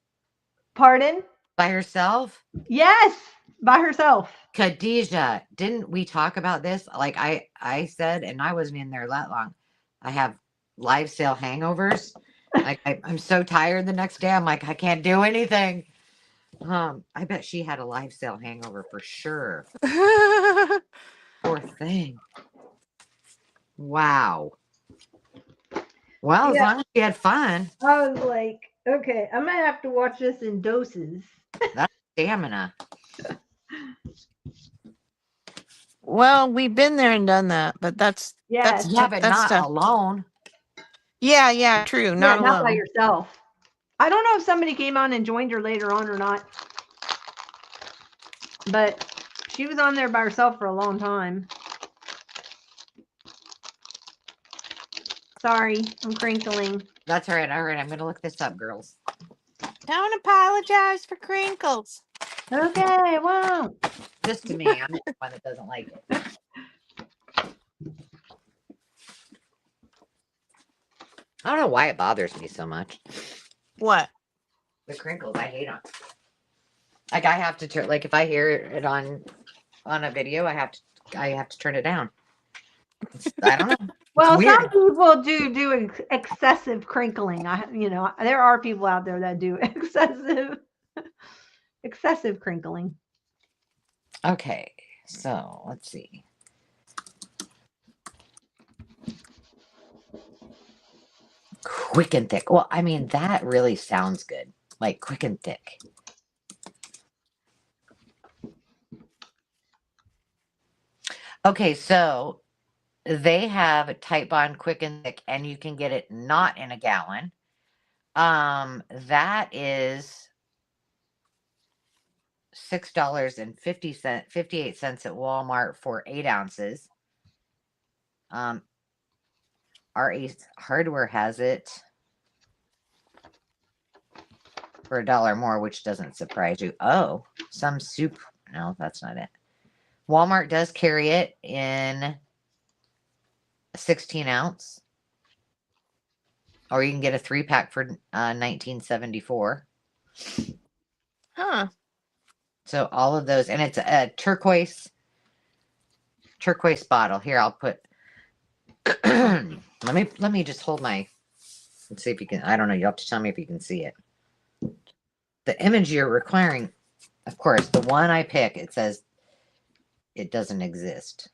Pardon? By herself? Yes, by herself. Khadijah, didn't we talk about this? Like I said, and I wasn't in there that long. I have live sale hangovers. Like I'm so tired the next day. I'm like, I can't do anything. I bet she had a live sale hangover for sure. Poor thing. Wow. Well, as long as she had fun. I was like, okay, I'm gonna have to watch this in doses. That's stamina. Well, we've been there and done that, but that's Yes. Yeah, but that's not tough. alone. Yeah, true. Not alone. Not by yourself. I don't know if somebody came on and joined her later on or not, but she was on there by herself for a long time. Sorry, I'm crinkling. That's all right. All right, I'm gonna look this up, girls. Don't apologize for crinkles. Okay, I won't. Just to me, I'm the one that doesn't like it. I don't know why it bothers me so much. What? The crinkles, I hate them. Like I have to turn. Like if I hear it on a video, I have to turn it down. I don't know. It's Well, some weird. people do excessive crinkling. There are people out there that do excessive crinkling. Okay, so let's see. Quick and thick. Well, I mean, that really sounds good. Like quick and thick. Okay, so they have Type Bond Quick and Thick, and you can get it not in a gallon. That is $6.58 at Walmart for 8 ounces. Our Ace Hardware has it for $1 more, which doesn't surprise you. Oh, some soup. No, that's not it. Walmart does carry it in a 16 ounce, or you can get a 3-pack for $19.74. Huh. So all of those, and it's a turquoise bottle. Here, I'll put. let me just hold my. Let's see if you can. I don't know. You have to tell me if you can see it. The image you're requiring, of course, the one I pick, it says it doesn't exist.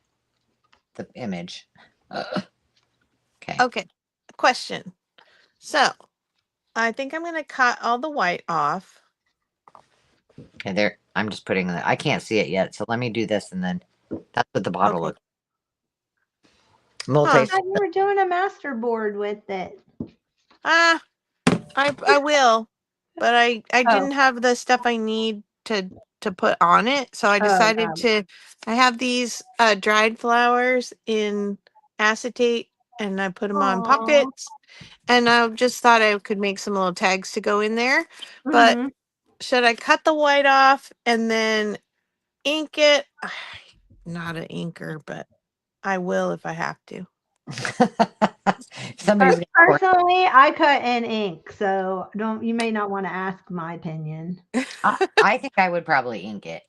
The image. Okay. Okay. Question. So, I think I'm going to cut all the white off. Okay, there. I'm just putting the. I can't see it yet, so let me do this, and then that's what the bottle Okay. looks. I Multi. thought you were doing a master board with it. I will, but I Oh. didn't have the stuff I need to put on it, so I decided to. I have these dried flowers in acetate, and I put them on Aw. pockets, and I just thought I could make some little tags to go in there. But Mhm. should I cut the white off and then ink it? Not an inker, but I will if I have to. Somebody's gonna pour- Personally, I cut in ink, so you may not want to ask my opinion. I think I would probably ink it.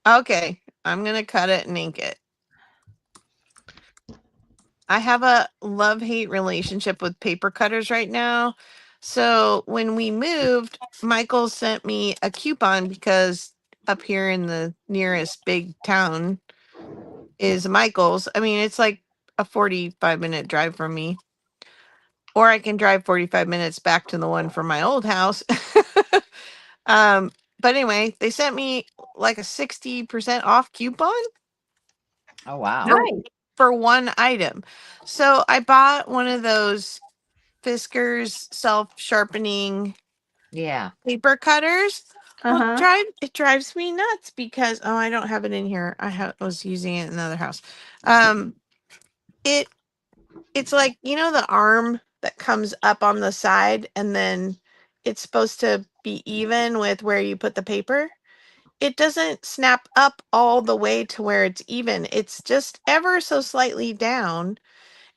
Okay, I'm gonna cut it and ink it. I have a love-hate relationship with paper cutters right now. So when we moved, Michael sent me a coupon because up here in the nearest big town is Michael's. I mean, it's like a 45-minute drive from me. Or I can drive 45 minutes back to the one from my old house. But anyway, they sent me like a 60% off coupon. Oh wow! Nice. For one item. So I bought one of those Fisker's self-sharpening Yeah. paper cutters. Well, Uh-huh. it drives me nuts because I don't have it in here. Was using it in another house. It's like, the arm that comes up on the side and then it's supposed to be even with where you put the paper. It doesn't snap up all the way to where it's even. It's just ever so slightly down.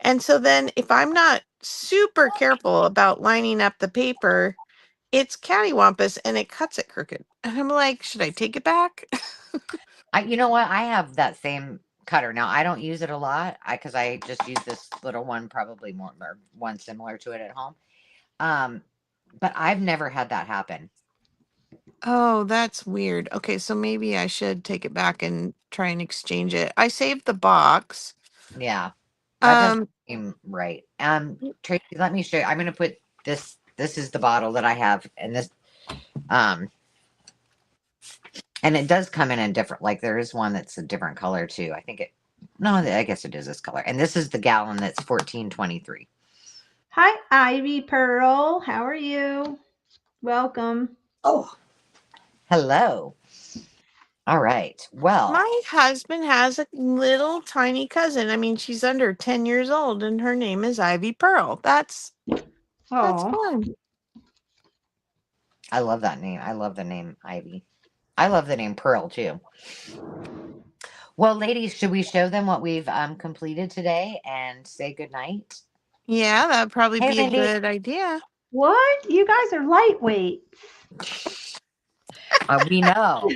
And so then if I'm not super careful about lining up the paper, it's cattywampus and it cuts it crooked. And I'm like, should I take it back? You know what? I have that same cutter now. I don't use it a lot because I just use this little one, probably more or one similar to it at home. But I've never had that happen. Oh, that's weird. Okay, so maybe I should take it back and try and exchange it. I saved the box. Yeah, that doesn't Um, seem right. Tracy, let me show you. I'm going to put this. This is the bottle that I have, and this, and it does come in a different. Like there is one that's a different color too. I think it. No, I guess it is this color, and this is the gallon that's $14.23. Hi, Ivy Pearl. How are you? Welcome. Oh, hello. All right. Well, my husband has a little tiny cousin. I mean, she's under 10 years old and her name is Ivy Pearl. That's fun. I love that name. I love the name Ivy. I love the name Pearl too. Well, ladies, should we show them what we've completed today and say goodnight? Yeah, that'd probably Hey, be a Mindy. good idea. What? You guys are lightweight. We know.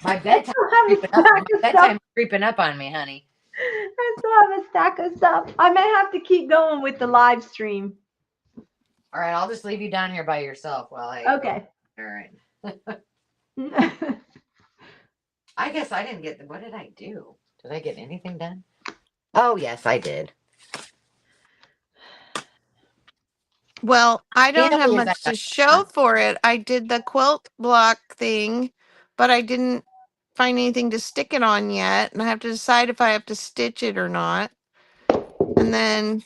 My bedtime's I creeping up. My bedtime's creeping up on me, honey. still have a stack of stuff. I may have to keep going with the live stream. All right, I'll just leave you down here by yourself while I. Okay. All right. I guess I didn't get. What did I do? Did I get anything done? Oh yes, I did. Well, I don't have Aliens, I much to got show for it. I did the quilt block thing, but I didn't find anything to stick it on yet, and I have to decide if I have to stitch it or not. And then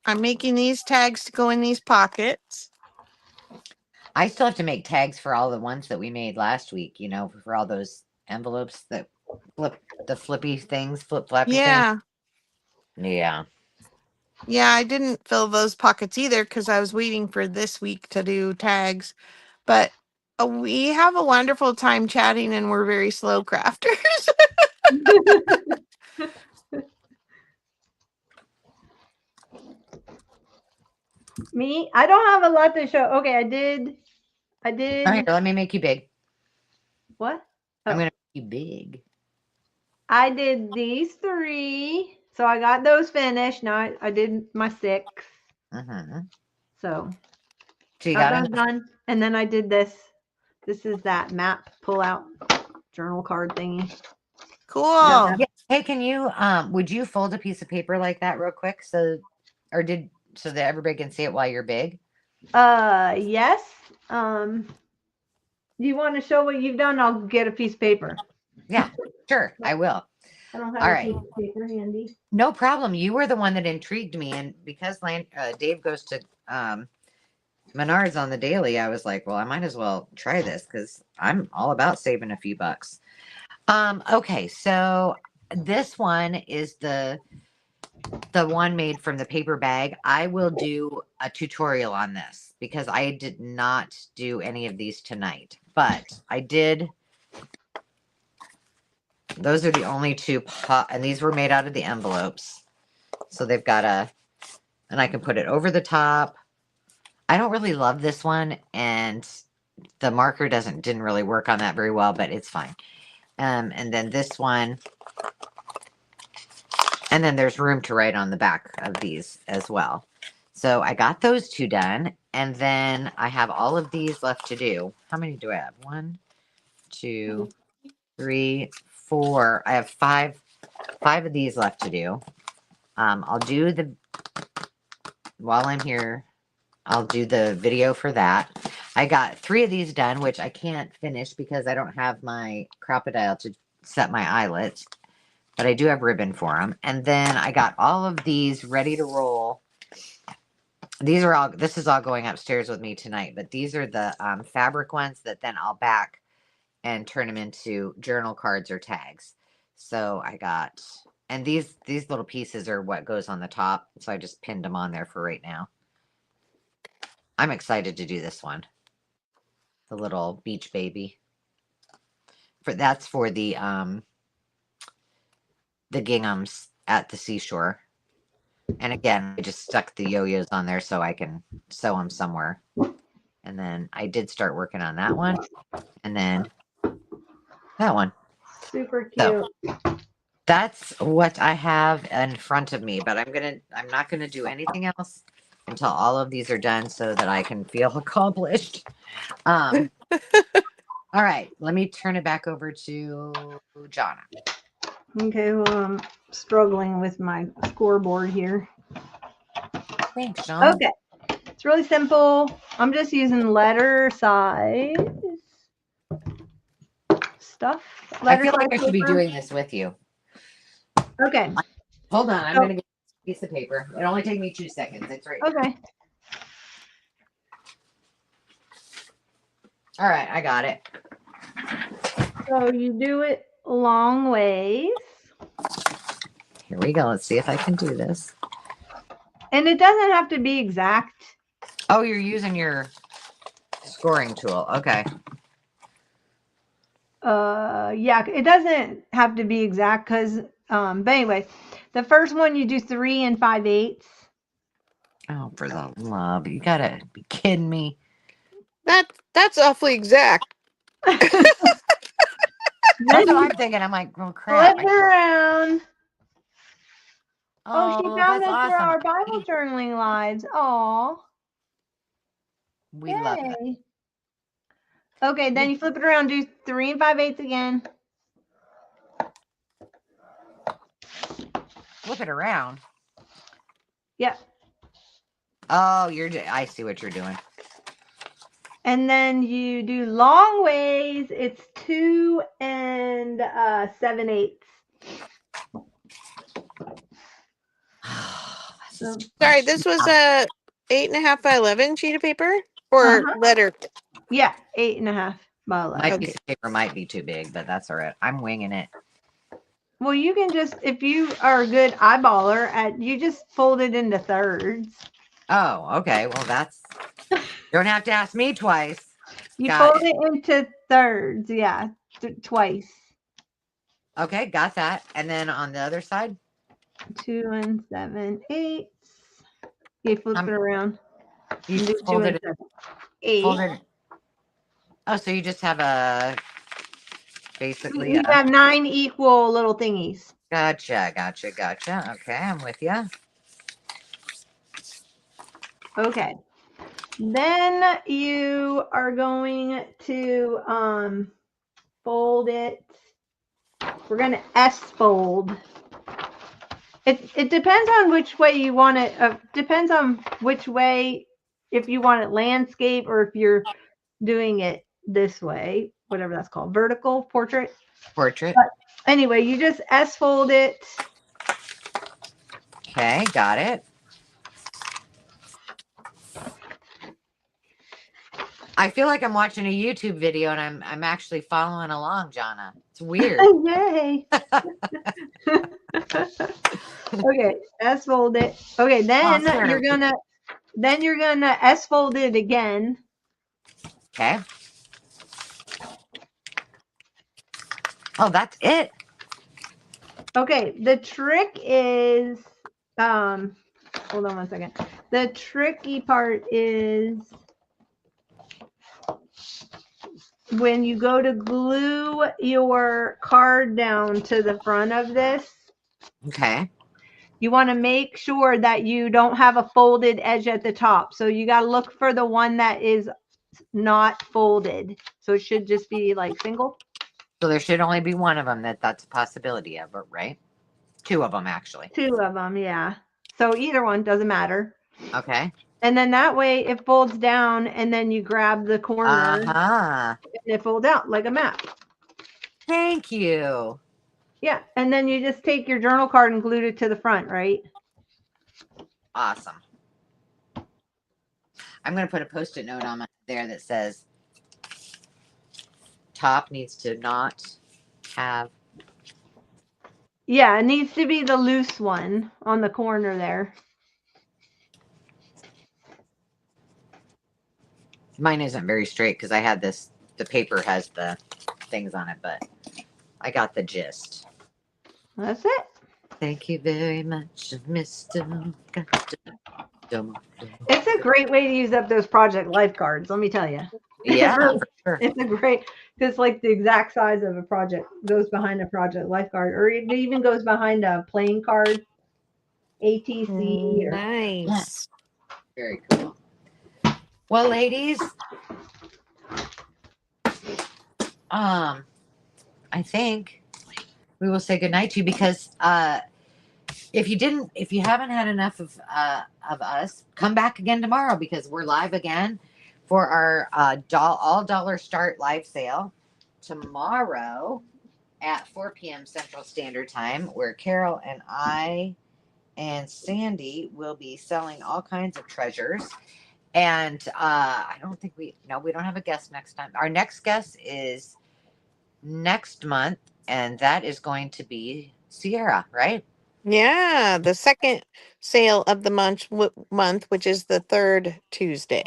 I'm making these tags to go in these pockets. I still have to make tags for all the ones that we made last week. You know, for all those envelopes that flippy things, flip flappy Yeah. things. Yeah. Yeah, I didn't fill those pockets either because I was waiting for this week to do tags. But we have a wonderful time chatting and we're very slow crafters. Me, I don't have a lot to show. Okay, I did. All right, let me make you big. What? I'm Oh. going to make you big. I did these 3. So I got those finished. Now I did my 6. Mm-hmm. So So you got got those done. And then I did this. This is that map pull out journal card thingy. Cool. Yeah. Hey, can you would you fold a piece of paper like that real quick so that everybody can see it while you're big? Yes. Do you want to show what you've done? I'll get a piece of paper. Yeah, sure, I will. I don't have All a right. piece of paper handy. No problem. You were the one that intrigued me, and because Dave goes to Menards on the daily, I was like, well, I might as well try this because I'm all about saving a few bucks. Okay, so this one is the one made from the paper bag. I will do a tutorial on this because I did not do any of these tonight, but I did. Those are the only 2 and these were made out of the envelopes. So they've got and I can put it over the top. I don't really love this one, and the marker didn't really work on that very well, but it's fine. And then this one, and then there's room to write on the back of these as well. So I got those 2 done, and then I have all of these left to do. How many do I have? 1, 2, 3, 4. I have 5 of these left to do. I'll do while I'm here, I'll do the video for that. I got 3 of these done, which I can't finish because I don't have my crocodile to set my eyelets, but I do have ribbon for them. And then I got all of these ready to roll. This is all going upstairs with me tonight, but these are the fabric ones that then I'll back and turn them into journal cards or tags. So I got, and these little pieces are what goes on the top. So I just pinned them on there for right now. I'm excited to do this one. The little beach baby. That's for the ginghams at the seashore. And again, I just stuck the yo-yos on there so I can sew them somewhere. And then I did start working on that one. And then that one. Super cute. So that's what I have in front of me, but I'm not gonna do anything else until all of these are done so that I can feel accomplished. All right, let me turn it back over to Jonna. Okay, well, I'm struggling with my scoreboard here. Thanks, Jonna. Okay, it's really simple. I'm just using letter size stuff. I feel like I should be doing this with you. Okay. Hold on, I'm gonna get a piece of paper. It'll only take me 2 seconds. It's right. Okay. All right, I got it. So you do it long ways. Here we go. Let's see if I can do this. And it doesn't have to be exact. Oh, you're using your scoring tool. Okay. Yeah, it doesn't have to be exact because, but anyway, the first one you do 3 5/8. Oh, for the love, you gotta be kidding me. That's That's awfully exact. That's Then what you I'm thinking. I'm like, oh crap. flip it around. Oh, she Oh, found that's us for awesome. our Bible journaling lives. Aw. We love that. Yay. Okay, then you flip it around, do 3 5/8 again. Flip it around. Yep. Oh, I see what you're doing. And then you do long ways. It's 2 and 7/8. So, Sorry, this was a 8.5 by 11 sheet of paper or letter. yeah, 8.5 by 11. My piece of paper might be too big, but that's all right. I'm winging it. Well, you can just, if you are a good eyeballer, you just fold it into thirds. Oh, okay. Well, don't have to ask me twice. You fold it into thirds, yeah, twice. Okay, got that. And then on the other side? 2 and 7/8. You flip it around. You do 2 fold and it. 7/8. Oh, so you just have basically You have 9 equal little thingies. Gotcha. Okay, I'm with you. Okay. Then you are going to fold it. We're going to S fold. It depends on which way you want it. Depends on which way, if you want it landscape or if you're doing it this way, whatever that's called, vertical portrait. But anyway, you just S fold it. Okay, got it. I feel like I'm watching a YouTube video and I'm actually following along, Jonna. It's weird. Yay. Okay, S fold it. Okay, then you're gonna S fold it again. Okay. Oh, that's it. Okay, the trick is hold on one second. The tricky part is when you go to glue your card down to the front of this. Okay. You want to make sure that you don't have a folded edge at the top. So you got to look for the one that is not folded. So it should just be like single. So there should only be one of them that's a possibility of, right? 2 of them, actually. 2 of them, yeah. So either one doesn't matter. Okay. And then that way it folds down and then you grab the corner and it folds out like a map. Thank you. Yeah. And then you just take your journal card and glue it to the front, right? Awesome. I'm going to put a Post-it note on there that says top needs to not have. Yeah, it needs to be the loose one on the corner there. Mine isn't very straight because I had the paper has the things on it, but I got the gist. That's it. Thank you very much, Mr. It's a great way to use up those project life cards, let me tell you. Yeah, for sure. It's a great, because like the exact size of a project goes behind a project life card, or it even goes behind a playing card, ATC. Nice. Very cool. Well, ladies, I think we will say goodnight to you because if you haven't had enough of us, come back again tomorrow because we're live again for our all dollar start live sale tomorrow at 4 p.m. Central Standard Time, where Carol and I and Sandy will be selling all kinds of treasures. And I don't think we don't have a guest next time. Our next guest is next month, and that is going to be Sierra, right? Yeah, the second sale of the month, which is the third Tuesday.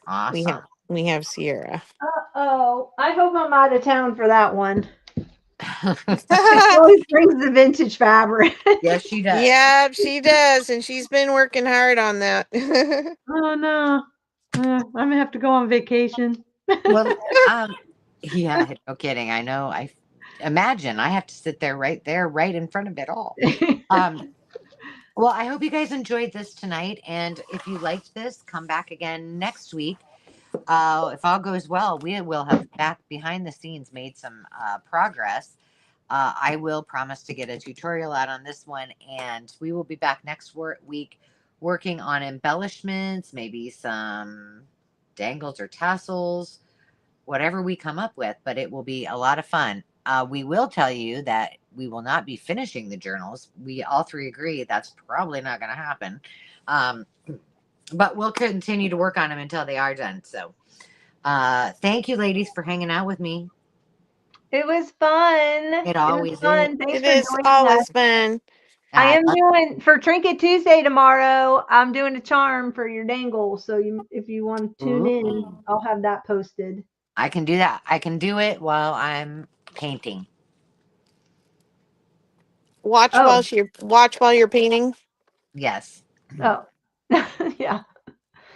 Awesome. We have Sierra. Uh-oh. I hope I'm out of town for that one. She always brings the vintage fabric. Yes, she does. Yeah, she does. And she's been working hard on that. Oh, no. I'm going to have to go on vacation. Well, yeah, no kidding. I know. I imagine I have to sit right there, right in front of it all. Um, well, I hope you guys enjoyed this tonight, and if you liked this, come back again next week. If all goes well, we will have back behind the scenes made some progress. I will promise to get a tutorial out on this one, and we will be back next week working on embellishments, maybe some dangles or tassels, whatever we come up with, but it will be a lot of fun. We will tell you that we will not be finishing the journals. We all three agree that's probably not going to happen. Um, but we'll continue to work on them until they are done. So, thank you, ladies, for hanging out with me. It was fun. It It was always is. fun. Thanks It for is joining us. always fun. I I am doing for Trinket Tuesday tomorrow. I'm doing a charm for your dangle. So if you want to tune in, Ooh. I'll have that posted. I can do that. I can do it while I'm painting. Watch Oh, while you're painting. Yes, oh, yeah.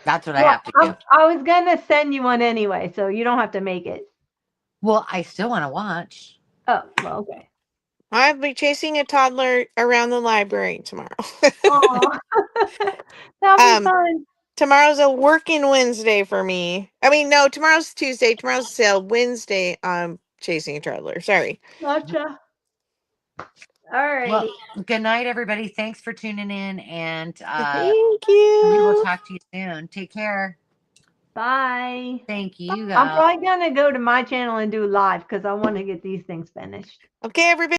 that's what I Well, have to do. I was gonna send you one anyway, so you don't have to make it. Well, I still want to watch. Oh, well, okay. I'll be chasing a toddler around the library tomorrow. Oh, that'll be um, fun. Tomorrow's a working Wednesday for me. I mean, no, tomorrow's Tuesday. Tomorrow's sale. Wednesday, I'm chasing a toddler. Sorry. Gotcha. All Well, righty. good night, everybody. Thanks for tuning in, and Thank we will you. talk to you soon. Take care. Bye. Thank you, I'm guys. probably gonna go to my channel and do live because I want to get these things finished. Okay, everybody.